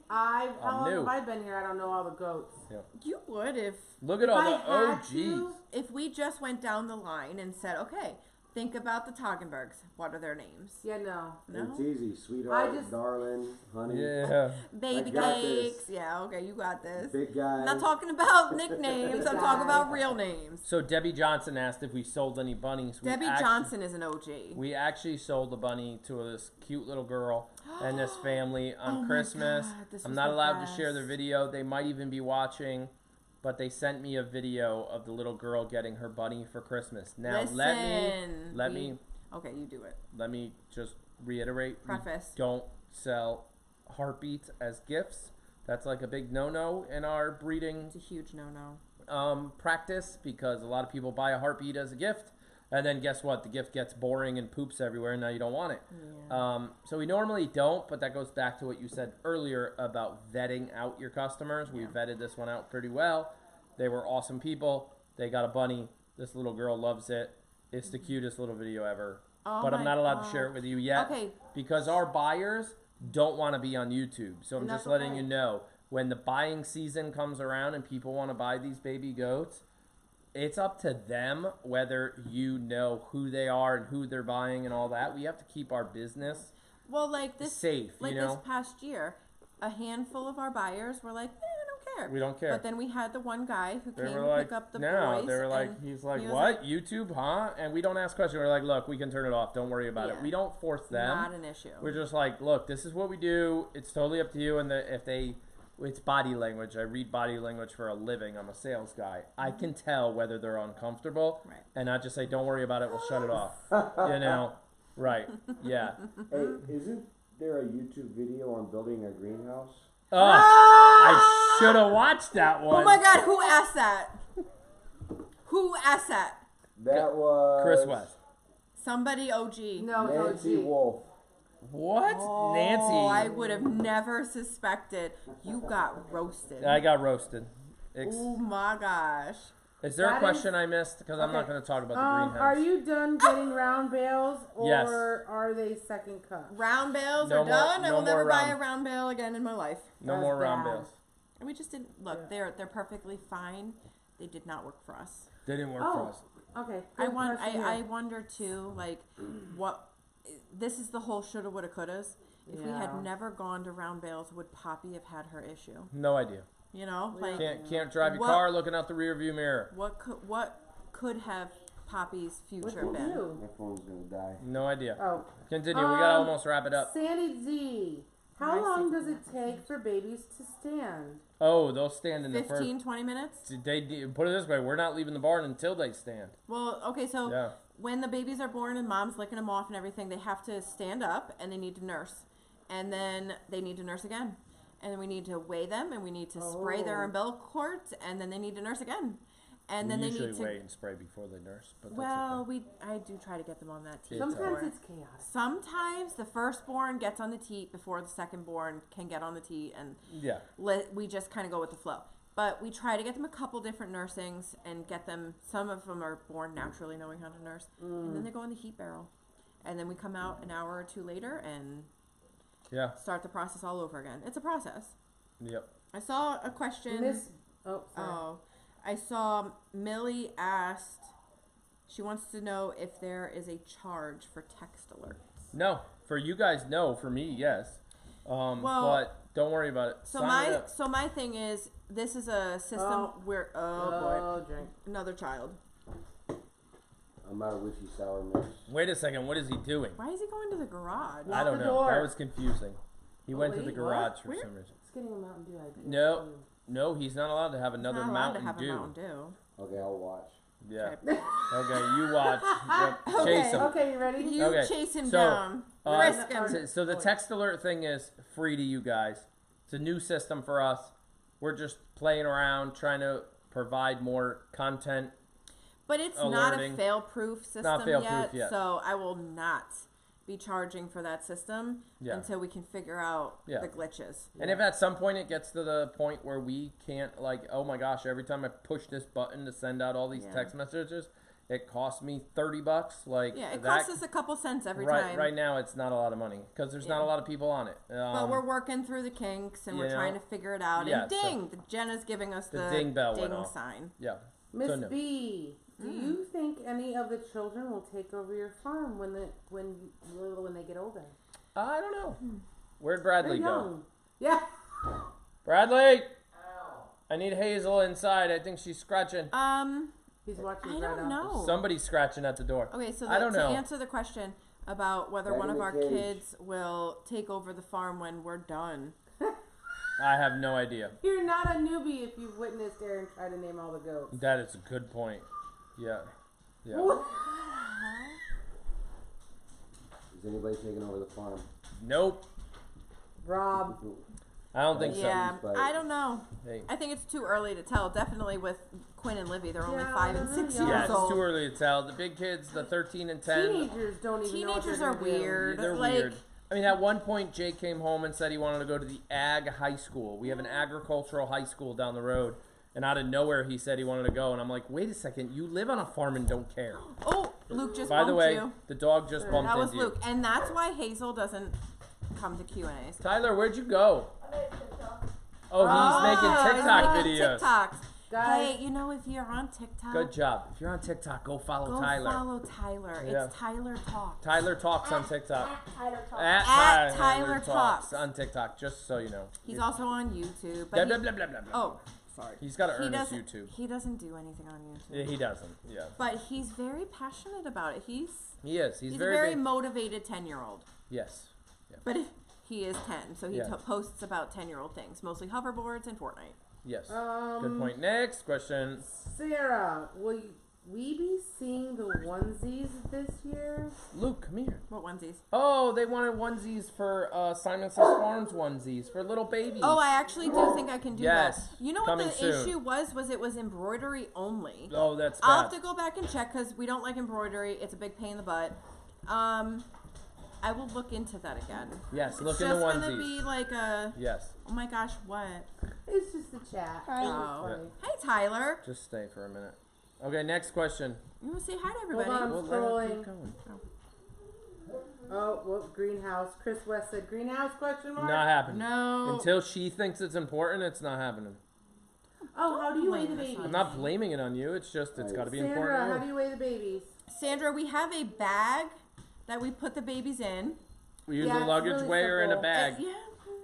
how I'm long new. have I been here? I don't know all the goats. you would if Look at If all I the had OGs. to- if we just went down the line and said, okay, think about the Toggenbergs. What are their names? Yeah, no. No. It's easy. Sweetheart, I just- darling, honey, Yeah. Baby I got cakes. this. Yeah. Okay, you got this. big guy. I'm not talking about nicknames. I'm talking guy. about real names. So Debbie Johnson asked if we sold any bunnies. Debbie Johnson is an OG. We actually sold a bunny to this cute little girl and this family on Oh my Christmas. God, this I'm was not the allowed to share their best. video. They might even be watching, but they sent me a video of the little girl getting her bunny for Christmas. Now Listen, let me Okay, you do it. just reiterate. we Preface. don't sell heartbeats as gifts. That's like a big no-no in our breeding It's a huge no-no. practice because a lot of people buy a heartbeat as a gift, and then guess what? The gift gets boring and poops everywhere, and now you don't want it. Yeah. So we normally don't, but that goes back to what you said earlier about vetting out your customers. We vetted this one out pretty well. They were awesome people. They got a bunny. This little girl loves it. It's the cutest little video ever. Oh But I'm my not allowed God. to share it with you yet Okay. because our buyers don't want to be on YouTube. So I'm And just that's letting okay. you know, when the buying season comes around and people want to buy these baby goats, it's up to them whether you know who they are and who they're buying and all that. We have to keep our business Well, like this, safe, like you know? this past year, a handful of our buyers were like, I don't care. We don't care. But then we had the one guy who They came were to like, pick up the no, boys. they were like, and he's like, he was what? like, YouTube, huh? And we don't ask questions. We're like, look, we can turn it off. Don't worry about it. Yeah. We don't force them. not an issue. We're just like, look, this is what we do. It's totally up to you. And if they, it's body language. I read body language for a living. I'm a sales guy. I can tell whether they're uncomfortable, Right. and I just say, don't worry about it. We'll shut it off. You know, right? Yeah. Hey, isn't there a YouTube video on building a greenhouse? I should have watched that one. Oh my God, who asked that? Who asked that? That was Chris West. Somebody OG. No, Nancy Wolf. What? Oh, Nancy. I would have never suspected. You got roasted. I got roasted. Oh my gosh. Is there a That question I missed? Because I'm not okay. going to talk about the greenhouse. Are you done getting round bales, or Yes. are they second cut? Round bales No are more- done. I no will never more buy a round- round bale again in my life. No That's more round bad. bales. And we just didn't look. They're perfectly fine. They did not work for us. They didn't work Oh. for us. Okay. I wonder too, like, what. This is the whole shoulda, woulda, couldas. If we Yeah. had never gone to round bales, would Poppy have had her issue? No idea. You know, like Can't drive your What- car looking out the rear view mirror. what could have Poppy's What future do you been? do? My phone's gonna die. No idea. Oh, Continue. We gotta almost wrap it up. Sandy Z. How Nice long to- does it take for babies to stand? Oh, they'll stand in the 15, 20 minutes? first. They put it this way: we're not leaving the barn until they stand. Well, okay, so Yeah. when the babies are born and mom's licking them off and everything, they have to stand up and they need to nurse. And then they need to nurse again. And then we need to weigh them and we need to spray their Oh. umbilical cords and then they need to nurse again. And then we they usually need to wait and spray before they nurse, but well, that's I do try to get them on that teat. It's Sometimes before. it's chaotic. Sometimes the firstborn gets on the teat before the secondborn can get on the teat, and okay. Yeah. we just kind of go with the flow. But we try to get them a couple different nursings and get them. Some of them are born naturally knowing how to nurse, and then they go in the heat barrel, and then we come out an hour or two later and Yeah. start the process all over again. It's a process. Yep. I saw a question. Sorry. Oh, I saw Millie asked. She wants to know if there is a charge for text alerts. No, for you guys, no. For me, yes. Well, but don't worry about it. So Sign it up. my thing is, this is a system Oh. where Drink. another child. I'm out of wishy sourness. Wait a second. What is he doing? Why is he going to the garage? I don't the know. door. That was confusing. He went to the wait, garage what? for Where? some reason. It's getting a Mountain Dew idea. No. No, he's not allowed to have another Not allowed to Mountain have Dew. a Mountain Dew. Okay, I'll watch. Yeah. Okay. Okay, you watch. Yep. Okay. Chase him. Okay, you ready? You Okay, chase him so, down. Frisk him. So the text alert thing is free to you guys. It's a new system for us. We're just playing around, trying to provide more content. But it's alerting. not a fail-proof system Not fail-proof yet. so I will not be charging for that system Yeah. until we can figure out Yeah. the glitches. And if at some point it gets to the point where we can't, like, oh my gosh, every time I push this button to send out all these Yeah. text messages, it costs me $30. Like, Yeah, it that, costs us a couple cents every right, time. Right now, it's not a lot of money because there's not Yeah. a lot of people on it. But we're working through the kinks and we're you trying know, to figure it out. yeah, and so- ding, Jenna's giving us The the ding bell went ding off. sign. Yeah. Miss So no. B, do you think any of the children will take over your farm when they get older? I don't know. Where'd Bradley They're go? young. Yeah. Bradley! I need Hazel inside. I think she's scratching. He's watching. I right don't now. know. Somebody's scratching at the door. Okay, so I don't to know. answer the question about whether Back one in of the our cage. kids will take over the farm when we're done. I have no idea. You're not a newbie if you've witnessed Aaron try to name all the goats. That is a good point. Yeah. Yeah. Is anybody taking over the farm? Nope. Rob. I don't think Yeah, but- I don't know. so. Hey. I think it's too early to tell. Definitely with Quinn and Livy, they're only Yeah, 5 and they're 6 young. years Yeah, it's old. too early to tell. The big kids, the 13 and 10, Teenagers don't even know what Teenagers they're are gonna do. weird. they're like, weird. I mean, at one point, Jake came home and said he wanted to go to the ag high school. We have an agricultural high school down the road. And out of nowhere, he said he wanted to go. And I'm like, wait a second. You live on a farm and don't care. Oh, Luke just By bumped the way, you. the dog just bumped That was into you. Luke, and that's why Hazel doesn't come to Q&As. Tyler, where'd you go? Oh, Oh, he's making TikTok he's making videos. TikToks. Guys. Hey, you know, if you're on TikTok, Good job. If you're on TikTok, go follow go Tyler. follow Tyler. Yeah. It's Tyler Talks. Tyler Talks on TikTok. At Tyler Talks. on TikTok, just so you know. He's also on YouTube. Blah, But blah, he, blah, blah, blah, blah. oh, sorry. He's got to He earn his doesn't. YouTube. He doesn't do anything on YouTube. Yeah, he doesn't. Yeah. But he's very passionate about it. He's He is. He's a very, very big. motivated 10-year-old. Yes. But he is 10, so he Yeah. posts about 10-year-old things, mostly hoverboards and Fortnite. Yes. Um, Good point. Next question. Sarah, will we be seeing the onesies this year? Luke, come here. What onesies? Oh, they wanted onesies for Simon Says Farms onesies for little babies. Oh, I actually do think I can do Yes, that. You know what coming the soon. issue was it was embroidery only. Oh, that's bad. I'll have to go back and check because we don't like embroidery. It's a big pain in the butt. I will look into that again. Yes, look It's into just onesies. gonna be like a. Yes, Oh my gosh, what? It's just a chat. Hi. It's Oh. funny. Hey, Tyler. just stay for a minute. Okay, next question. You want to say hi to everybody? on. Well, let her keep scrolling. going. Oh, well, greenhouse. Chris West said greenhouse question mark? Not happening. No. Until she thinks it's important, it's not happening. Oh, how do you weigh the Blame us babies? on I'm not blaming it on you. It's just it's got to be Sandra, important. how to do you. you weigh the babies? Sandra, we have a bag that we put the babies in. We use Yeah, a it's luggage really weigher in a simple. bag. Yeah.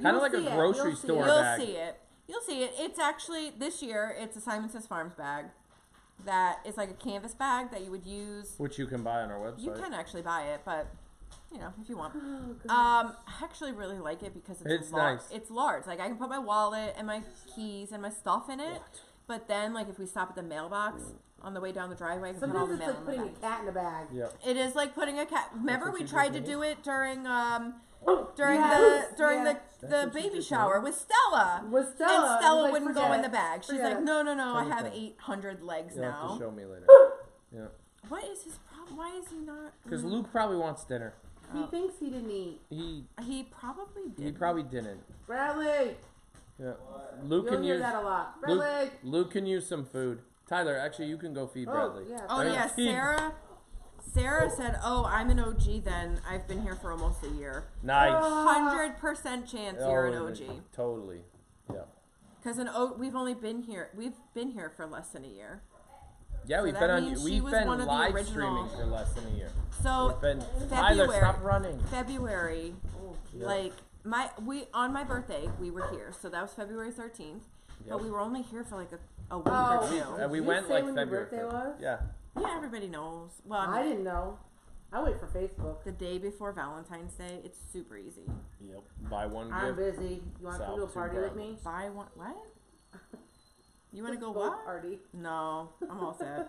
Kind of You'll like see a it. grocery You'll see store it. You'll bag. see it. You'll see it. It's actually this year. It's a Simon Says Farms bag. That is like a canvas bag that you would use. Which you can buy on our website. You can actually buy it, but you know if you want. Oh, goodness. I actually really like it because It's lar- nice. It's large. Like I can put my wallet and my keys and my stuff in it. But then, like if we stop at the mailbox on the way down the driveway, I can put all Sometimes the it's mail like in the putting bag. a cat in a bag. Yep. It is like putting a cat. Remember, what we you tried to just do it during Yes, during yes. the That's what you baby just shower did. with Stella. With Stella. And I Stella was like, wouldn't go forget in the it. bag. She's Forget like, it. no, I Tell have me. 800 legs You'll have to now. show me later. Yeah. What is his problem? Why is he not? Because Luke probably wants dinner. He thinks he didn't eat. He probably did. He probably didn't. Bradley! Yeah. Luke You'll can hear use that a lot. Bradley! Luke can use some food. Tyler, actually, you can go feed Bradley. yeah. Oh Right? yeah, Feed- Sarah said, "Oh, I'm an OG. Then I've been here for almost a year. Nice. 100% chance you're an Oh, OG. Totally. Yeah. Because we've only been here. We've been here for less than a year. Yeah, So we've that been on. means she We've was been one of the live original- streaming for less than a year. So We've been. Tyler, February. stop running. February, Yeah. like on my birthday, we were here. So that was February 13th. Yep. But we were only here for like a week Oh, or two. And we Did you went say like when your February. birthday 1st. was? Yeah. Yeah, everybody knows. Well, I didn't know. I wait for Facebook. the day before Valentine's Day, it's super easy. Yep. Buy one I'm gift. busy. You want to Sal, come to a two party with brothers. me? Buy one. What? You want to go Go what? party. No, I'm all set.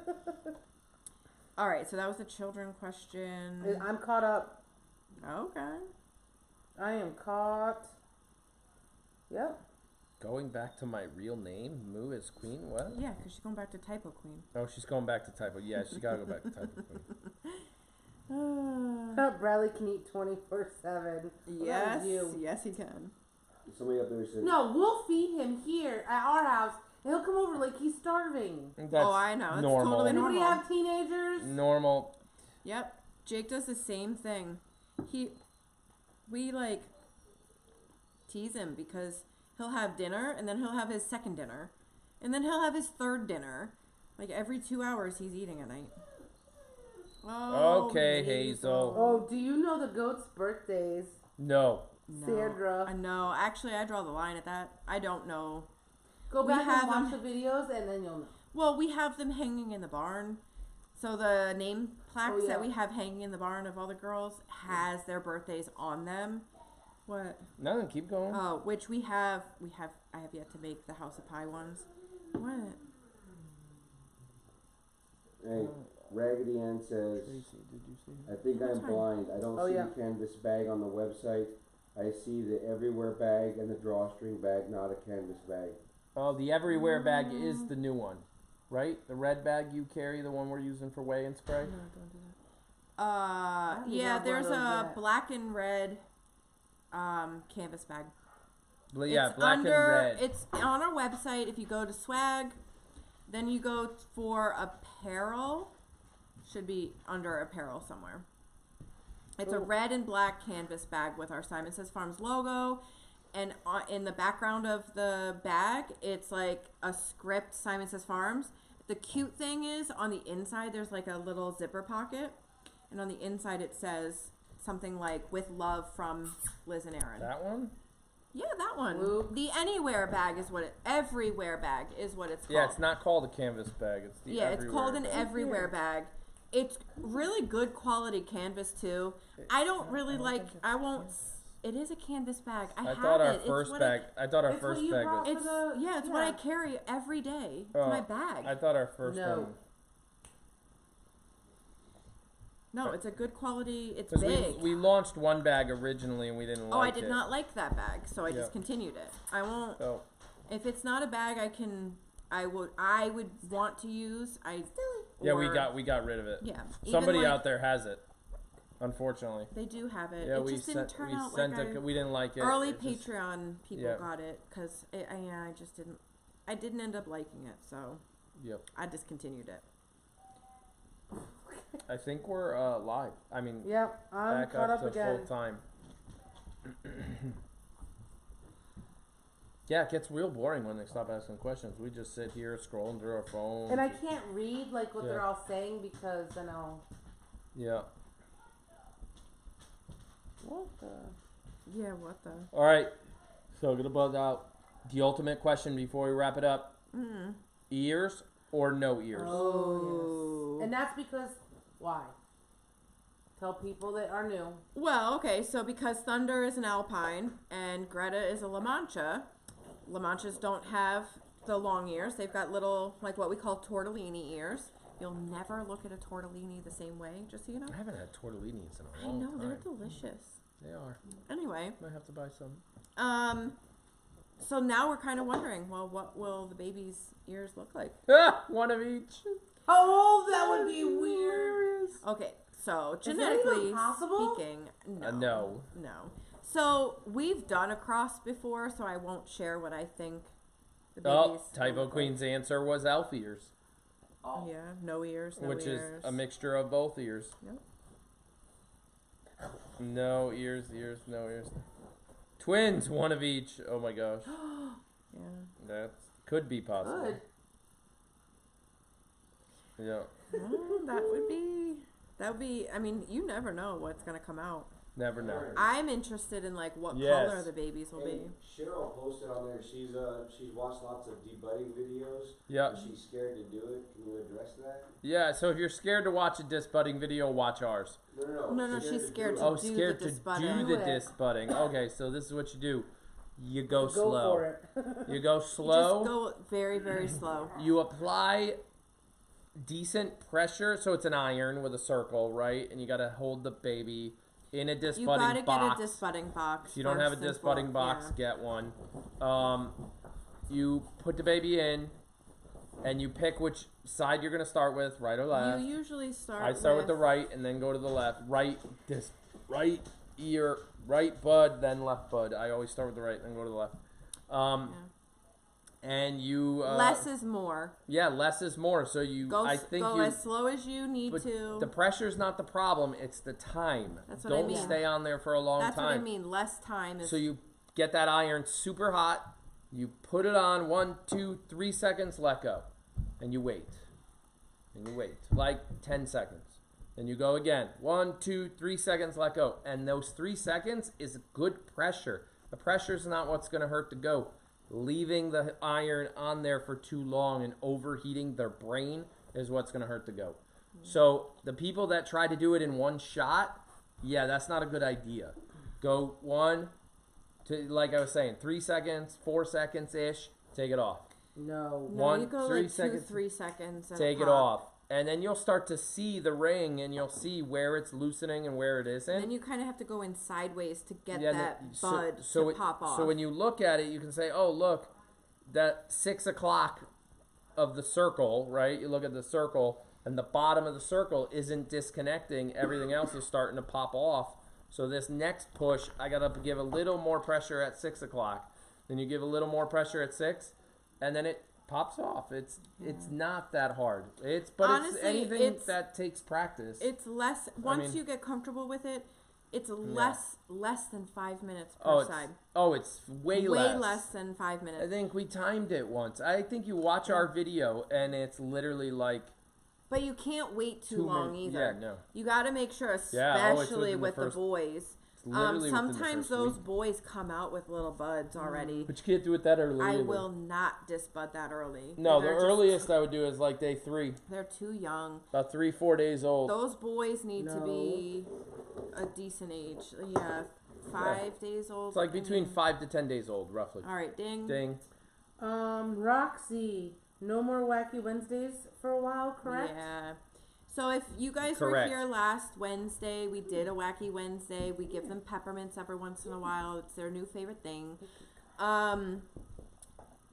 All right, so that was the children question. I'm caught up. Okay. I am caught. Yep. Going back to my real name, Moo is Queen. What? Yeah, because she's going back to Typo Queen. Oh, she's going back to typo. Yeah, she's gotta go back to typo. Queen. Bradley can eat 24/7. Yes, you. yes, he can. Somebody up there said, No, we'll feed him here at our house. And he'll come over like he's starving. That's Oh, I know. It's normal. totally Anybody normal. have teenagers? Normal. Yep. Jake does the same thing. We like tease him because he'll have dinner and then he'll have his second dinner. And then he'll have his third dinner. Like every 2 hours he's eating at night. Oh, Okay, Hazel. Oh, do you know the goat's birthdays? No. No. Sandra. I know. Actually, I draw the line at that. I don't know. Go We back have and watch them- the videos and then you'll know. Well, we have them hanging in the barn. So the name plaques that yeah. we have hanging in the barn of all the girls has their birthdays on them. What? No, keep going. Oh, which we have. I have yet to make the House of Pie ones. What? hey, Raggedy Ann says, Tracy, did you see her? I think I'm That's fine. blind. I don't Oh, see yeah. the canvas bag on the website. I see the everywhere bag and the drawstring bag, not a canvas bag. Oh, the everywhere bag is the new one, right? The red bag you carry, the one we're using for weigh and spray. No, don't do that. do Yeah, not want there's those a yet. black and red canvas bag. Yeah, It's black under, and red. It's on our website. If you go to swag, then you go for apparel. Should be under apparel somewhere. It's a red and black canvas bag with our Simon Says Farms logo. And in the background of the bag, it's like a script, Simon Says Farms. The cute thing is, on the inside, there's like a little zipper pocket. And on the inside, it says something like, with love from Liz and Aaron. That one? Yeah, that one. Whoop. The anywhere bag is what everywhere bag is what it's called. Yeah, it's not called a canvas bag. It's the Yeah, it's everywhere called an bag. everywhere bag. It's really good quality canvas too. I don't really like. I won't. It is a canvas bag. I have thought our it. first it's bag. I thought our It's first what you bag brought was. for It's the- yeah. It's what yeah. I carry every day. It's Oh, my bag. I thought our first No. one. No, it's a good quality. It's Because big. we launched one bag originally and we didn't like it. Oh, I did not like that bag, so I Yeah. discontinued it. I won't. So, If it's not a bag, I would want to use. yeah, we got rid of it. Yeah. Even Somebody like, out there has it. Unfortunately. They do have it. Yeah, it we just didn't sent turn we out sent like we didn't like it. early It just- Patreon people yeah. got it because I just didn't. I didn't end up liking it, so Yep. I discontinued it. I think we're live. I mean, Yep, I'm back caught up up to again. full time. Yeah, it gets real boring when they stop asking questions. We just sit here scrolling through our phone. And I can't read like what Yeah. they're all saying because then I'll. Yeah. What the? Yeah, what the? All right. So gonna buzz out the ultimate question before we wrap it up: ears or no ears? Oh. Yes. And that's because why? Tell people that are new. Well, okay, so because Thunder is an Alpine and Greta is a La Mancha, La Manchas don't have the long ears. They've got little, like what we call tortellini ears. You'll never look at a tortellini the same way, just so you know. I haven't had tortellinis in a I long know, time. they're delicious. They are. Anyway, Might have to buy some. so now we're kind of wondering, well, what will the baby's ears look like? Ah, one of each. Oh, that would be weird. Okay, so Is that genetically even possible? speaking, No. No. So we've done a cross before, so I won't share what I think the babies. Oh, will Typo look Queen's answer was elf ears, like. Yeah, no ears, no which ears. is a mixture of both ears. Yep. No ears, no ears. Twins, one of each. Oh my gosh. Yeah. That could be possible. Good. Yeah. Oh, that would be. I mean, you never know what's gonna come out. Never know. I'm interested in like what Yes. color the babies will be. And Cheryl posted on there. She's watched lots of debudding videos. Yeah. And she's scared to do it. Can you address that? Yeah, so if you're scared to watch a disc budding video, watch ours. No, she's scared do to Oh, it. do scared the to disc budding. do Do the it. disc budding. Okay, so this is what you do. You go Go slow. for it. You go You slow. just go very, very slow. You apply decent pressure, so it's an iron with a circle, right? And you got to hold the baby in a disc You budding gotta box. get a disc budding box. If you don't have a first and disc budding foremost, box, get one. You put the baby in, and you pick which side you're gonna start with, right or yeah. left. You usually start. I start with the right, and then go to the left. Right ear, right bud, then left bud. I always start with the right, then go to the left. And you less is more. Yeah, less is more. So you, Go, I think go you. as slow as you need But to. the pressure's not the problem; it's the time. That's what I Don't mean. stay on there for a long That's time. what I mean. Less time is. So you get that iron super hot, you put it on 1, 2, 3 seconds, let go. And you wait. And you wait. Like 10 seconds. Then you go again. 1, 2, 3 seconds, let go. And those 3 seconds is good pressure. The pressure's not what's going to hurt the goat. Leaving the iron on there for too long and overheating their brain is what's going to hurt the goat. So the people that try to do it in one shot, yeah, that's not a good idea. Go 1 to, like I was saying, 3 seconds, 4 seconds ish, take it off. No. no, 1, you go 3 like seconds, 2-3 seconds. And take it pop. off. And then you'll start to see the ring and you'll see where it's loosening and where it isn't. Then you kind of have to go in sideways to get Yeah, that so- bud so to it- pop off. So when you look at it, you can say, oh, look, that 6 o'clock of the circle, right? You look at the circle, and the bottom of the circle isn't disconnecting. Everything else is starting to pop off. So this next push, I got to give a little more pressure at 6 o'clock. Then you give a little more pressure at 6, and then it pops off. It's not that hard. It's Honestly, anything it's- that takes practice. It's less. Once mean- you get comfortable with it, it's less than 5 minutes per oh, side. it's way Way less. less than 5 I minutes. think we timed it once. I think you watch our video and it's literally like But you can't wait too 2 long minutes. either. Yeah, no. You got to make sure, Yeah, oh, it's especially within the with the first- boys. It's literally within the Sometimes first those week. boys come out with little buds already. But you can't do it that early. I either. will not disbud that early. No, the They're just- earliest I would do is like day 3, They're too young. about 3-4 days old. Those boys need to No. be a decent age. Yeah, 5 days old. It's like I between mean- 5 to 10 days old, roughly. All right, ding. Ding. Roxy, no more Wacky Wednesdays for a while, correct? Yeah. So if you guys Correct. were here last Wednesday, we did a Wacky Wednesday. We give them peppermints every once in a while. It's their new favorite thing.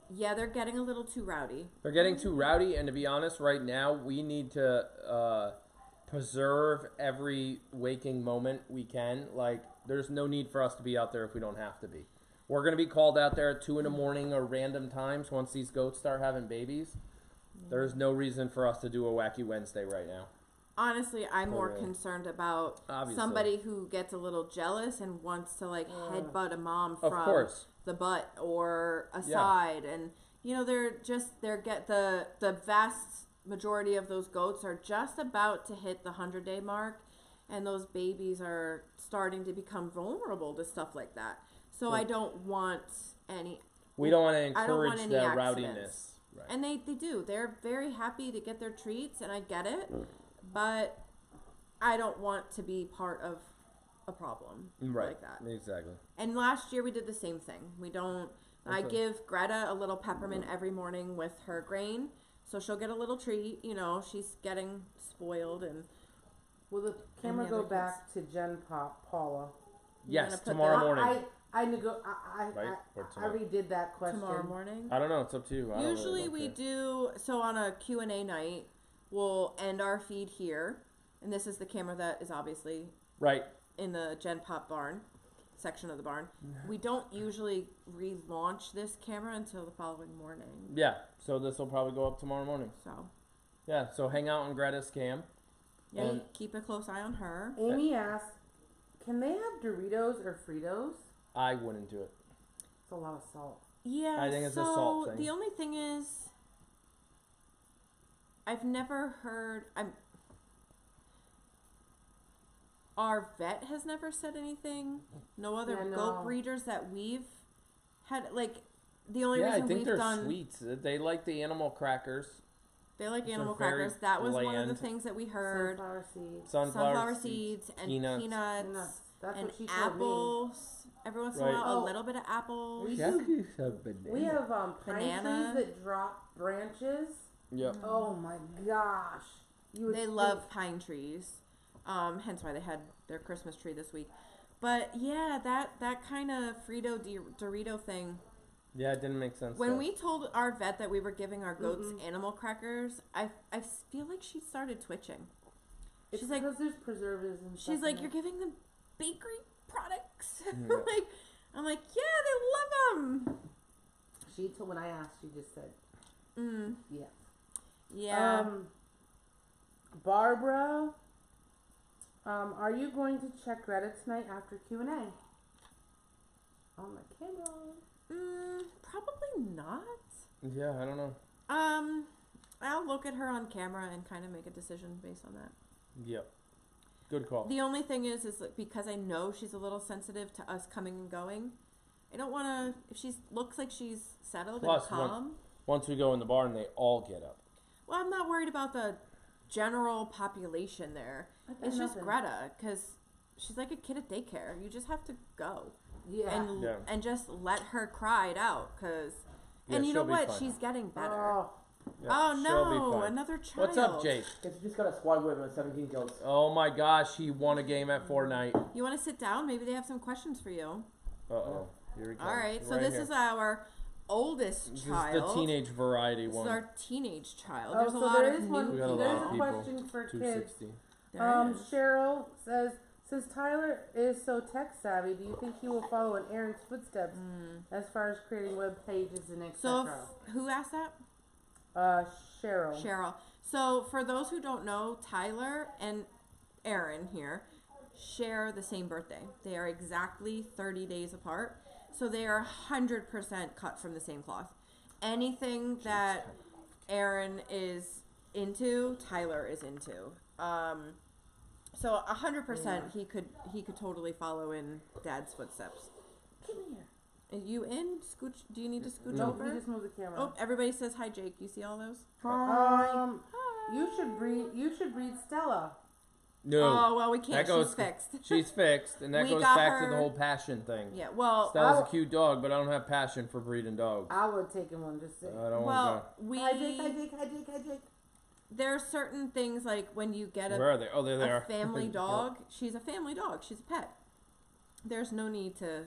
Yeah, they're getting a little too rowdy. They're getting too rowdy, and to be honest, right now we need to preserve every waking moment we can. Like, there's no need for us to be out there if we don't have to be. We're gonna be called out there at 2 a.m. or random times once these goats start having babies. There's no reason for us to do a Wacky Wednesday right now. Honestly, I'm more really. concerned about Obviously. somebody who gets a little jealous and wants to like headbutt a mom Of from course. the butt or a Yeah. side, and you know the vast majority of those goats are just about to hit the 100-day mark, and those babies are starting to become vulnerable to stuff like that. So I don't want any. We don't want to I don't want encourage any the accidents. rowdiness. Right. And they do. They're very happy to get their treats, and I get it. But I don't want to be part of a problem Right. like that. Exactly. And last year we did the same thing. We don't. I Okay. give Greta a little peppermint every morning with her grain, so she'll get a little treat. You know, she's getting spoiled, and Will the camera the go other back to Jen Paula? You're Yes, gonna put tomorrow the- morning. I Right? Or tonight? redid that question. tomorrow morning. I don't know. It's up to you. I don't Usually really we care. do, so on a Q&A night, we'll end our feed here, and this is the camera that is obviously Right. in the Gen Pop barn section of the barn. We don't usually relaunch this camera until the following morning. Yeah. So this will probably go up tomorrow morning. So Yeah. So hang out on Greta's cam. yeah, And- keep a close eye on her. Amy asked, "Can they have Doritos or Fritos?" I wouldn't do it. It's a lot of salt. Yeah, I think it's a so salt thing. the only thing is, I've never heard. Our vet has never said anything. No other Yeah, goat no. breeders that we've had, like, the only Yeah, I reason think we've they're done. sweets. They like the animal crackers, They like They're animal very crackers. That was one of the bland. things that we heard. Sunflower seeds. Sunflower seeds and peanuts. peanuts That's and what she told me. apples. Every once in Right. a while, Oh. a little bit of apples. We Yeah, do- you have banana. We have pine Banana. trees that drop branches. Yep. Oh my gosh! You would They think- love pine trees, hence why they had their Christmas tree this week. But yeah, that kind of Frito Dorito thing. Yeah, it didn't make sense. When though. we told our vet that we were giving our goats animal crackers, I feel like she started twitching. It's She's like, because there's preservatives and she's stuff like, in you're it. giving them bakery products. Yeah. Like, I'm like, yeah, they love them. She told when I asked, she just said yes. Yeah. Barbara, are you going to check Reddit tonight after Q&A? On the camera. Probably not. Yeah, I don't know. I'll look at her on camera and kind of make a decision based on that. Yep. Good call. The only thing is like, because I know she's a little sensitive to us coming and going, I don't want to. If she looks like she's settled Plus, and calm, Once we go in the barn, they all get up. well, I'm not worried about the general population there. It's just Greta, because she's like a kid at daycare. You just have to go Yeah. and just let her cry it out, because. Yeah, And you know she'll be what? fine. She's getting better. Oh, Yeah, Oh she'll be no, fine. another child. What's up, Jake? Because you just got a squad win with 17 kills. Oh my gosh, he won a game at Fortnite. You want to sit down? Maybe they have some questions for you. Uh-oh. Here he comes. All right, so Right this here. is our oldest This child. is the teenage variety This is one. our teenage child. Oh, There's a so lot there of is new one. We got a lot There's of a people. question for kids. 260. There is. Cheryl says, since Tyler is so tech savvy, do you think he will follow in Aaron's footsteps as far as creating web pages and So etc.? who asked that? Cheryl. Cheryl. So for those who don't know, Tyler and Aaron here share the same birthday. They are exactly 30 days apart. So they are 100% cut from the same cloth. Anything that Aaron is into, Tyler is into. So 100% he could totally follow in Dad's footsteps. Come here. Are you in? Scooch? Do you need to scooch No, over? we just moved the camera. Oh, everybody says hi, Jake. You see all those? You should breed Stella. No. Oh well, we can't. That goes- She's fixed. She's fixed, and that We goes got back to her- the whole passion thing. Yeah. Well, Stella's a cute dog, but I don't have passion for breeding dogs. I would take him one just to. I don't well, want we Hi Jake, hi Jake, hi Jake, hi Jake. there are certain things like when you get Where are they? Oh, there they a are. family dog. She's a family dog. She's a pet. There's no need to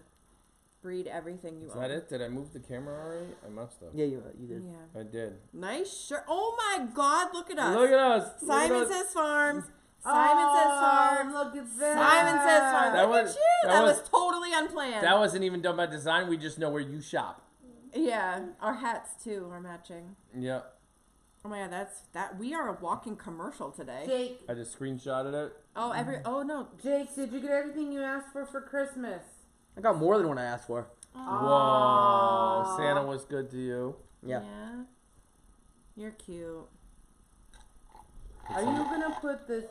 breed everything you Is own. that it? Did I move the camera already? I must have. Yeah, you did. Yeah. I did. Nice shirt. Oh my God! Look at us. Look at us. Simon Look at us. says farms. Simon says farms. Look at that. Simon says farms. That Look was- at you. that That was was- totally unplanned. That wasn't even done by design. We just know where you shop. Yeah, our hats too are matching. Yeah. Oh my God, that. We are a walking commercial today. Jake, I just screenshotted it. Oh no. Jake, did you get everything you asked for Christmas? I got more than what I asked for. Whoa. Santa was good to you. Yeah. You're cute. Are you gonna put the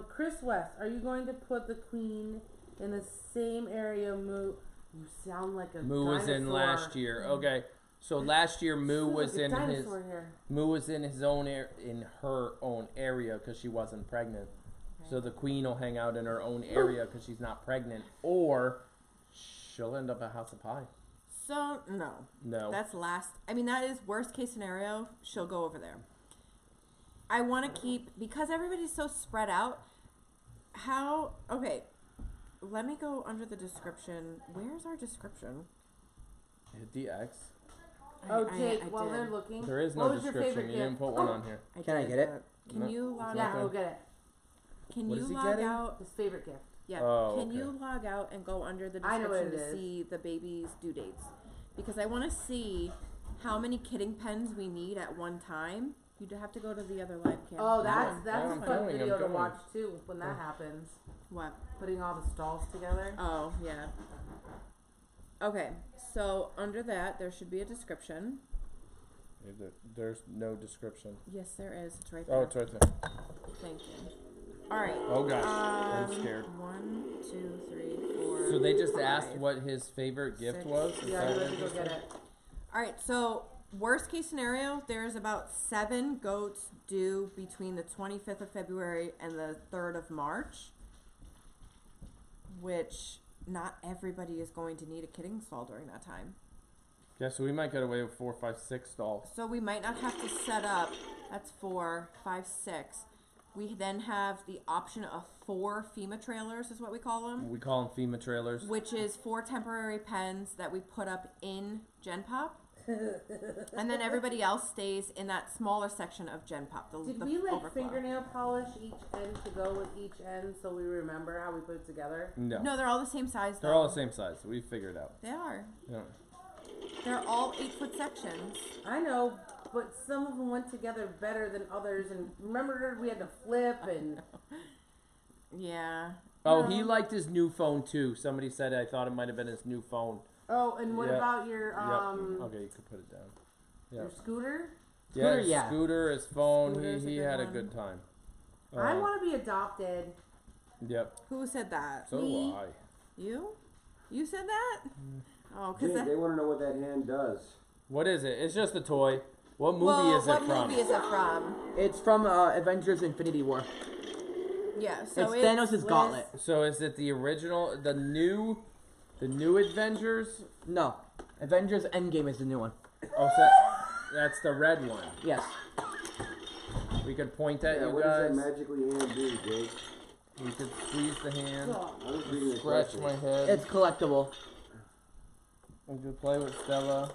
Chris West? Are you going to put the queen in the same area? Moo, you sound like a Moo was in dinosaur. last year. Okay. So last year Moo Sound was like a in his dinosaur here. Moo was in his own in her own area because she wasn't pregnant. So the queen will hang out in her own area because she's not pregnant, or she'll end up at House of Pie. So no. No. That's last. I mean, that is worst case scenario. She'll go over there. I want to keep, because everybody's so spread out. Okay, let me go under the description. Where's our description? Hit the X. Oh, I Jake, did. while they're looking, There is what no was your description. favorite You didn't gift? put one on here. Can I did, get it? but Can No, you it's log not Yeah, out? go get it. Can What you is he log getting? out? His favorite gift. Yeah. Oh, Can okay. you log out and go under the I know what description it to is. see the baby's due dates? Because I want to see how many kidding pens we need at one time. You'd have to go to the other live cam. Oh, Yeah, that's I'm a fun going, video I'm to going. watch too when that happens. What? Putting all the stalls together. Oh, yeah. Okay, so under that, there should be a description. There's no description. Yes, there is. It's right there. Oh, it's right there. Thank you. All right. Oh gosh, I'm scared. 1, 2, 3, 4. So they just asked 5. what his favorite gift 6. was? Is Yeah, that you what have to it go just get said? it. All right, so worst case scenario, there's about 7 goats due between the 25th of February and the 3rd of March, which not everybody is going to need a kidding stall during that time. Yeah, so we might get away with 4, 5, 6 stalls. So we might not have to set up, that's 4, 5, 6. We then have the option of 4 FEMA trailers is what we call them, We call them FEMA trailers. which is 4 temporary pens that we put up in Gen Pop. And then everybody else stays in that smaller section of Gen Pop. Did the we like overflow. fingernail polish each end to go with each end so we remember how we put it together? No. No, they're all the same size though. They're all the same size. We figured out. They are. Yeah. They're all 8-foot sections. I know, but some of them went together better than others. And remember, we had to flip and Yeah. Oh, No. he liked his new phone too. Somebody said I thought it might have been his new phone. oh, and what Yeah. about your Yep. Okay, you could put it down. your Yep. scooter? Scooter, his yeah. Scooter, his phone. Scooter's a He good had a one. good time. I want to be adopted. Yep. Who said that? So Me. do I. You? You said that? Mm. Oh, because Jake, they want to know what that hand does. What is it? It's just a toy. What movie well, is it what from? movie is it from? It's from Avengers Infinity War. Yeah, so It's Thanos' Liz- gauntlet. So is it the original, the new Avengers? No. Avengers Endgame is the new one. Oh, so that's the red one. Yes. We could point at Yeah, you what does that guys. magically hand do, Jake? We could squeeze the hand. I was reading the Scratch question. my head. It's collectible. We could play with Stella.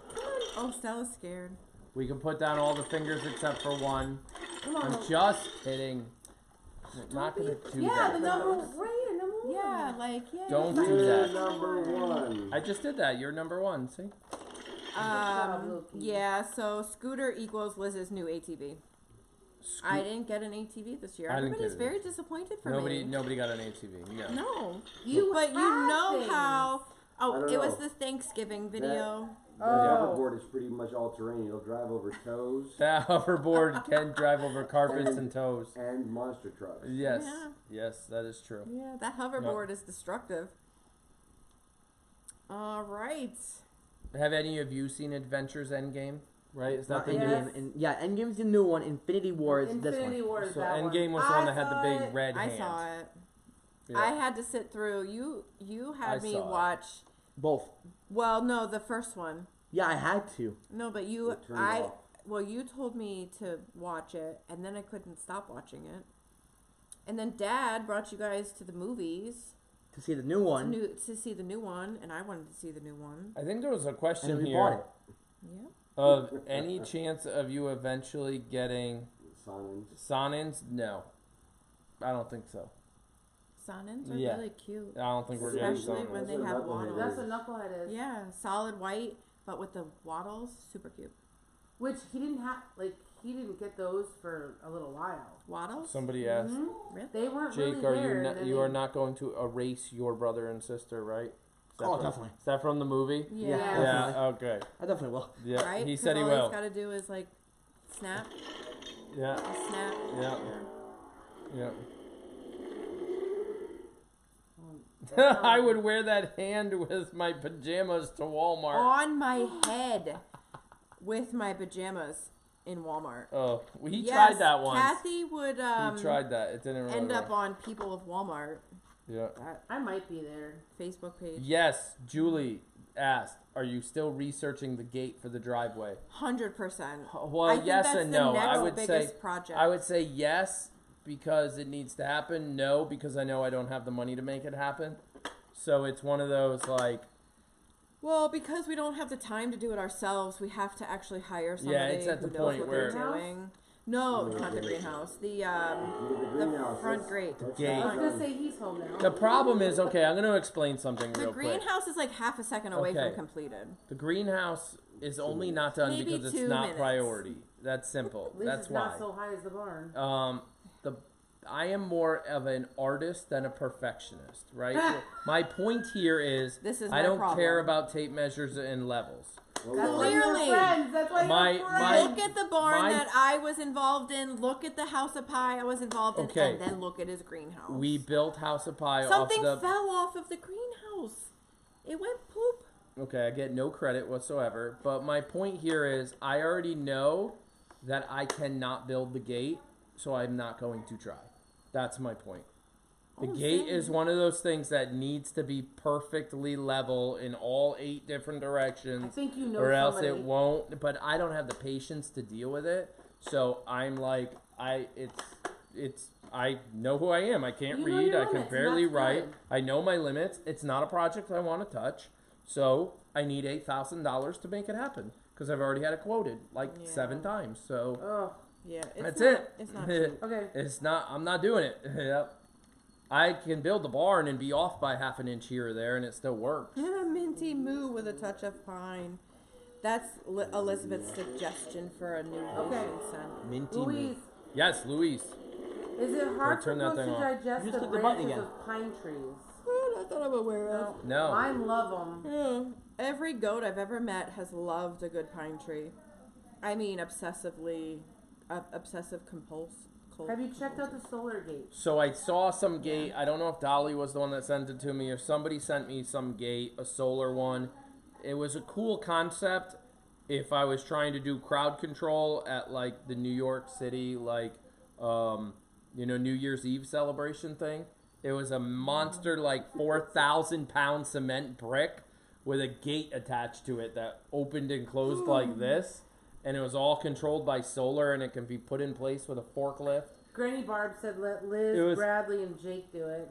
Oh, Stella's scared. We can put down all the fingers except for one. Come on. I'm just kidding. We're not gonna do Yeah, that. the number right here, number 1. Yeah, like, yeah. Don't like- do You're that. number 1. I just did that. You're number 1. See? Loki. Yeah, so Scooter equals Liz's new ATV. I didn't get an ATV this year. I didn't Everybody's get it. very disappointed for Nobody me. got an ATV. No. No. You But you have know things. how... I Oh, don't it was know. the Thanksgiving video. The Oh. hoverboard is pretty much all terrain. It'll drive over toes That hoverboard can drive over carpets and toes. and monster trucks. Yes. Yeah. Yes, that is true. Yeah, that hoverboard is destructive. All right. Have any of you seen Adventures Endgame? Right? Is that the Yes. new? Endgame, and yeah, Endgame's the new one. Infinity War is Infinity this one. War is So that Endgame one. was the one I that had the saw big it. red I hand. saw it. Yeah. I had to sit through. You had I me saw it. watch. Both. Well, no, the first one. Yeah, I had to. No, but you. It turned off. well, you told me to watch it, and then I couldn't stop watching it. And then Dad brought you guys to the movies To see the new one. to see the new one, and I wanted to see the new one. I think there was a question And we here bought it. Yeah. of any chance of you eventually getting Silence. Sonins? No, I don't think so. Sonins are Yeah. really cute. I don't think we're getting Especially when Sonins. they That's have what a knucklehead waddles. That's what Knucklehead is. Yeah, solid white, but with the waddles, super cute. Which he didn't have, like, he didn't get those for a little while. Waddles? Somebody asked, Really? They weren't Jake, really are there. you and not, then you they- are not going to erase your brother and sister, right? Is that Oh, from, definitely. Is that from the movie? Yeah. Yeah. Yeah. Okay. I definitely will. Yeah. Right? He 'Cause said he all will. he's got to do is like snap, Yeah. snap. Yeah. Yeah. Um, I would wear that hand with my pajamas to Walmart. On my head with my pajamas in Walmart. Oh, he Yes, tried that once. Kathy would He tried that. It didn't really end work. up on People of Walmart, Yeah. that I might be there. Facebook page. Yes, Julie asked, "Are you still researching the gate for the driveway?" 100%. Well, I think yes that's and the no. next I would biggest say project. I would say yes because it needs to happen. No, because I know I don't have the money to make it happen. So it's one of those like, Well, because we don't have the time to do it ourselves, we have to actually hire somebody it's at who the knows point what where- they're doing. No, not the greenhouse. The The greenhouse. front that's- grate. that's Gate. I was not gonna done. say he's home now. the problem is, okay, I'm going to explain something The real quick. greenhouse is like half a second away Okay. from completed. The greenhouse is only not done Maybe because it's 2 not minutes. priority. That's simple. At least That's it's why. not so high as the barn. I am more of an artist than a perfectionist, right? My point here is This is I my don't problem. care about tape measures and levels. Well, That's well, why you're Clearly. friends. That's why My- you're my- friends. Look at the barn my- that I was involved in. Look at the house of pie I was involved in, Okay. and then look at his greenhouse. We built House of Pie Something off the. fell off of the greenhouse. It went poop. Okay, I get no credit whatsoever. But my point here is I already know that I cannot build the gate, so I'm not going to try. That's my point. The Oh, gate same. is one of those things that needs to be perfectly level in all 8 different I directions. think you know Or else somebody. it won't. But I don't have the patience to deal with it. So I'm like, I know who I am. I can't You know read. your I can limits, and barely that's write. good. I know my limits. It's not a project I want to touch. So I need $8,000 to make it happen because I've already had it quoted like Yeah. 7 times. So Oh, Yeah, it's that's not, it. It's not cheap. okay. It's not. I'm not doing it. Yep. I can build the barn and be off by half an inch here or there, and it still works. Minty moo with a touch of pine. That's Elizabeth's suggestion for a new Okay. lotion scent. Minty. Louise, Yes, Louise. is it hard for turn that folks thing to off. digest Just the click the button branches again. of pine trees? Not that I'm aware of. No. Mine love them. Yeah. Every goat I've ever met has loved a good pine tree. I mean, obsessive compulsive. Have you checked out the solar gate? So I saw some gate. I don't know if Dolly was the one that sent it to me or somebody sent me some gate, a solar one. It was a cool concept. If I was trying to do crowd control at like the New York City, like, New Year's Eve celebration thing, it was a monster like 4,000 pound cement brick with a gate attached to it that opened and closed like this. And it was all controlled by solar, and it can be put in place with a forklift. Granny Barb said let Liz, It was- Bradley, and Jake do it.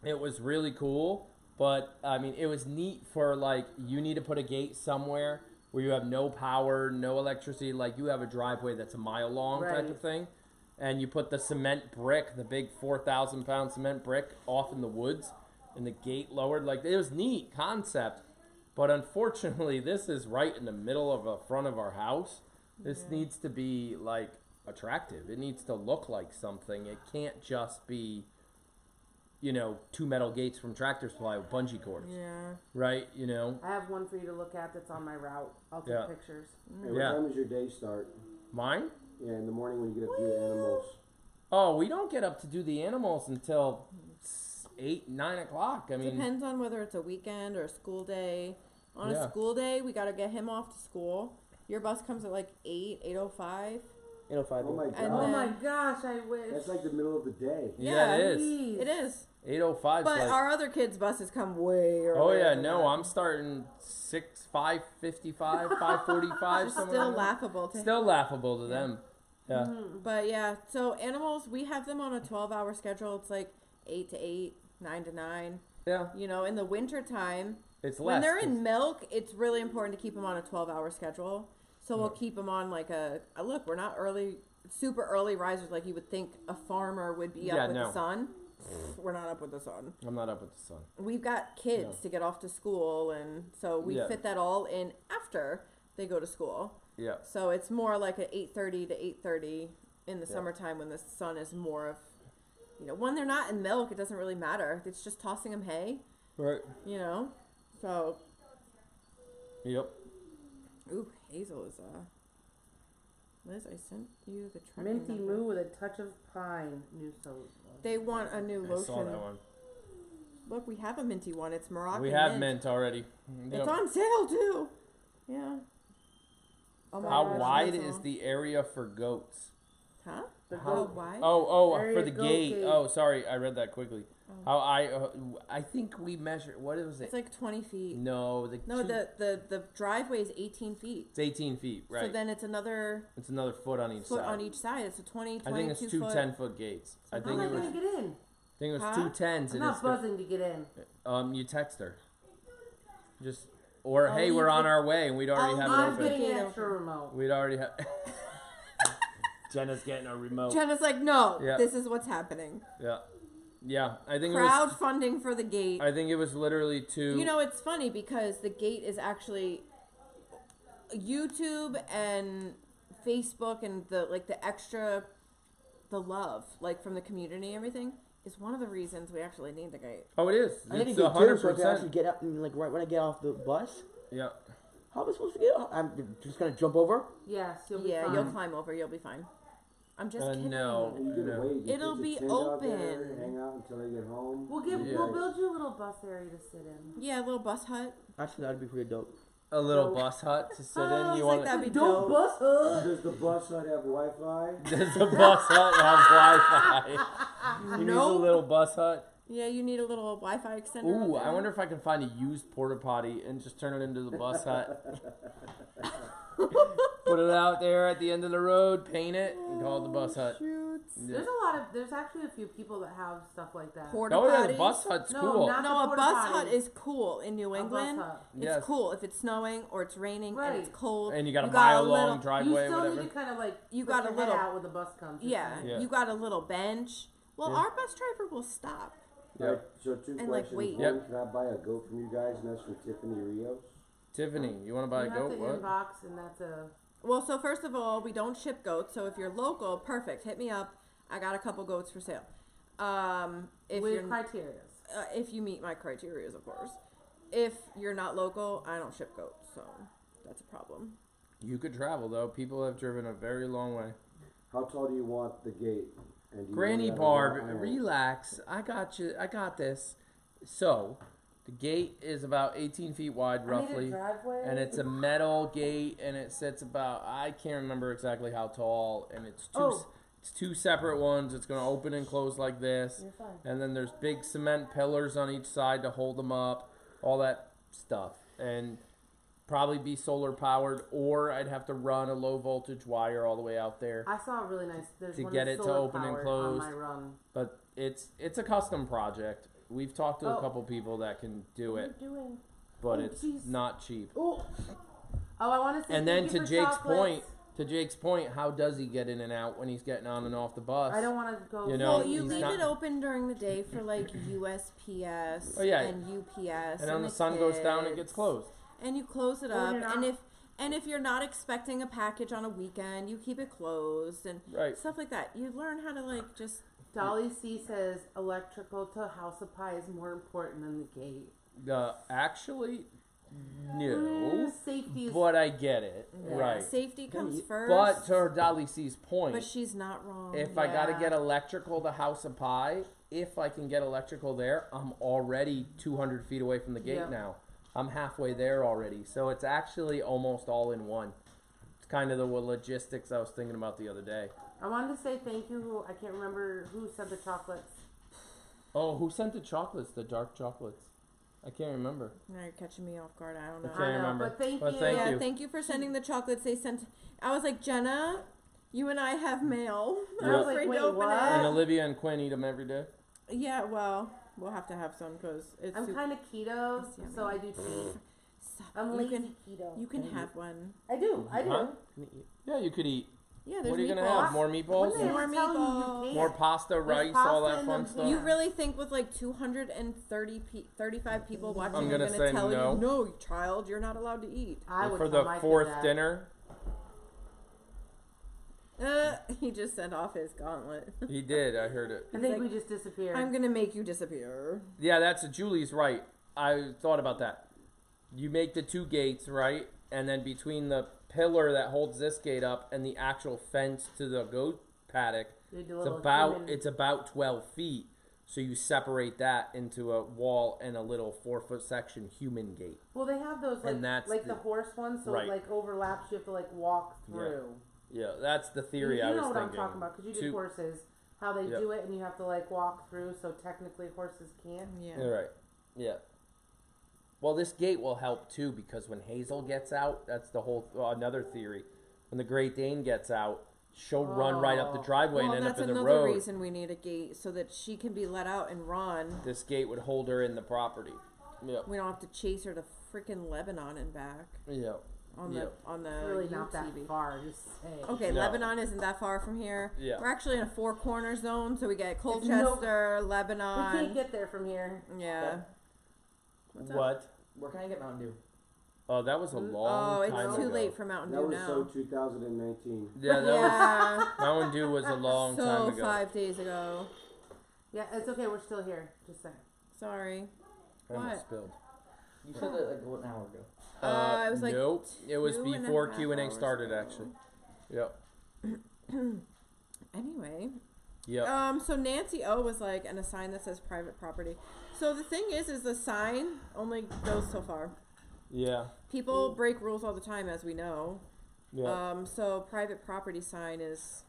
It was really cool, but I mean, it was neat for like you need to put a gate somewhere where you have no power, no electricity, like you have a driveway that's a mile long type Right. of thing, and you put the cement brick, the big 4,000 pound cement brick, off in the woods, and the gate lowered. Like it was neat concept, but unfortunately, this is right in the middle of the front of our house. This needs to be like attractive. It needs to look like something. It can't just be, 2 metal gates from Tractor Supply with bungee cords, Yeah. right? I have one for you to look at that's on my route. I'll take Yeah. pictures. Hey, what Yeah. time does your day start? Mine? Yeah, in the morning when you get up to do the animals. Oh, we don't get up to do the animals until 8, 9 o'clock. I mean, Depends on whether it's a weekend or a school day. On Yeah. a school day, we got to get him off to school. Your bus comes at like 8:05. 8:05. Oh my god. And Oh then- my gosh, I wish. That's like the middle of the day. Yeah, it is. Jeez. It is. 8:05. But like, our other kids' buses come way earlier. oh yeah, than no, that. I'm starting 5:55, 5:45. It's somewhere still around there. laughable to Still laughable to them. Yeah. But yeah, so animals, we have them on a 12-hour schedule. It's like 8 to 8, 9 to 9. Yeah. You know, in the winter time, It's less. when they're in milk, it's really important to keep them on a 12-hour schedule. So we'll keep them on like a look, we're not super early risers like you would think a farmer would be up Yeah, with no. the sun. We're not up with the sun. I'm not up with the sun. We've got kids to get off to school, and so we Yeah. fit that all in after they go to school. Yeah. So it's more like at 8:30 to 8:30 in the summertime when the sun is more of, you know, when they're not in milk, it doesn't really matter. It's just tossing them hay, Right. you know. So, Yep. ooh, Hazel is Liz, I sent you the tracking Minty number. moo with a touch of pine. New soap. They want a new I lotion. saw that one. Look, we have a minty one. It's Moroccan. We have mint already. It's Yep. on sale too. Yeah. Oh my How gosh, wide Hazel. is the area for goats? Huh? The How- goat. wide? Oh, Area for the goat gate. gate. Oh, sorry, I read that quickly. Oh. How I think we measured. What was it? It's like 20 feet. No, No, the driveway is 18 feet. it's 18 feet. Right. So then it's another it's another foot on each foot side. on each side. It's a 20, I think it's 22 two foot. 10-foot gates. I How think am I it was. gonna get in? I think it was Huh? two 10s. I'm and not it's gonna- buzzing to get in. You text her. Just or I'll hey, we're leave on the- our way, and we'd already have it I'm open. getting Gate an open. extra remote. We'd already have. Jenna's getting a remote. Jenna's like, no, Yeah. this is what's happening. Yeah, yeah. I think it was. Crowdfunding for the gate. I think it was literally two. You know, it's funny because the gate is actually YouTube and Facebook and the love, like from the community and everything, is one of the reasons we actually need the gate. Oh, it is. I need It's to go too, so I can 100%. actually get up and like right when I get off the bus. Yeah. How am I supposed to get? I'm just gonna jump over. Yes, you'll be Yeah, fine. you'll climb over. You'll be fine. I'm just kidding. No. You can No. wait. You It'll put be your tent out there, open. hang out until they get home. We'll Yeah. build you a little bus area to sit in. Yeah, a little bus hut. Actually, that'd be pretty dope. A little Nope. bus hut to sit Oh, in. it's You like want? that'd be Don't dope. bus up. Does the bus hut have Wi-Fi? Does the bus hut have Wi-Fi? You need a Nope. little bus hut. Yeah, you need a little Wi-Fi extender. Ooh, out I there. wonder if I can find a used porta potty and just turn it into the bus hut. Put it out there at the end of the road, paint it, and call it the bus hut. Shoots. Yeah. There's actually a few people that have stuff like that. Porta Oh yeah, the potties. bus hut's No, cool. not- No, a porta bus hut potties. is cool in New A bus England. hut. It's Yes. cool if it's snowing or it's raining and it's Right. cold. And you got a a mile little- long You driveway, still whatever. need to kind of like You put got a your little- head out when the bus comes. or Yeah, something. Yeah. you got a little bench. Well, Yeah. our bus driver will stop. Yeah. Alright, so two And, like, questions. wait. One, Yep. can I buy a goat from you guys? And that's from Tiffany Rios. Tiffany, you want to buy a You have goat? to What? inbox, and that's a. Well, so first of all, we don't ship goats. So if you're local, perfect. Hit me up. I got a couple goats for sale. If with you're criteria. if you meet my criteria, of course. If you're not local, I don't ship goats, so that's a problem. You could travel though. People have driven a very long way. How tall do you want the gate? And do you Granny want it Barb, on iron? relax. I got you. I got this. So, the gate is about 18 feet wide, I need roughly. a driveway. And it's a metal gate, and it sits about, I can't remember exactly how tall, and it's two separate ones. It's going to open and close like this. You're fine. And then there's big cement pillars on each side to hold them up, all that stuff. And probably be solar powered, or I'd have to run a low voltage wire all the way out there. I saw a really nice. There's To one get that's it to solar open and powered close. on my run. But it's a custom project. We've talked to a Oh. couple people that can do What are it, you doing? but Oh, it's jeez. not cheap. Oh, I want to say. And thank then you to for Jake's chocolates. point, how does he get in and out when he's getting on and off the bus? I don't want to go. You know, Well, you he's leave not- it open during the day for like USPS Oh, yeah. and UPS. And then the sun goes down, it kids. gets closed. And you close it Or up. you're not- And if you're not expecting a package on a weekend, you keep it closed and Right. stuff like that. You learn how to like just Dolly C says electrical to House of Pie is more important than the gate. Actually, no. Safety is. But I get it. yeah, Right. safety comes first. But to her Dolly C's point, but she's not wrong. if I got to Yeah. get electrical to House of Pie, if I can get electrical there, I'm already 200 feet away from the gate Yep. now. I'm halfway there already. So it's actually almost all in one. It's kind of the logistics I was thinking about the other day. I wanted to say thank you. I can't remember who sent the chocolates. Oh, who sent the chocolates? The dark chocolates. I can't remember. Now you're catching me off guard. I don't know. I can't remember. But thank But you. thank yeah, you. thank you for sending the chocolates. They sent. I was like, Jenna, you and I have mail. I Yeah. was afraid Wait, to open what? And it. Olivia and Quinn eat them every day. Yeah, well, we'll have to have some because it's. I'm super- kind of keto, It's yummy. so I do tea. Stop. I'm You lazy can, keto. you can have one. I do. I do. Huh? Yeah, you could eat. Yeah, there's What are you meatballs. gonna have? More Wouldn't meatballs? they More ever tell you meatballs. can't? More pasta, rice, all pasta that in fun them, stuff. You Yeah. really think with like 35 people watching, I'm you're gonna gonna say tell no. you, no, child, you're not allowed to eat. I would For tell the my kid fourth that. dinner, He just sent off his gauntlet. he did. I heard it. I think like, we just disappeared. I'm gonna make you disappear. Yeah, that's Julie's right. I thought about that. You make the two gates, right? And then between the pillar that holds this gate up and the actual fence to the goat paddock, You do a it's little about human- it's about 12 feet. So you separate that into a wall and a little 4-foot section human gate. Well, they have those like and that's like the the- horse ones, so right. it like overlaps. You have to like walk Yeah. through. Yeah, that's the theory you I was know what thinking. I'm talking about because you did Two- horses. How they Yep. do it, and you have to like walk through. So technically, horses can't. Yeah. Yeah, right. Yeah. Well, this gate will help too because when Hazel gets out, that's the whole another theory. When the Great Dane gets out, she'll run right up the driveway Well, and end that's up in the another road. reason we need a gate so that she can be let out and run. This gate would hold her in the property. Yeah. We don't have to chase her to freaking Lebanon and back Yeah. on Yeah. the It's really not that UTV. far. Just say. Okay, No. Lebanon isn't that far from here. Yeah. We're actually in a 4-corner zone, so we get no- Colchester, We Lebanon. can't get there from here. Yeah. What's up? What? Where can I get Mountain Dew? Oh, that was a long Oh, time it's ago. too late for Mountain That Dew was now. so 2019. Yeah, that was Yeah. Mountain Dew was a long So time ago. 5 days ago. Yeah, it's okay. We're still here. Just saying. Sorry. I almost What? spilled. You said that like an hour ago. It was like nope. It was 2.5 before Q&A hours started ago. actually. Yep. Anyway. Yep. So Nancy O was like, and a sign that says private property. So the thing is the sign only goes so far. Yeah. People break rules all the time, as we know. Yeah. So private property sign is,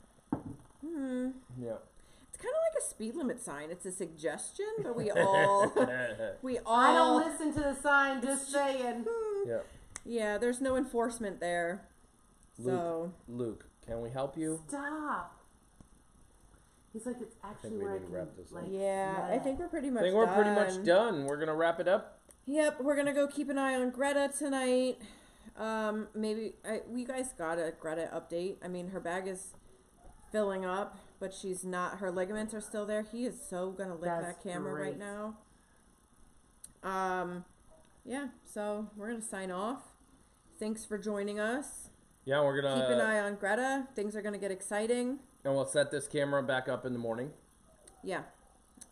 Yeah. it's kind of like a speed limit sign. It's a suggestion, but we all, we all. I don't listen to the sign. Just saying. Yeah. Yeah, there's no enforcement there. So Luke, can we help you? Stop. He's like, it's actually we where I need to can, wrap this up. like, yeah, I smell think we're pretty much. I think we're pretty done. much done. We're gonna wrap it up. Yep, we're gonna go keep an eye on Greta tonight. Maybe we guys got a Greta update. I mean, her bag is filling up, but she's not. Her ligaments are still there. He is so gonna lick That's that camera right great. now. Yeah. So we're gonna sign off. Thanks for joining us. Yeah, we're gonna Keep an eye on Greta. Things are gonna get exciting. and we'll set this camera back up in the morning. Yeah.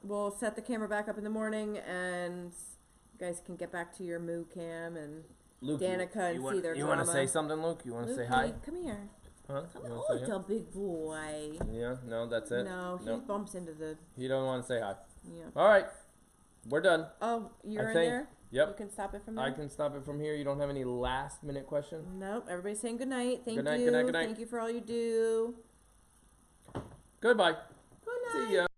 We'll set the camera back up in the morning, and you guys can get back to your moo cam and. Luke, Danica and see their you want to drama. say something, Luke? You want to say Lukey, hi? come here. Huh? Come You on, want to say little big boy. hi? Yeah. No, that's it. No, he Nope. bumps into the. He don't want to say hi. Yeah. All right, we're done. Oh, you're I in think- there. Yep. You can stop it from there. I can stop it from here. You don't have any last minute questions? Nope. Everybody's saying good night. Thank Good night, you. good night, good night. Thank you for all you do. Goodbye. Good night. See ya.